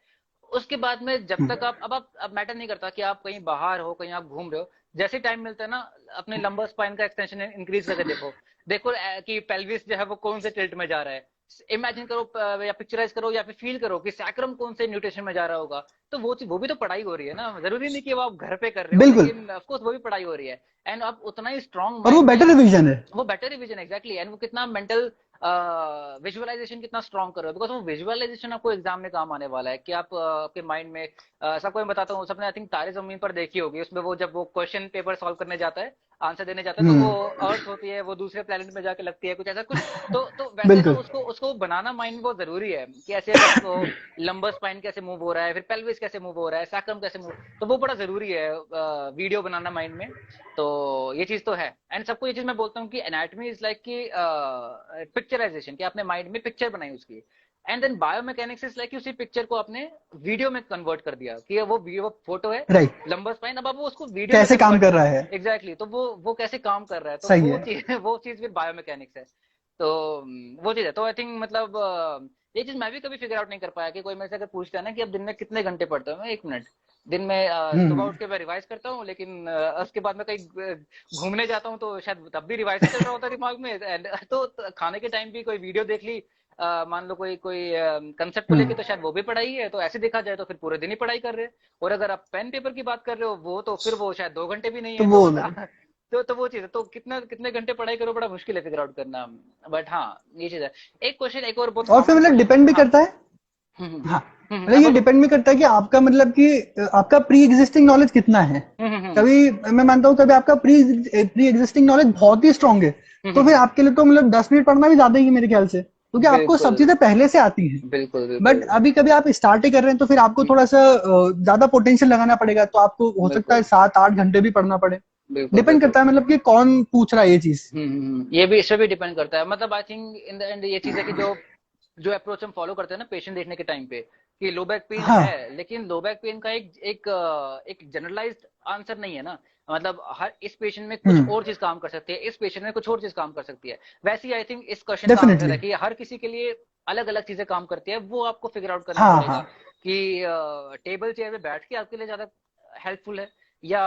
उसके बाद में जब तक आप अब मैटर नहीं करता कि आप कहीं बाहर हो, कहीं आप घूम रहे हो, जैसे टाइम मिलता है ना, अपने लंबर स्पाइन का एक्सटेंशन इंक्रीज करके देखो। देखो कि पेल्विस जो है वो कौन से टिल्ट में जा रहा है। इमेजिन करो या पिक्चराइज करो या फिर फील करो कि सैक्रम कौन से न्यूट्रिशन में जा रहा होगा। तो वो भी तो पढ़ाई हो रही है ना, जरूरी नहीं कि वो आप घर पे कर रहे हो, बिल्कुल। लेकिन ऑफ कोर्स वो भी पढ़ाई हो रही है। एंड आप उतना ही स्ट्रांग और वो माइंड में, बेटर रिवीजन है। वो बेटर रिवीजन एग्जैक्टली, एंड वो कितना मेंटल विजुअलाइजेशन कितना स्ट्रांग कर रहे हो, बिकॉज वो विजुअलाइजेशन आपको एग्जाम में काम आने वाला है कि आप आपके माइंड में सबको मैं बताता हूँ, सबने आई थिंक तारे जमीन पर देखी होगी, उसमें वो जब वो क्वेश्चन पेपर सॉल्व करने जाता है, आंसर देने जाता है, तो वो हम्म। अर्थ होती है, वो दूसरे प्लेनेट में जाके लगती है, कुछ ऐसा कुछ। तो वैसे ना बिल्कुल। उसको उसको बनाना माइंड में बहुत जरूरी है कि ऐसे अगर वो लंबर स्पाइन कैसे मूव हो रहा है, फिर पेल्विस कैसे मूव हो रहा है, सैक्रम कैसे मूव, तो वो बड़ा जरूरी है वीडियो बनाना माइंड में। तो ये चीज तो है, एंड सबको ये चीज मैं बोलता हूँ कि एनाटॉमी इज लाइक कि पिक्चराइजेशन, कि आपने माइंड में पिक्चर बनाई उसकी, and then biomechanics is like उसी पिक्चर को आपने वीडियो में कन्वर्ट कर दिया कि वो फोटो है राइट। लंबर स्पाइन, अब आप वो उसको वीडियो में कैसे काम कन्वर्ट कर कर। रहा है। एग्जैक्टली, तो वो कैसे काम कर रहा है, तो सही है। वो चीज फिर बायोमैकेनिक्स है। तो वो चीज है, तो आई थिंक मतलब ये चीज मैं भी कभी फिगर आउट नहीं कर पाया कि कोई मेरे से अगर पूछता है ना कि अब दिन में कितने घंटे पढ़ते हो, मैं 1 मिनट दिन में सुबह हम्म। उठ के मैं रिवाइज करता हूँ, लेकिन उसके बाद मैं कहीं घूमने जाता हूँ तो शायद तब भी रिवाइज ही चल रहा होता है दिमाग में। तो खाने के टाइम भी कोई वीडियो देख ली, मान लो कोई कोई कंसेप्ट को लेके, तो शायद वो भी पढ़ाई है, तो ऐसे देखा जाए तो फिर पूरे दिन ही पढ़ाई कर रहे हैं। और अगर आप पेन पेपर की बात कर रहे हो, वो तो फिर वो शायद 2 घंटे भी नहीं तो है, वो तो तो वो चीज है, तो कितना कितने घंटे पढ़ाई करो बड़ा मुश्किल है फिगर आउट करना। बट हाँ, ये चीज है। एक क्वेश्चन, एक और बहुत और फिर कॉमन मतलब क्वेश्चन। डिपेंड भी हाँ। करता है। हम्म। हाँ, मतलब हाँ, ये बोलो। डिपेंड भी करता है कि आपका मतलब कि आपका प्री एग्जिस्टिंग नॉलेज कितना है। हम्म। कभी मैं मानता हूँ कभी आपका प्री प्री एग्जिस्टिंग नॉलेज बहुत ही स्ट्रांग है, तो फिर हम्म। आपके लिए तो मतलब 10 मिनट पढ़ना भी ज्यादा ही है मेरे ख्याल से, क्योंकि आपको बिल्कुल सब चीजें पहले से आती हैं। बिल्कुल बट बिल्कुल। अभी कभी आप स्टार्ट ही कर रहे हैं, तो फिर आपको थोड़ा सा ज्यादा पोटेंशियल लगाना पड़ेगा, तो आपको हो सकता है बिल्कुल 7-8 घंटे भी पढ़ना पड़े। बिल्कुल डिपेंड बिल्कुल। करता है मतलब कि कौन पूछ रहा है ये चीज। ये भी, इससे भी डिपेंड करता है, मतलब आई थिंक इन द एंड ये चीज है कि जो जो अप्रोच हम फॉलो करते हैं ना पेशेंट देखने के टाइम पे, कि लो बैक पेन हाँ। है, लेकिन लो बैक पेन का एक जनरलाइज्ड आंसर नहीं है ना। मतलब हर इस पेशेंट में कुछ हम्म। और चीज काम कर सकती है, इस पेशेंट में कुछ और चीज काम कर सकती है। वैसे ही आई थिंक इस क्वेश्चन का आंसर डेफिनेटली। है कि हर किसी के लिए अलग अलग चीजें काम करती है, वो आपको फिगर आउट करना हाँ पड़ेगा हाँ। कि टेबल चेयर पे बैठ के आपके लिए ज्यादा हेल्पफुल है, या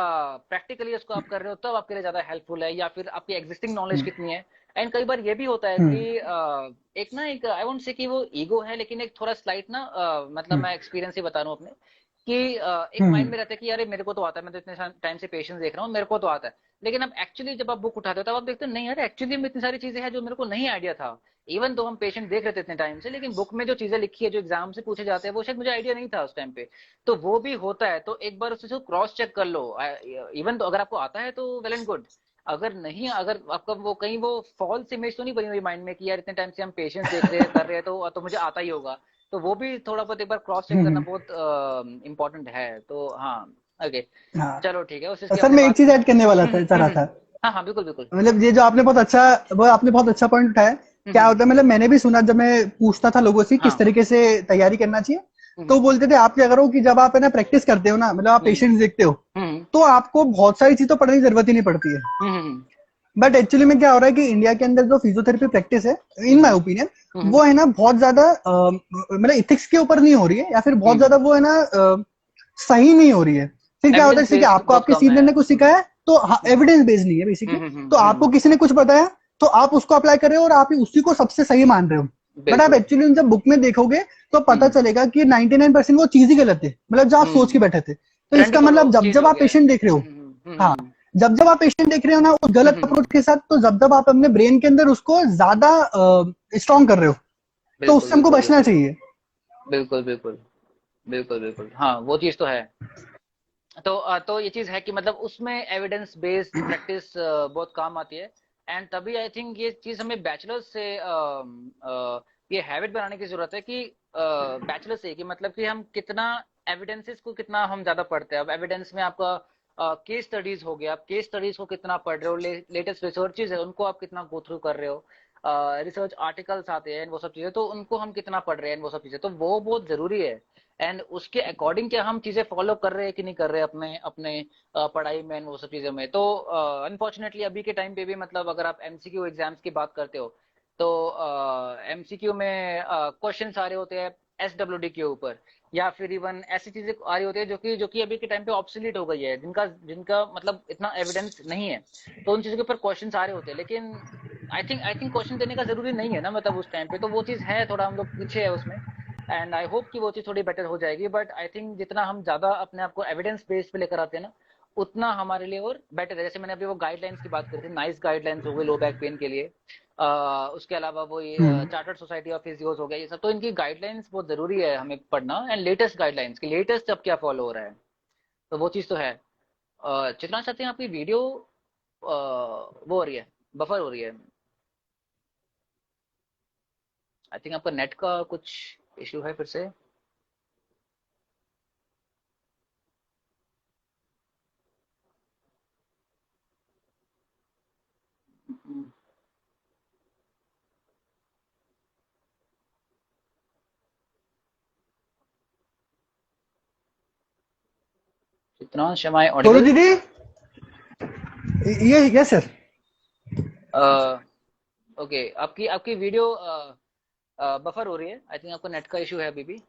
प्रैक्टिकली उसको आप कर रहे हो तब आपके लिए ज्यादा हेल्पफुल है, या फिर आपकी एग्जिस्टिंग नॉलेज कितनी है। एंड कई बार ये भी होता है हम्म कि एक आई वोंट से कि वो ईगो है, लेकिन एक थोड़ा स्लाइट ना मतलब हम्म मैं एक्सपीरियंस ही बता रहा हूँ अपने कि एक हम्म माइंड में रहता है कि यार मेरे को तो आता है, मैं तो इतने टाइम से पेशेंस देख रहा हूँ, मेरे को तो आता है। लेकिन अब एक्चुअली जब आप बुक उठाते हो तब आप देखते हो नहीं यार, एक्चुअली में इतनी सारी चीजें हैं जो मेरे को नहीं आइडिया था। इवन तो हम पेशेंट देख रहे थे इतने टाइम से, लेकिन बुक में जो चीजें लिखी है, जो एग्जाम से पूछे जाते हैं, वो शायद मुझे आइडिया नहीं था उस टाइम पे। तो वो भी होता है, तो एक बार उसे क्रॉस चेक कर लो। इवन तो अगर आपको आता है तो वेल एंड गुड, अगर नहीं, अगर आपका वो कहीं वो फॉल्स इमेज तो नहीं बनी हुई माइंड में कि यार इतने टाइम से हम पेशेंस देख रहे हैं, कर रहे हैं, तो मुझे आता ही होगा। तो वो भी थोड़ा बहुत एक बार क्रॉस चेक करना हम्म। बहुत इंपॉर्टेंट है। तो हाँ, ओके, हाँ चलो ठीक है, उस चीज की सर, आपने मैं एक बात चीज की। ऐड करने वाला था, चाह रहा था। हाँ हाँ, बिल्कुल बिल्कुल। मतलब ये जो आपने बहुत अच्छा, वो आपने बहुत अच्छा पॉइंट उठाया। क्या हम्म। होता है, मतलब मैंने भी सुना, जब मैं पूछता था लोगों से किस हाँ। तरीके से तैयारी करना चाहिए, तो हम्म बोलते थे आप क्या करो कि जब आप है ना प्रैक्टिस करते हो ना, मतलब आप हम्म पेशेंट्स देखते हो, हम्म तो आपको बहुत सारी चीज तो पढ़ने की जरूरत ही नहीं पड़ती है। हम्म बट एक्चुअली में क्या हो रहा है कि इंडिया के अंदर जो फिजियोथेरेपी प्रैक्टिस है, इन माय हम्म ओपिनियन, हम्म वो है ना बहुत ज्यादा मतलब इथिक्स के ऊपर नहीं हो रही है, या फिर बहुत हम्म ज्यादा वो है ना सही नहीं हो रही है। फिर क्या होता है, एविडेंस जैसे कि बेस्ड आपको बहुत आपके कम है। सीनियर ने कुछ सिखाया, तो एविडेंस बेस्ड नहीं है बेसिकली। तो आपको हम्म। किसी ने कुछ बताया, तो आप उसको अप्लाई कर रहे हो और आप उसी को सबसे सही मान रहे हो। बट आप बिल्कुल। एक्चुअली जब बुक में देखोगे, तो पता हम्म चलेगा कि 99% वो चीज ही गलत है, मतलब जो आप सोच के हम्म बैठे थे। तो ट्रेंड इसका फॉलो मतलब जब चीज जब हो आप गया है। पेशेंट देख रहे हो, हाँ, जब जब आप पेशेंट देख रहे हो ना उस गलत हम्म। अप्रोच के साथ, तो जब जब आप अपने ब्रेन के अंदर उसको ज्यादा स्ट्रॉन्ग कर रहे हो, तो बिल्कुल उससे हमको बिल्कुल बचना बिल्कुल चाहिए। बिल्कुल बिल्कुल बिल्कुल बिल्कुल, हाँ वो चीज तो है। तो ये चीज है कि मतलब उसमें एविडेंस बेस्ड प्रैक्टिस बहुत काम आती है। एंड तभी आई थिंक ये चीज हमें बैचलर्स से ये हैबिट बनाने की जरूरत है कि बैचलर्स से, कि मतलब कि हम कितना एविडेंसेस को कितना हम ज्यादा पढ़ते हैं। अब एविडेंस में आपका केस स्टडीज हो गया, आप केस स्टडीज को कितना पढ़ रहे हो, लेटेस्ट रिसर्चेज है उनको आप कितना गो थ्रू कर रहे हो, रिसर्च आर्टिकल्स आते हैं वो सब चीजें, तो उनको हम कितना पढ़ रहे हैं वो सब चीजें, तो वो बहुत जरूरी है। एंड उसके अकॉर्डिंग क्या हम चीजें फॉलो कर रहे हैं कि नहीं कर रहे हैं अपने अपने पढ़ाई में वो सब चीजों में। तो अनफॉर्चुनेटली अभी के टाइम पे भी, मतलब अगर आप एमसीक्यू एग्जाम्स की बात करते हो, तो एमसीक्यू में क्वेश्चंस आ रहे होते हैं एसडब्ल्यूडी के ऊपर, या फिर इवन ऐसी चीजें आ रही होती है जो कि अभी के टाइम पे ऑब्सोलीट हो गई है, जिनका जिनका मतलब इतना एविडेंस नहीं है। तो उन चीजों के ऊपर क्वेश्चंस आ रहे होते हैं, लेकिन आई थिंक क्वेश्चन देने का जरूरी नहीं है ना, मतलब उस टाइम पे तो वो चीज है, थोड़ा हम लोग पीछे है उसमें। एंड आई होप कि वो चीज थोड़ी बेटर हो जाएगी। बट आई थिंक जितना हम ज्यादा अपने आप को एविडेंस बेस पे लेकर आते हैं ना, उतना हमारे लिए और बेटर है। जैसे मैंने अभी वो गाइडलाइंस की बात करी थी, नाइस गाइडलाइंस हो गई लो बैक पेन के लिए। उसके अलावा वो ये हम्म। चार्टर्ड सोसाइटी ऑफ फिजियोस हो गया, ये सब तो इनकी गाइडलाइंस बहुत जरूरी है हमें पढ़ना। एंड लेटेस्ट गाइडलाइंस की लेटेस्ट अब क्या फॉलो हो रहा है, तो वो चीज तो है। चित्रा चाहते हैं आपकी वीडियो वो हो रही है, बफर हो रही है। आई थिंक आपका नेट का कुछ इश्यू है फिर से। चित्रा एम आई सोनू ऑडिबल? दीदी, ये यस सर। ओके, आपकी आपकी वीडियो बफर हो रही है, आई थिंक आपको नेट का इशू है अभी भी।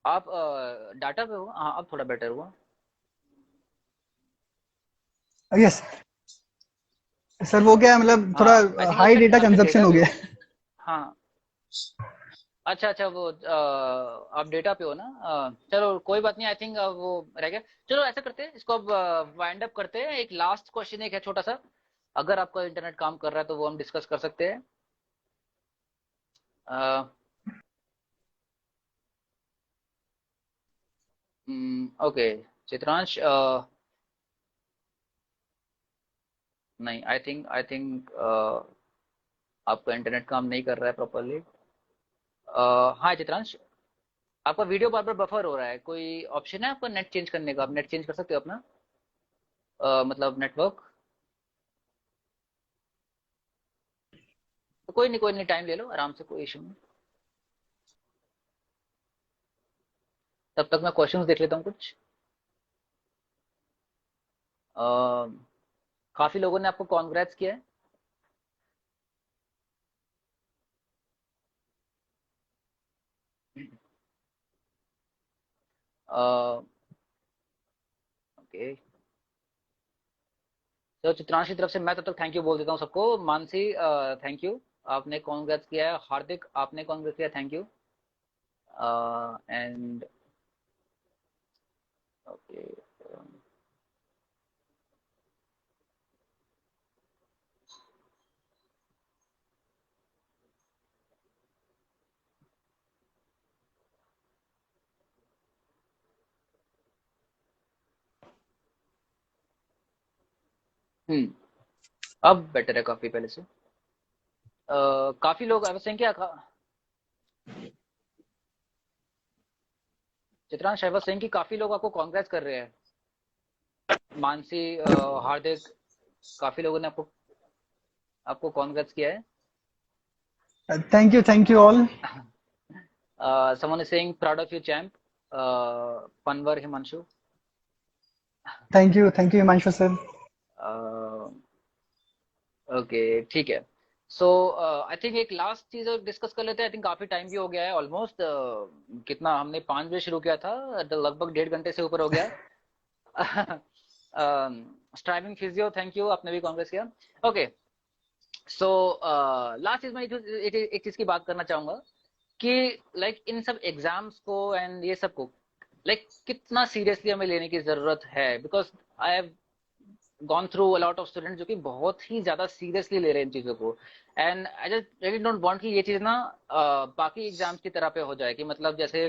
आप डाटा पे हो? हाँ, अब थोड़ा बेटर हुआ। यस सर, वो क्या है, मतलब थोड़ा हाँ, आई थिंक हाई आपके डेटा आपके कंजप्शन डेटा हो पे गया। हो। हाँ, अच्छा अच्छा, वो आप डेटा पे हो ना? चलो कोई बात नहीं, आई थिंक वो रह गया। चलो ऐसा करते हैं, इसको अब वाइंड अप करते हैं। एक लास्ट क्वेश्चन एक है छोटा सा, अगर आपका इंटरनेट काम कर रहा है तो वो हम डिस्कस कर सकते हैं। ओके, चित्रांश, नहीं, आई थिंक आपका इंटरनेट काम नहीं कर रहा है प्रॉपरली। हाँ चित्रांश, आपका वीडियो बार बार बफर हो रहा है, कोई ऑप्शन है आपका नेट चेंज करने का? आप नेट चेंज कर सकते हो अपना, मतलब नेटवर्क? तो कोई नहीं, टाइम ले लो आराम से, कोई इशू नहीं। तब तक मैं क्वेश्चंस देख लेता हूँ कुछ। अ, काफी लोगों ने आपको कॉन्ग्रेट्स किया है। ओके, तो चित्रांश की तरफ से मैं तब तक थैंक यू बोल देता हूँ सबको। मानसी थैंक यू, आपने कॉन्ग्रेट्स किया है। हार्दिक आपने कॉन्ग्रेट्स किया, थैंक यू। एंड ओके, अब बेटर है काफी पहले से। काफी लोग आई वाज सेइंग क्या चित्रांश, आई वाज सेइंग कि काफी लोग आपको कॉन्ग्रेट्स कर रहे हैं। मानसी, हार्दिक, काफी लोगों ने आपको आपको कॉन्ग्रेट्स किया है। Thank you all. Someone is saying proud of you, champ. Panwar Himanshu. Thank you Himanshu sir. Uh, okay ठीक है। सो आई थिंक एक लास्ट चीज और डिस्कस कर लेते हैं। आई थिंक काफी टाइम भी हो गया है ऑलमोस्ट। कितना हमने 5 बजे शुरू किया था, तो लगभग 1.5 घंटे से ऊपर हो गया है। स्ट्राइविंग फिजियो, थैंक यू, आपने भी कांग्रेस किया। ओके, सो लास्ट चीज मैं एक चीज की बात करना चाहूंगा कि लाइक इन सब एग्जाम्स को एंड ये सब को लाइक कितना सीरियसली हमें लेने की जरूरत है। Because I have gone through a lot of student जो कि बहुत ही ज्यादा सीरियसली ले रहे हैं इन चीजों को। And I just really don't want कि ये चीज ना बाकी एग्जाम्स की तरह पे हो जाए कि मतलब जैसे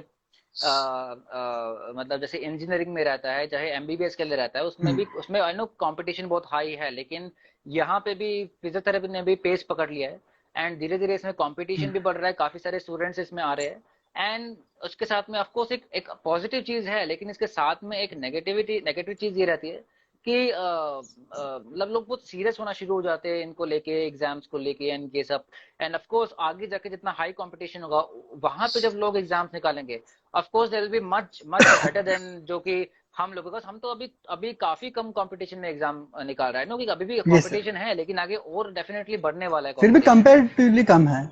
मतलब जैसे इंजीनियरिंग में रहता है, चाहे एमबीबीएस के लिए रहता है, उसमें भी उसमें आई नो कंपटीशन बहुत हाई है, लेकिन यहाँ पे भी फिजियोथेरेपी ने भी पेस पकड़ लिया है। एंड धीरे धीरे इसमें कंपटीशन भी बढ़ रहा है, काफी सारे स्टूडेंट्स इसमें आ रहे हैं। एंड उसके साथ में ऑफकोर्स एक पॉजिटिव चीज है, लेकिन इसके साथ में एक नेगेटिव चीज ये रहती है कि मतलब लोग बहुत सीरियस होना शुरू हो जाते हैं इनको लेके, एग्जाम्स को लेके एंड ये सब। एंड ऑफ कोर्स आगे जाके जितना हाई कंपटीशन होगा, वहां पे जब लोग एग्जाम्स निकालेंगे, of course there will be much much better than जो कि हम लोग। बिकॉज हम तो अभी अभी काफी कम कंपटीशन में एग्जाम निकाल रहा है नो, कि अभी भी यस सर, कंपटीशन है, लेकिन आगे और डेफिनेटली बढ़ने वाला है फिर भी कंपटीशन। कंपैरेटिवली कम है।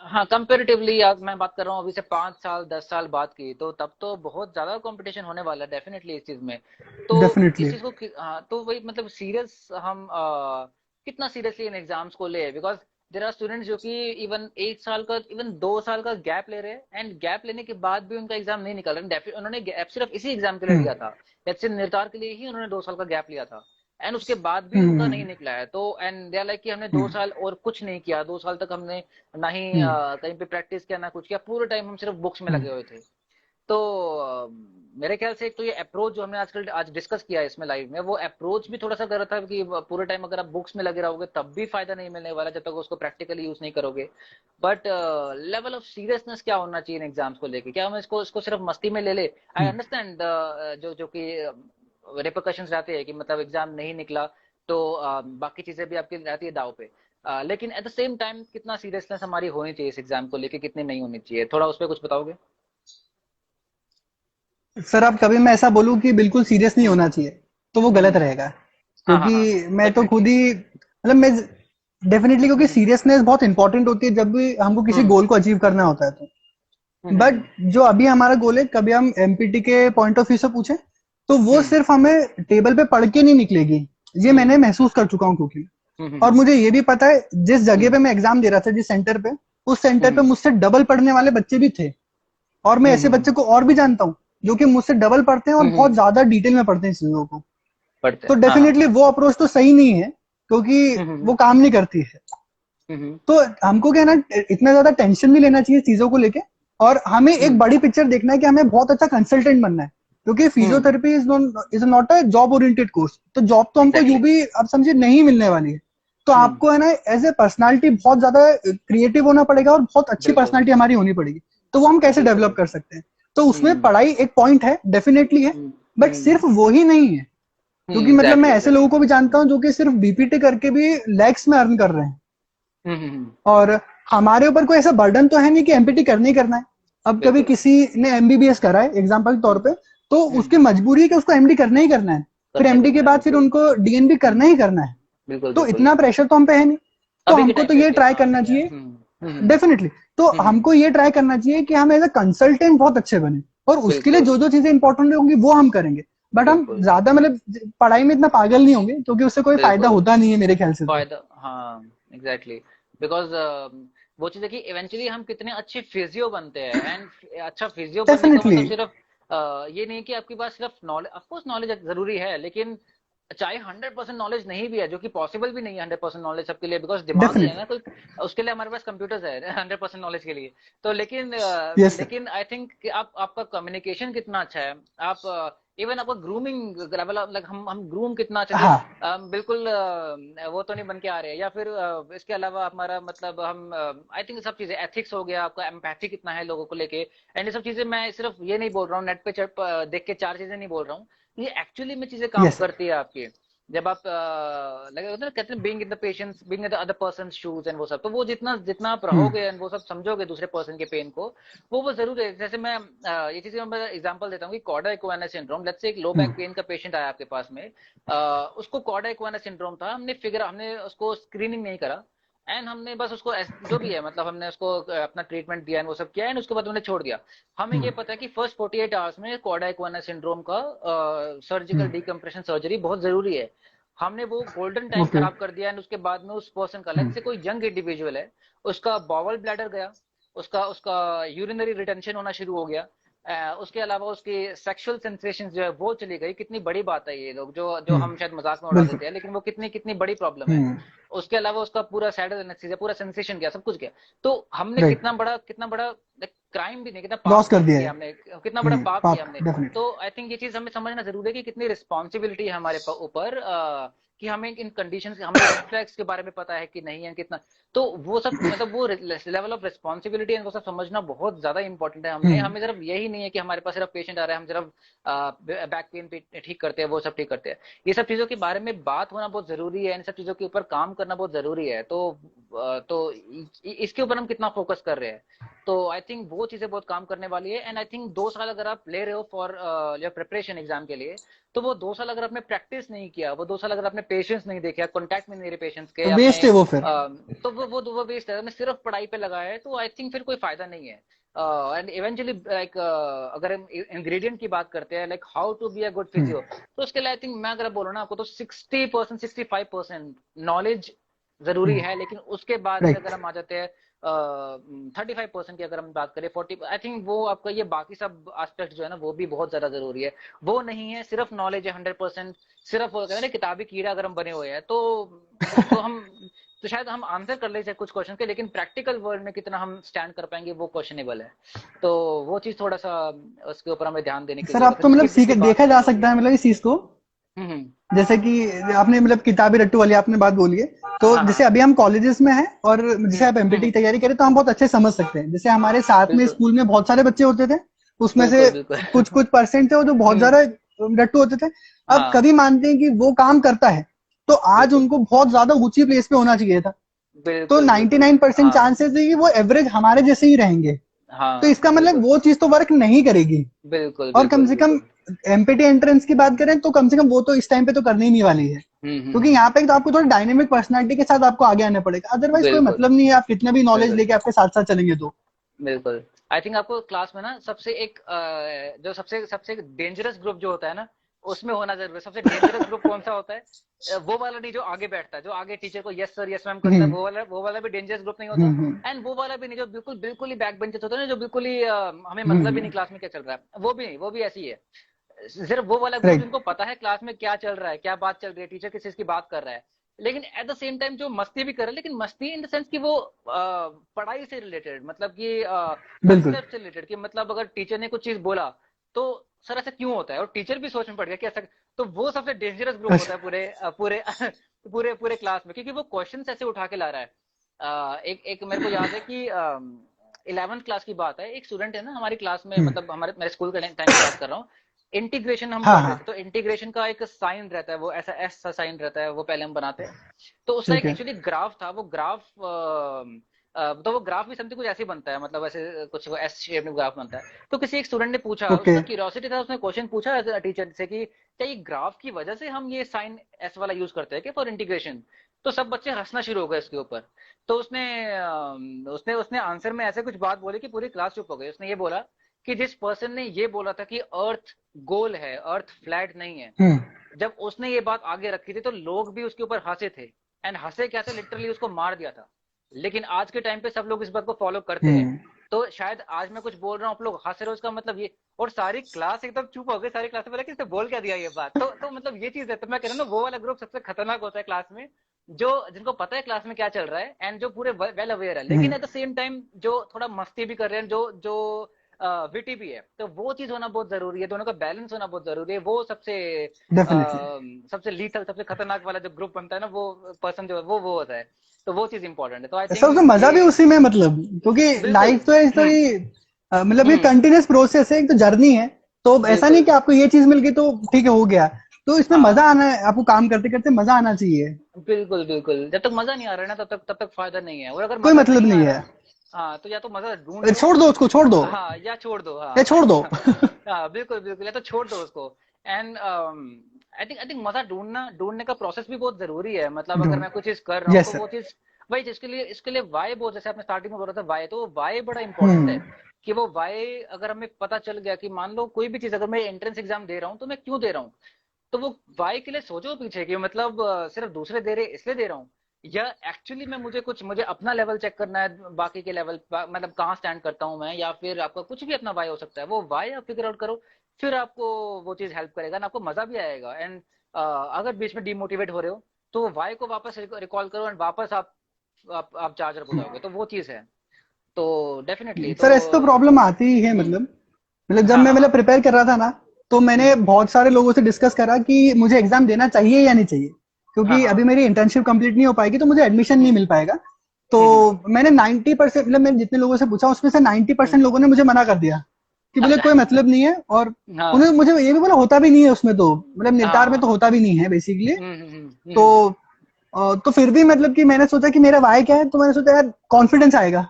हाँ कंपेरेटिवली, मैं बात कर रहा हूँ अभी से 5 साल 10 साल बाद की, तो तब तो बहुत ज्यादा कंपटीशन होने वाला है डेफिनेटली इस चीज में। तो इस डेफिनेटली। चीज को हाँ, तो वही मतलब सीरियस हम कितना सीरियसली इन एग्जाम्स को ले। बिकॉज देर आर स्टूडेंट्स जो कि इवन 1 साल का, इवन 2 साल का गैप ले रहे हैं, एंड गैप लेने के बाद भी उनका एग्जाम नहीं निकल रहा। उन्होंने गैप सिर्फ इसी एग्जाम के लिए लिया था, वैक्सीन निर्धार के लिए ही उन्होंने 2 साल का गैप लिया था, एंड उसके बाद भी उनका नहीं निकला है। तो एंड दे आर लाइक कि हमने 2 साल और कुछ नहीं किया, 2 साल तक हमने ना ही कहीं पे प्रैक्टिस किया ना कुछ किया, पूरे टाइम हम सिर्फ बुक्स में लगे हुए थे। तो मेरे ख्याल से एक तो ये अप्रोच जो हमने आज डिस्कस किया है इसमें लाइव में, वो अप्रोच भी थोड़ा सा गलत था कि पूरे टाइम अगर आप बुक्स में लगे रहोगे तब भी फायदा नहीं मिलने वाला जब तक उसको प्रैक्टिकली यूज नहीं करोगे। बट लेवल ऑफ सीरियसनेस क्या होना चाहिए इन एग्जाम्स को लेके, क्या हम इसको सिर्फ मस्ती में ले ले। आई अंडरस्टैंड जो जो कि रिपरकशंस रहते हैं कि मतलब एग्जाम नहीं निकला तो बाकी चीजें भी आपकी रहती है दाव पे। लेकिन एट द सेम टाइम कितना सीरियसनेस हमारी होनी चाहिए इस एग्जाम को लेके, कितनी नहीं होनी चाहिए, थोड़ा उस पर कुछ बताओगे। सर अब कभी मैं ऐसा बोलूं कि बिल्कुल सीरियस नहीं हम्म होना चाहिए तो वो गलत हम्म रहेगा, हाँ हाँ क्योंकि हाँ, मैं तो डेफिनेटली। खुद ही मतलब मैं डेफिनेटली, क्योंकि हम्म सीरियसनेस बहुत इंपॉर्टेंट होती है जब भी हमको किसी हम्म गोल को अचीव करना होता है। तो बट हम्म जो अभी हमारा गोल है, कभी हम एमपीटी के पॉइंट ऑफ व्यू से पूछे तो वो हम्म सिर्फ हमें टेबल पे पढ़ के नहीं निकलेगी। ये मैंने हम्म महसूस कर चुका हूँ, क्योंकि और हम्म मुझे ये भी पता है जिस जगह हम्म पे मैं एग्जाम दे रहा था, जिस सेंटर पे, उस सेंटर पे हम्म मुझसे डबल पढ़ने वाले बच्चे भी थे। और मैं ऐसे बच्चे को और भी जानता हूँ जो कि मुझसे डबल पढ़ते हैं और बहुत हम्म, ज्यादा डिटेल में पढ़ते हैं इस चीजों को। पढ़ते तो हैं, हाँ हाँ। डेफिनेटली वो अप्रोच तो सही नहीं है, क्योंकि हम्म वो काम नहीं करती है। हम्म तो हमको क्या है ना, इतना ज्यादा टेंशन नहीं लेना चाहिए चीजों को लेके, और हमें एक हम्म बड़ी पिक्चर देखना है कि हमें बहुत अच्छा कंसल्टेंट बनना है, क्योंकि hmm physiotherapy is not a job oriented course. तो जॉब तो हमको यूं एग्जैक्टली। भी अब समझिए नहीं मिलने वाली है। तो हम्म, आपको है ना एज ए पर्सनालिटी बहुत ज्यादा क्रिएटिव होना पड़ेगा और बहुत अच्छी बिल्कुल पर्सनालिटी हमारी होनी पड़ेगी। तो वो हम कैसे बिल्कुल डेवलप कर बिल्कुल। सकते हैं? तो उसमें हम्म पढ़ाई एक पॉइंट है, डेफिनेटली है, बट सिर्फ वो ही नहीं है। क्योंकि मतलब मैं एग्जैक्टली ऐसे लोगों एग्जैक्टली। को भी जानता हूँ जो कि सिर्फ बीपीटी करके भी लैक्स में अर्न कर रहे हैं। हम्म, और हमारे ऊपर कोई ऐसा बर्डन तो है नहीं कि एमपीटी करना ही करना है। अब कभी बिल्कुल। किसी ने एमबीबीएस करा है एग्जाम्पल के तौर हम्म पे, तो उसकी हम्म, मजबूरी है कि उसको एमडी करना ही करना है। फिर करना ही एमडी के करना है, बाद फिर बिल्कुल। उनको डीएनबी करना ही करना है। बिल्कुल तो बिल्कुल। इतना प्रेशर तो हम पे है नहीं। तो अभी के हमको टाइम तो पे ये एटलीस्ट, ट्राई हाँ करना नहीं है। चाहिए, हम्म डेफिनेटली। तो हम्म, हमको ये ट्राई करना चाहिए कि हम एज अ कंसल्टेंट बहुत अच्छे बने, और उसके लिए बिल्कुल। जो जो चीजें इंपॉर्टेंट होंगी वो हम करेंगे। बट हम बिल्कुल ज्यादा मतलब पढ़ाई में इतना पागल नहीं होंगे, क्योंकि उससे कोई फायदा बिल्कुल होता नहीं है मेरे ख्याल से तो। फायदा, हाँ एग्जैक्टली, बिकॉज वो चीज है कि इवेंचुअली हम कितने अच्छे फिजियो बनते हैं, एंड अच्छा फिजियो बनने का डेफिनेटली। मतलब सिर्फ ये नहीं कि आपके पास सिर्फ नॉलेज, ऑफ कोर्स नॉलेज जरूरी है, लेकिन चाहे 100% नॉलेज नहीं भी है, जो कि पॉसिबल भी नहीं है 100% नॉलेज सबके लिए, बिकॉज दिमाग नहीं है ना डेफिनेटली। कोई, उसके लिए हमारे पास कंप्यूटर्स है 100% नॉलेज के लिए। तो लेकिन यस सर। लेकिन आई थिंक कि आप, आपका कम्युनिकेशन कितना अच्छा है, आप इवन आपका ग्रूमिंग लेवल, लाइक हम ग्रूम कितना अच्छे से हाँ। बिल्कुल वो तो नहीं बन के आ रहे हैं, या फिर इसके अलावा हमारा मतलब हम आई थिंक सब चीजें एथिक्स हो गया, आपका एम्पैथी कितना है लोगों को लेके, एंड ये सब चीजें मैं सिर्फ ये नहीं बोल रहा हूँ नेट पे देख के चार चीजें नहीं बोल रहा हूँ, ये एक्चुअली में चीजें काम यस सर। करती है आपकी। जब आप लगे होता है ना, कहते हैं being in the patience, being in the other person shoes and वो सब, तो वो जितना जितना आप हम्म। रहोगे एंड वो सब समझोगे दूसरे पर्सन के पेन को, वो जरूर है। जैसे मैं ये चीजें मैं एग्जांपल देता हूँ कि कॉर्डा इक्वाना सिंड्रोम, लेट्स से एक लो बैक हम्म। पेन का पेशेंट आया आपके पास में, उसको कॉर्डा इक्वाना सिंड्रोम था, हमने उसको स्क्रीनिंग नहीं करा, एंड हमने बस उसको जो भी है मतलब हमने उसको अपना ट्रीटमेंट दिया एंड वो सब किया, एंड उसके बाद हमने छोड़ दिया। हमें ये हम्म। पता है कि फर्स्ट 48 आवर्स में कॉर्डा इक्वाना सिंड्रोम का सर्जिकल हम्म। डिकम्प्रेशन सर्जरी बहुत जरूरी है। हमने वो गोल्डन टाइम ओके। खराब कर दिया, एंड उसके बाद में उस पर्सन का, लेट्स हम्म। से कोई यंग इंडिविजुअल है, उसका बॉवल ब्लैडर गया, उसका उसका यूरिनरी रिटेंशन होना शुरू हो गया, उसके अलावा उसकी सेक्सुअल सेंसेशंस जो है वो चली गई। कितनी बड़ी बात है ये, लोग जो जो हम्म। हम शायद मजाक में उड़ा बिल्कुल। देते हैं, लेकिन वो कितनी कितनी बड़ी प्रॉब्लम है। हम्म। उसके अलावा उसका पूरा सैडल एनेस्थीसिया, पूरा सेंसेशन गया, सब कुछ गया। तो हमने राइट। कितना बड़ा क्राइम भी नहीं, कितना लॉस पाप कर नहीं दिया किया है। हमने, कितना बड़ा पाप किया पाप हमने। डेफिनेटली। तो आई थिंक ये चीज हमें समझना जरूरी है कि कितनी रिस्पॉन्सिबिलिटी है हमारे ऊपर, कि हमें इन कंडीशंस, हमें रेड फ्लैग्स के बारे में पता है कि नहीं है कितना। तो वो सब मतलब वो लेवल ऑफ रिस्पॉन्सिबिलिटी है, वो सब समझना बहुत ज्यादा इंपॉर्टेंट है। हमें हम्म। हमें सिर्फ यही नहीं है कि हमारे पास सिर्फ पेशेंट आ रहा है, हम सिर्फ बैक पेन पे ठीक करते हैं, वो सब ठीक करते हैं। ये सब चीजों के बारे में बात होना बहुत जरूरी है, इन सब चीजों के ऊपर काम करना बहुत जरूरी है। तो इसके ऊपर हम कितना फोकस कर रहे हैं, तो आई थिंक वो चीजें बहुत काम करने वाली है। एंड आई थिंक 2 साल अगर आप ले रहे हो फॉर योर प्रिपरेशन एग्जाम के लिए, तो वो 2 साल अगर आपने प्रैक्टिस नहीं किया, वो 2 साल अगर आपने पेशेंस नहीं देखा, कांटेक्ट में नहीं रहे पेशेंस के अपने, वेस्ट है वो फिर। तो वो वेस्ट है। आपने सिर्फ पढ़ाई पे लगाया है, तो आई थिंक फिर कोई फायदा नहीं है। एंड इवेंचुअली लाइक अगर हम इंग्रेडिएंट की बात करते हैं, like how to be a good hmm. Physio, तो उसके लिए आई थिंक मैं अगर बोलूँ ना आपको, तो 60% 65% नॉलेज जरूरी हम्म। है, लेकिन उसके बाद से राइट। अगर हम आ जाते हैं 35% की अगर हम बात करें, 40, आई थिंक वो आपका ये बाकी सब एस्पेक्ट जो है ना, वो भी बहुत ज्यादा जरूरी है। वो नहीं है सिर्फ नॉलेज है 100%, सिर्फ वो कहते हैं ना किताबी कीड़ा अगर हम बने हुए हैं, तो हम, तो शायद हम आंसर कर ले कुछ क्वेश्चन के, लेकिन प्रैक्टिकल वर्ल्ड में कितना हम स्टैंड कर पाएंगे वो क्वेश्चनेबल है। तो वो चीज थोड़ा सा उसके ऊपर हमें ध्यान देने की सर, अब जरूरत है, तो मतलब जिसकी सीख जिसकी बात देखा जा बहुत हो रही सकता है। है मतलब इस चीज को। हम्म। जैसे कि आपने मतलब किताबी रट्टू वाली आपने बात बोली है, तो हाँ जैसे हाँ। अभी हम कॉलेजेस में हैं और जैसे आप एमपीटी की हम्म। तैयारी करें तो हम बहुत अच्छे से समझ सकते हैं। जैसे हमारे साथ में बिल्कुल स्कूल में बहुत सारे बच्चे होते थे, उसमें से बिल्कुल बिल्कुल। कुछ कुछ परसेंट थे वो जो बहुत ज्यादा रट्टू होते थे। अब हाँ कभी मानते हैं कि वो काम करता है, तो आज बिल्कुल उनको बहुत ज्यादा ऊंची प्लेस पे होना चाहिए था। तो बिल्कुल बिल्कुल। 99% हाँ चांसेस है कि वो एवरेज हमारे जैसे ही रहेंगे। तो हाँ इसका मतलब बिल्कुल वो चीज तो वर्क नहीं करेगी। बिल्कुल और कम बिल्कुल से कम बिल्कुल। एमपीटी एंट्रेंस की बात करें तो कम से कम वो तो इस टाइम पे तो करनी ही नहीं वाली है। क्योंकि हम्म। यहाँ पे तो आपको थोड़ा डायनेमिक पर्सनालिटी के साथ आपको आगे आना पड़ेगा, अदरवाइज कोई बिल्कुल मतलब नहीं है आप कितने भी नॉलेज बिल्कुल लेके आपके साथ साथ चलेंगे तो। बिल्कुल। आई थिंक आपको क्लास में ना सबसे एक जो सबसे सबसे डेंजरस ग्रुप जो होता है ना, उसमें होना जरूरी है। सबसे डेंजरस ग्रुप कौन सा होता है? वो वाला नहीं जो आगे बैठता है, जो आगे टीचर को यस सर यस मैम करता है, हम्म। वो वाला भी डेंजरस ग्रुप नहीं होता। हम्म। एंड वो वाला भी नहीं जो बिल्कुल बिल्कुल ही बैक बेंचर्स होता है ना, जो बिल्कुल ही हमें मतलब ही नहीं हम्म। क्लास में क्या चल रहा है, वो भी नहीं, वो भी ऐसी है। सिर्फ वो वाला ग्रुप राइट। जिनको पता है क्लास में क्या चल रहा है, क्या बात चल रही है, टीचर किस चीज की बात कर रहा है, लेकिन एट द सेम टाइम जो मस्ती भी कर रहा है, लेकिन मस्ती इन द सेंस कि वो पढ़ाई से रिलेटेड, मतलब कि बिल्कुल। कंसेप्ट से रिलेटेड, कि मतलब अगर टीचर ने कुछ चीज बोला, तो सर ऐसा क्यों होता है, और टीचर भी सोच में पड़ गया कि ऐसा, तो वो सबसे डेंजरस ग्रुप होता अच्छा। है पूरे पूरे पूरे पूरे क्लास में, क्योंकि वो क्वेश्चन ऐसे उठा के ला रहा है। एक एक मेरे को याद है कि 11th क्लास की बात है, एक स्टूडेंट है ना हमारी क्लास में, हम्म। मतलब हमारे मेरे स्कूल के टाइम की बात कर रहा हूँ। इंटीग्रेशन हम हाँ पढ़ रहे थे, हाँ। तो इंटीग्रेशन का एक साइन रहता है, वो ऐसा एस सा साइन रहता है, वो पहले हम बनाते हैं। तो उसका ठीक एक है। एक्चुअली ग्राफ था, वो ग्राफ तो वो ग्राफ भी समथिंग कुछ ऐसे ही बनता है, मतलब ऐसे कुछ एस शेप में ग्राफ बनता है। तो किसी एक स्टूडेंट ने पूछा, ओके। उसका क्यूरियोसिटी था, उसने क्वेश्चन पूछा टीचर से कि क्या ये ग्राफ की वजह से हम ये साइन एस वाला यूज करते हैं क्या फॉर इंटीग्रेशन? तो सब बच्चे हंसना शुरू हो गए इसके ऊपर। तो उसने उसने आंसर में ऐसे कुछ बात बोली कि पूरी क्लास चुप हो गई। उसने ये बोला कि जिस पर्सन ने ये बोला था कि अर्थ गोल है, अर्थ फ्लैट नहीं है, जब उसने ये बात आगे रखी थी तो लोग भी उसके ऊपर हंसे थे, एंड हंसे क्या थे, लिटरली उसको मार दिया था। लेकिन आज के टाइम पे सब लोग इस बात को फॉलो करते हैं। तो शायद आज मैं कुछ बोल रहा हूँ, आप लोग हंस रहे हो, उसका मतलब ये, और सारी क्लास एकदम चुप हो गई, सारी क्लास में बोला कि इसने बोल क्या दिया ये बात। तो मतलब ये चीज है। तो मैं कह रहा हूँ ना, वो वाला ग्रुप सबसे खतरनाक होता है क्लास में, जो जिनको पता है क्लास में क्या चल रहा है, एंड जो पूरे वेल अवेयर है, लेकिन एट द सेम टाइम जो थोड़ा मस्ती भी कर रहे हैं, जो जो विटी भी है। तो वो चीज होना बहुत जरूरी है, दोनों का बैलेंस होना बहुत जरूरी है। वो सबसे डेफिनेटली। सबसे लीथल, सबसे खतरनाक वाला जो ग्रुप बनता है ना, वो पर्सन जो है वो होता है। तो वो चीज इंपॉर्टेंट है। तो आई सबसे थिंक मजा ये भी उसी में, मतलब क्योंकि बिल्कुल। लाइफ तो है तो ये मतलब ये हम्म। कंटिन्यूस प्रोसेस है, एक तो जर्नी है। तो ऐसा नहीं बिल्कुल। कि आपको ये चीज मिल गई तो ठीक है हो गया। तो इसमें मजा हाँ आना है, आपको काम करते करते मजा आना चाहिए। बिल्कुल बिल्कुल, जब तक मजा नहीं आ रहा है ना, तब तक फायदा नहीं है। और अगर कोई मजा मतलब नहीं आ नहीं रहा है। है, हाँ, तो या तो मजा ढूंढ लो, छोड़ दो उसको, छोड़ दो, हाँ, या छोड़ दो, या हाँ। छोड़ दो। हाँ बिल्कुल बिल्कुल, या तो छोड़ दो उसको। एंड आई थिंक मजा ढूंढने का प्रोसेस भी बहुत जरूरी है। मतलब अगर मैं ढूंढ। कुछ चीज कर रहा हूँ यस तो सर। वो चीज, भाई इसके लिए वाई, बहुत जैसे आपने स्टार्टिंग में बोला था वाई, तो वाई बड़ा इंपॉर्टेंट है। कि वो वाई अगर हमें पता चल गया कि मान लो कोई भी चीज, अगर मैं एंट्रेंस एग्जाम दे रहा हूँ तो मैं क्यों दे रहा हूँ, तो वो वाई के लिए सोचो पीछे कि मतलब सिर्फ दूसरे दे रहे इसलिए दे रहा हूँ, या एक्चुअली में मुझे अपना लेवल चेक करना है, बाकी के लेवल मतलब कहाँ स्टैंड करता हूँ मैं, या फिर आपका कुछ भी अपना वाई हो सकता है। वो वाई आप फिगर आउट करो, फिर आपको वो चीज हेल्प करेगा ना, आपको मजा भी आएगा। एंड अगर बीच में डिमोटिवेट हो रहे हो तो वाई को वापस रिकॉल करो, एंड वापस आप चार्जर हो जाओगे। तो वो चीज है। तो डेफिनेटली तो सर ऐसे तो प्रॉब्लम आती ही है, मतलब जब हाँ मैं हाँ मतलब हाँ। प्रिपेयर कर रहा था ना, तो मैंने हम्म, बहुत सारे लोगों से डिस्कस करा कि मुझे एग्जाम देना चाहिए या नहीं चाहिए, हाँ क्योंकि हाँ। अभी मेरी इंटर्नशिप कंप्लीट नहीं हो पाएगी तो मुझे एडमिशन नहीं हम्म मिल पाएगा। तो हम्म मैंने 90%, मतलब मैंने जितने लोगों से पूछा उसमें से हम्म, 90% लोगों ने मुझे मना कर दिया कि बोले कोई अच्छा। मतलब नहीं है। और हाँ उन्हें मुझे ये भी बोला होता भी नहीं है उसमें, तो मतलब हाँ निर्तार में हाँ तो हाँ। होता भी नहीं है बेसिकली। तो हम्म। तो फिर भी मतलब कि मैंने सोचा कि मेरा वाई क्या है, तो मैंने सोचा यार कॉन्फिडेंस आएगा,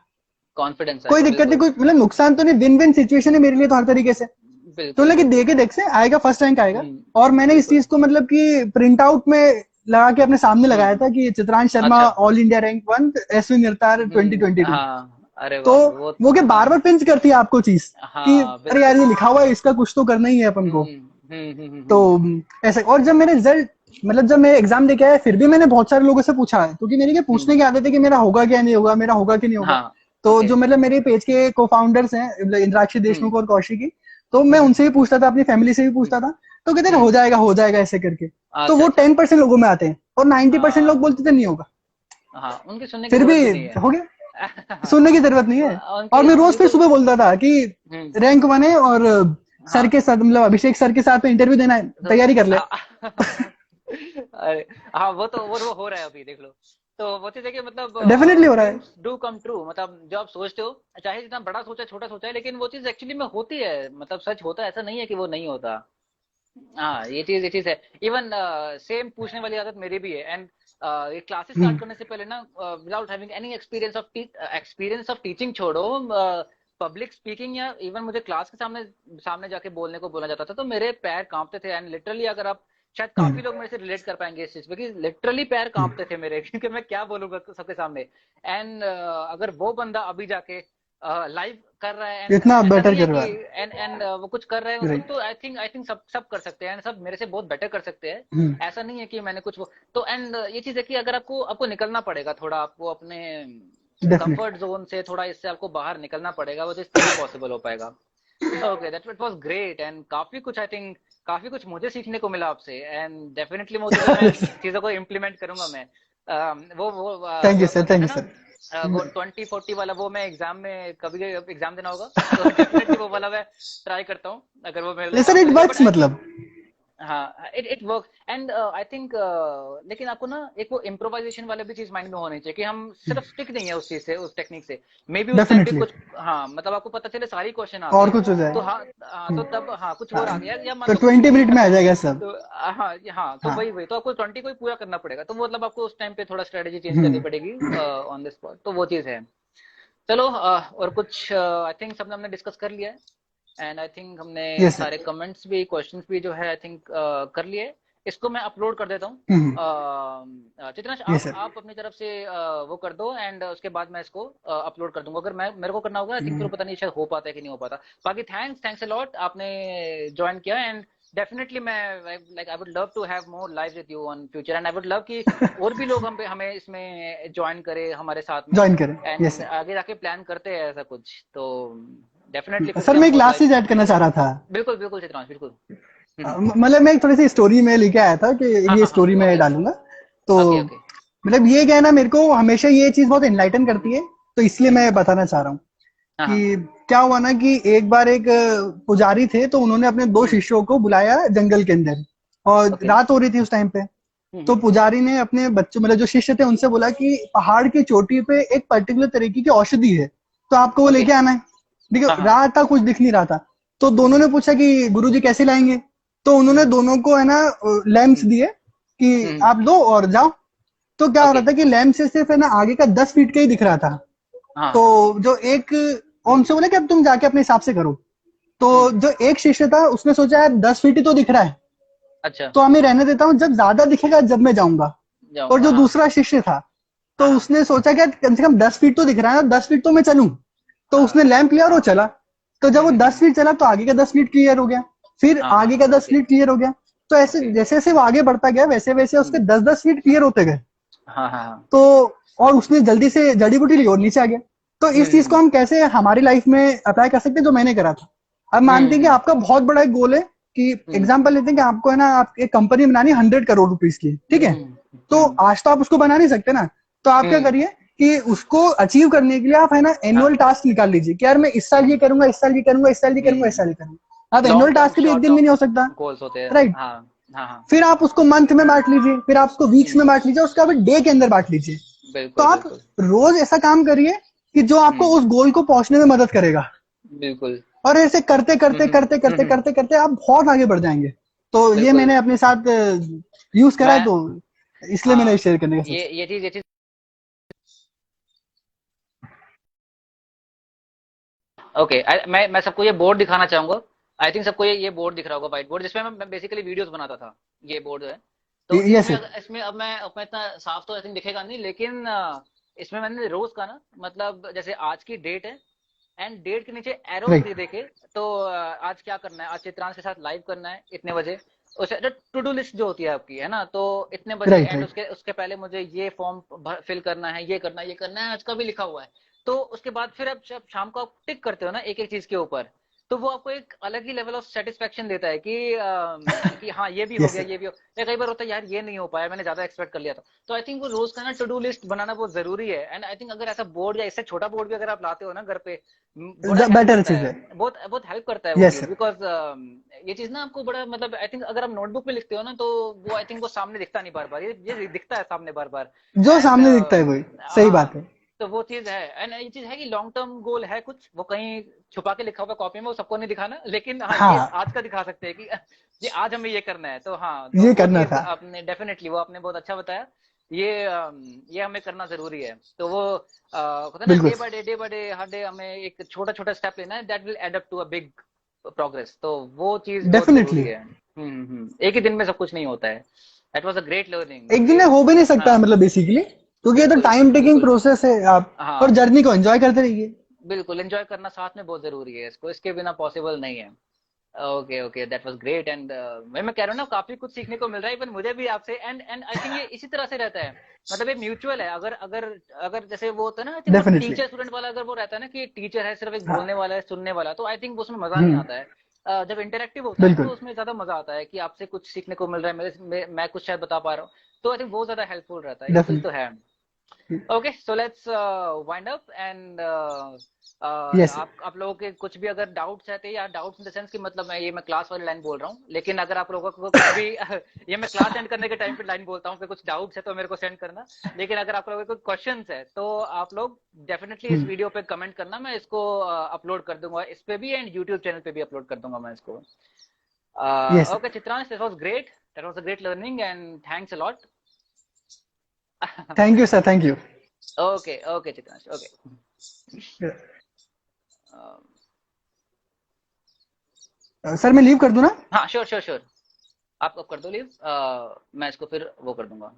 कॉन्फिडेंस कोई आएगा, दिक्कत नहीं, बिल्कुल कुछ मतलब नुकसान तो नहीं, विन विन सिचुएशन है मेरे लिए तो हर तरीके से। तो बिल्कुल लगे दे बिल्कुल। के देख से आएगा, फर्स्ट रैंक आएगा। और मैंने इस बिल्कुल। चीज को मतलब कि प्रिंट आउट में लगा के अपने सामने लगाया था कि चित्रांश शर्मा अच्छा। All India rank 1, SV NIRTAR 2022। हाँ, अरे तो बाप रे, वो वो के हाँ बार बार पिंच करती है आपको चीज कि हाँ अरे यार बिल्कुल। ये लिखा हुआ है, इसका कुछ तो करना ही है अपन को। तो हम्म। ऐसे, और जब मेरे रिजल्ट, मतलब जब मैं एग्जाम देके आया फिर भी मैंने बहुत सारे लोगों से पूछा है, क्योंकि मेरी क्या पूछने की आदत है कि मेरा होगा क्या नहीं होगा, मेरा होगा कि नहीं होगा। हाँ। तो ओके। जो मतलब मेरे पेज के को फाउंडर्स हैं, मतलब इंद्राक्षी हम्म देशमुख और कौशिकी, तो मैं हम्म उनसे भी पूछता था, अपनी फैमिली से भी पूछता था। तो कहते थे हम्म। हो जाएगा ऐसे करके। तो अच्छा वो अच्छा। 10% लोगों में आते हैं और 90% लोग हाँ बोलते थे नहीं होगा। हाँ, उनकी सुनने की फिर भी जरूरत भी नहीं है। हो गया, सुनने की जरूरत नहीं है। और उनकी, मैं हाँ रोज फिर बिल्कुल। सुबह बोलता था कि हम्म। रैंक 1 है, और सर हाँ के साथ, मतलब अभिषेक सर के साथ में इंटरव्यू देना है, तो तैयारी कर ले। अरे हाँ, वो हो रहा है अभी, देख लो। तो वो चीज है कि मतलब डेफिनेटली हो रहा है। Dreams do come true. मतलब जो आप सोचते हो, चाहे जितना बड़ा सोचा है छोटा सोचा है, लेकिन वो चीज एक्चुअली में होती है, मतलब सच होता है, ऐसा नहीं है कि वो नहीं होता। हाँ, ये चीज है। इवन सेम पूछने वाली आदत मेरी भी है। एंड ये क्लासेस स्टार्ट हम्म, करने से पहले ना, without having any experience of teaching छोड़ो, पब्लिक स्पीकिंग या इवन मुझे क्लास के सामने सामने जाके बोलने को बोला जाता था तो मेरे पैर कांपते थे। एंड लिटरली, अगर आप, शायद काफी लोग मेरे से रिलेट कर पाएंगे इस चीज पे, कि लिटरली पैर कांपते थे मेरे क्योंकि मैं क्या बोलूंगा सबके सामने। एंड अगर वो बंदा अभी जाके लाइव कर रहा है, एंड इतना ऐसा बेटर नहीं है कि, करवा रहा एंड वो कुछ कर रहे हैं उस है। वक्त, राइट। तो आई थिंक सब सब कर सकते हैं, एंड सब मेरे से बहुत बेटर कर सकते हैं। हम्म, ऐसा नहीं है कि मैंने कुछ वो, तो एंड ये चीज है कि अगर आपको आपको निकलना पड़ेगा थोड़ा, आपको अपने डेफिनेटली। कंफर्ट जोन से थोड़ा, इससे आपको बाहर निकलना पड़ेगा, वो चीज तभी पॉसिबल हो पाएगा। Okay, that it was great. And काफी कुछ, आई थिंक काफी कुछ मुझे सीखने को मिला आपसे। एंड डेफिनेटली वो चीजों में चीजों को इम्प्लीमेंट करूंगा मैं। थैंक जो यू आपका सर, कहते थैंक यू हैं ना, सर। वो 2040 वाला, वो मैं एग्जाम में कभी एग्जाम देना होगा तो डेफिनेटली वो वाला मैं ट्राई करता हूँ, अगर वो मेरे लिए सर काम इट करेगा। बट वर्क्स, आई थिंक, मतलब। हाँ, it work. And I think, लेकिन आपको ना एक वो इम्प्रोवाइजेशन वाला भी चीज माइंड में होनी चाहिए, कि हम सिर्फ स्टिक नहीं है उस चीज से, उस टेक्निक से। मे बी उस टाइम पे डेफिनेटली। कुछ, हाँ, मतलब आपको पता चले सारी क्वेश्चन आ और गए, कुछ हो जाए। तो हाँ हाँ, तो तब हाँ कुछ और आ गया, या मान तो लो कुछ 20 नहीं मिनट में आ अगर, जाएगा सब। तो हाँ हाँ, तो हाँ। वही वही, तो आपको 20 को ही पूरा करना पड़ेगा, तो वो मतलब आपको उस टाइम पे थोड़ा स्ट्रेटेजी चेंज करनी हम्म। पड़ेगी ऑन द स्पॉट। तो वो चीज है। चलो, और कुछ आई थिंक सबने हमने डिस्कस कर लिया है। एंड आई थिंक हमने यस सर। सारे कमेंट्स भी, क्वेश्चंस भी जो है, आई थिंक कर लिए। इसको मैं अपलोड कर देता हूँ। Chitransh, yes sir. आप अपनी तरफ से वो कर दो, एंड उसके बाद मैं इसको अपलोड कर दूंगा। अगर मैं मेरे को करना होगा, आई थिंक फिर पता नहीं शायद हो पाता है कि नहीं हो पाता। बाकी थैंक्स अ लॉट, आपने ज्वाइन किया, एंड डेफिनेटली मैं like I would love to have more live with you on future, and I would love कि और भी लोग हमें इसमें ज्वाइन करे हमारे साथ में, ज्वाइन करें। Yes and sir. आगे जाके प्लान करते हैं ऐसा कुछ, तो डेफिनेटली फिर सर से मैं एक हम लास्ट लाइव। चीज ऐड करना चाह रहा था। बिल्कुल बिल्कुल चित्रांश, बिल्कुल। मतलब मैं एक थोड़ी सी स्टोरी में लेके आया था कि हाँ ये हाँ हाँ, स्टोरी में ओके डालूंगा। तो ओके ओके। मतलब ये क्या है ना, मेरे को हमेशा ये चीज बहुत एनलाइटन करती है, तो इसलिए हम्म, मैं बताना चाह रहा हूँ हाँ हाँ। कि क्या हुआ ना कि एक बार एक पुजारी थे, तो उन्होंने अपने दो हम्म, शिष्यों को बुलाया जंगल के अंदर, और ओके। रात हो रही थी उस टाइम पे। तो हम्म, पुजारी ने अपने बच्चों, मतलब जो शिष्य थे, उनसे बोला कि पहाड़ की चोटी पे एक पर्टिकुलर तरीके की औषधि है, तो आपको वो ओके। लेके आना है। देखिए हाँ हाँ। रात था, कुछ दिख नहीं रहा था। तो दोनों हम्म ने पूछा कि गुरुजी कैसे लाएंगे। तो उन्होंने हम्म दोनों को है ना लैंप्स हम्म दिए कि हम्म, आप लो और जाओ। तो क्या हो रहा ओके। था कि लैंप से सिर्फ है ना आगे का 10 फीट का ही दिख रहा था। तो हाँ। जो एक, और उनसे बोला कि अब तुम जाके अपने हिसाब से करो। तो हम्म, जो एक शिष्य था उसने सोचा यार 10 फीट ही तो दिख रहा है, अच्छा। तो हमें रहने देता हूँ, जब ज्यादा दिखेगा जब मैं जाऊंगा। और जाऊंगा, जो हाँ दूसरा शिष्य था, तो हाँ हाँ उसने सोचा कि यार कम से कम 10 फीट तो दिख रहा है ना, 10 फीट तो मैं चलूं। तो उसने हाँ। लैंप लिया और वो चला। तो जब वो हम्म, 10 फीट चला, तो आगे का 10 फीट क्लियर हो गया, फिर हाँ हाँ आगे का हाँ, दस ओके फीट क्लियर हो गया। तो ऐसे ओके। जैसे जैसे वो आगे बढ़ता गया, वैसे वैसे उसके 10-10 फीट क्लियर होते गए। हाँ हाँ हाँ। तो और उसने जल्दी से जड़ी बूटी ली और नीचे आ गया। तो इस चीज को हम्म हम कैसे हमारी लाइफ में अप्लाई कर सकते हैं, जो मैंने करा था। अब मानते हैं कि हम्म आपका बहुत बड़ा एक गोल है, कि हम्म एग्जाम्पल लेते हैं कि आपको है ना, आप एक कंपनी बनानी है 100 करोड़ रुपीज की, ठीक है। हम्म तो हम्म आज तो आप उसको बना नहीं सकते ना। तो आप क्या हम्म, करिए कि उसको अचीव करने के लिए आप है ना एनुअल हाँ। टास्क निकाल लीजिए कि यार मैं इस साल ये करूंगा, इस साल ये करूंगा, इस साल ये करूंगा, इस साल ये हम्म करूंगा। अब एनुअल लॉन्ग टर्म, टास्क भी एक शॉर्ट दिन में नहीं टर्म हो सकता। गोल्स होते हैं, राइट। हाँ हाँ हाँ। फिर आप उसको मंथ में बांट लीजिए, फिर आप उसको वीक्स में हम्म, बांट लीजिए, उसका डे के अंदर बांट लीजिए। तो बिल्कुल आप बिल्कुल। रोज ऐसा काम करिए कि जो आपको हम्म, उस गोल को पहुंचने में मदद करेगा। बिल्कुल। और ऐसे करते करते हम्म करते करते हम्म, करते करते आप बहुत आगे बढ़ जाएंगे। तो ये बिल्कुल। मैंने अपने साथ यूज करा है, मैं, तो इसलिए मैंने हाँ, शेयर करने का सोचा। ये चीज ओके। मैं सबको ये बोर्ड दिखाना चाहूंगा। आई थिंक सबको ये बोर्ड दिख रहा होगा, व्हाइट बोर्ड, जिसमें मैं बेसिकली वीडियोस बनाता था। ये बोर्ड है। तो यस इसमें सर। इसमें अब मैं इतना साफ तो आई थिंक दिखेगा नहीं, लेकिन इसमें मैंने रोज का ना, मतलब जैसे आज की डेट है, एंड डेट के नीचे एरोज राइट दे देके, तो आज क्या करना है, आज चित्रांश के साथ लाइव करना है इतने बजे। उसे टू डू लिस्ट जो होती है आपकी, है ना, तो इतने बजे, राइट एंड राइट। उसके उसके पहले मुझे ये फॉर्म फिल करना है, ये करना है, ये करना है, आज का भी लिखा हुआ है। तो उसके बाद फिर अब जब शाम को आप टिक करते हो ना एक एक चीज के ऊपर, तो वो आपको एक अलग ही लेवल ऑफ सेटिस्फेक्शन देता है कि हाँ ये भी हो यस गया, सर। ये भी हो। या कई बार होता है यार ये नहीं हो पाया, मैंने ज्यादा एक्सपेक्ट कर लिया था। तो आई थिंक वो रोज का ना टू डू लिस्ट बनाना बहुत जरूरी है, एंड आई थिंक अगर ऐसा बोर्ड या इससे छोटा बोर्ड भी अगर आप लाते हो ना घर पे, बड़ा हेल्प बेटर करता चीज है। है। बहुत बहुत हेल्प करता है वो यस चीज, सर। बिकॉज ये चीज ना आपको बड़ा, मतलब आई थिंक अगर आप नोटबुक में लिखते हो ना, तो वो आई थिंक वो सामने दिखता नहीं बार बार, ये दिखता है सामने बार बार। जो एंड सामने दिखता है वही सही बात हाँ, है। तो वो चीज है, एंड ये चीज है कि लॉन्ग टर्म गोल है कुछ, वो कहीं छुपा के लिखा हुआ कॉपी में, वो सबको नहीं दिखाना, लेकिन हाँ ये हाँ, आज का दिखा सकते हैं कि ये आज हमें ये करना है। तो हाँ, तो ये वो करना चीज था। आपने डेफिनेटली, वो आपने बहुत अच्छा बताया। ये हमें करना जरूरी है। तो वो होता है ना, बिल्कुल। डे बाय डे हर डे हमें एक छोटा छोटा स्टेप लेना है, that will add up to a big progress. तो वो चीज बहुत जरूरी डेफिनेटली। है। एक ही दिन में सब कुछ नहीं होता है। That was a great learning एक दिन ये। में हो भी नहीं सकता हाँ, है, मतलब बेसिकली, क्योंकि ये तो बिल्कुल टाइम टेकिंग बिल्कुल। प्रोसेस है। आप और हाँ, जर्नी को एंजॉय करते रहिए। बिल्कुल एंजॉय करना साथ में बहुत जरूरी है, इसको इसके बिना पॉसिबल नहीं है। Okay okay, that was great, and मैं कह रहा हूँ ना, काफी कुछ सीखने को मिल रहा है इवन मुझे भी आपसे, एंड आई थिंक ये इसी तरह से रहता है। मतलब ये म्यूचुअल है। अगर अगर अगर जैसे वो होता है ना, आई थिंक वो डेफिनेटली। टीचर स्टूडेंट वाला अगर वो रहता है ना, कि टीचर है सिर्फ एक बोलने हाँ। वाला है, सुनने वाला, तो आई थिंक उसमें मजा नहीं आता है। जब इंटरेक्टिव होता है तो बिल्कुल। उसमें ज्यादा मजा आता है, कि आपसे कुछ सीखने को मिल रहा है, मैं कुछ शायद बता पा रहा हूँ। तो आई थिंक वो ज्यादा हेल्पफुल रहता है, ये चीज तो डेफिनेटली। है। Okay, so let's wind up, and yes sir. आप लोगों के कुछ भी अगर डाउट्स रहते हैं, या डाउट्स इन द सेंस कि मतलब मैं क्लास वाली लाइन बोल रहा हूँ, लेकिन अगर आप लोगों को कुछ भी ये मैं क्लास एंड करने के टाइम पे लाइन बोलता हूँ कि कुछ डाउट्स है तो मेरे को सेंड करना। लेकिन अगर आप लोगों को क्वेश्चंस है, तो आप लोग डेफिनेटली इस वीडियो पे कमेंट करना, मैं इसको अपलोड कर दूंगा इस पे भी, एंड यूट्यूब चैनल पे भी अपलोड कर दूंगा मैं इसको। Yes okay Chitransh, that was great, that was a great learning, and thanks a lot. Thank you sir, thank you. Okay okay Chitransh, okay. Sir मैं लीव कर दूं ना? हाँ, श्योर श्योर श्योर। आप कर दो लीव, मैं इसको फिर वो कर दूंगा।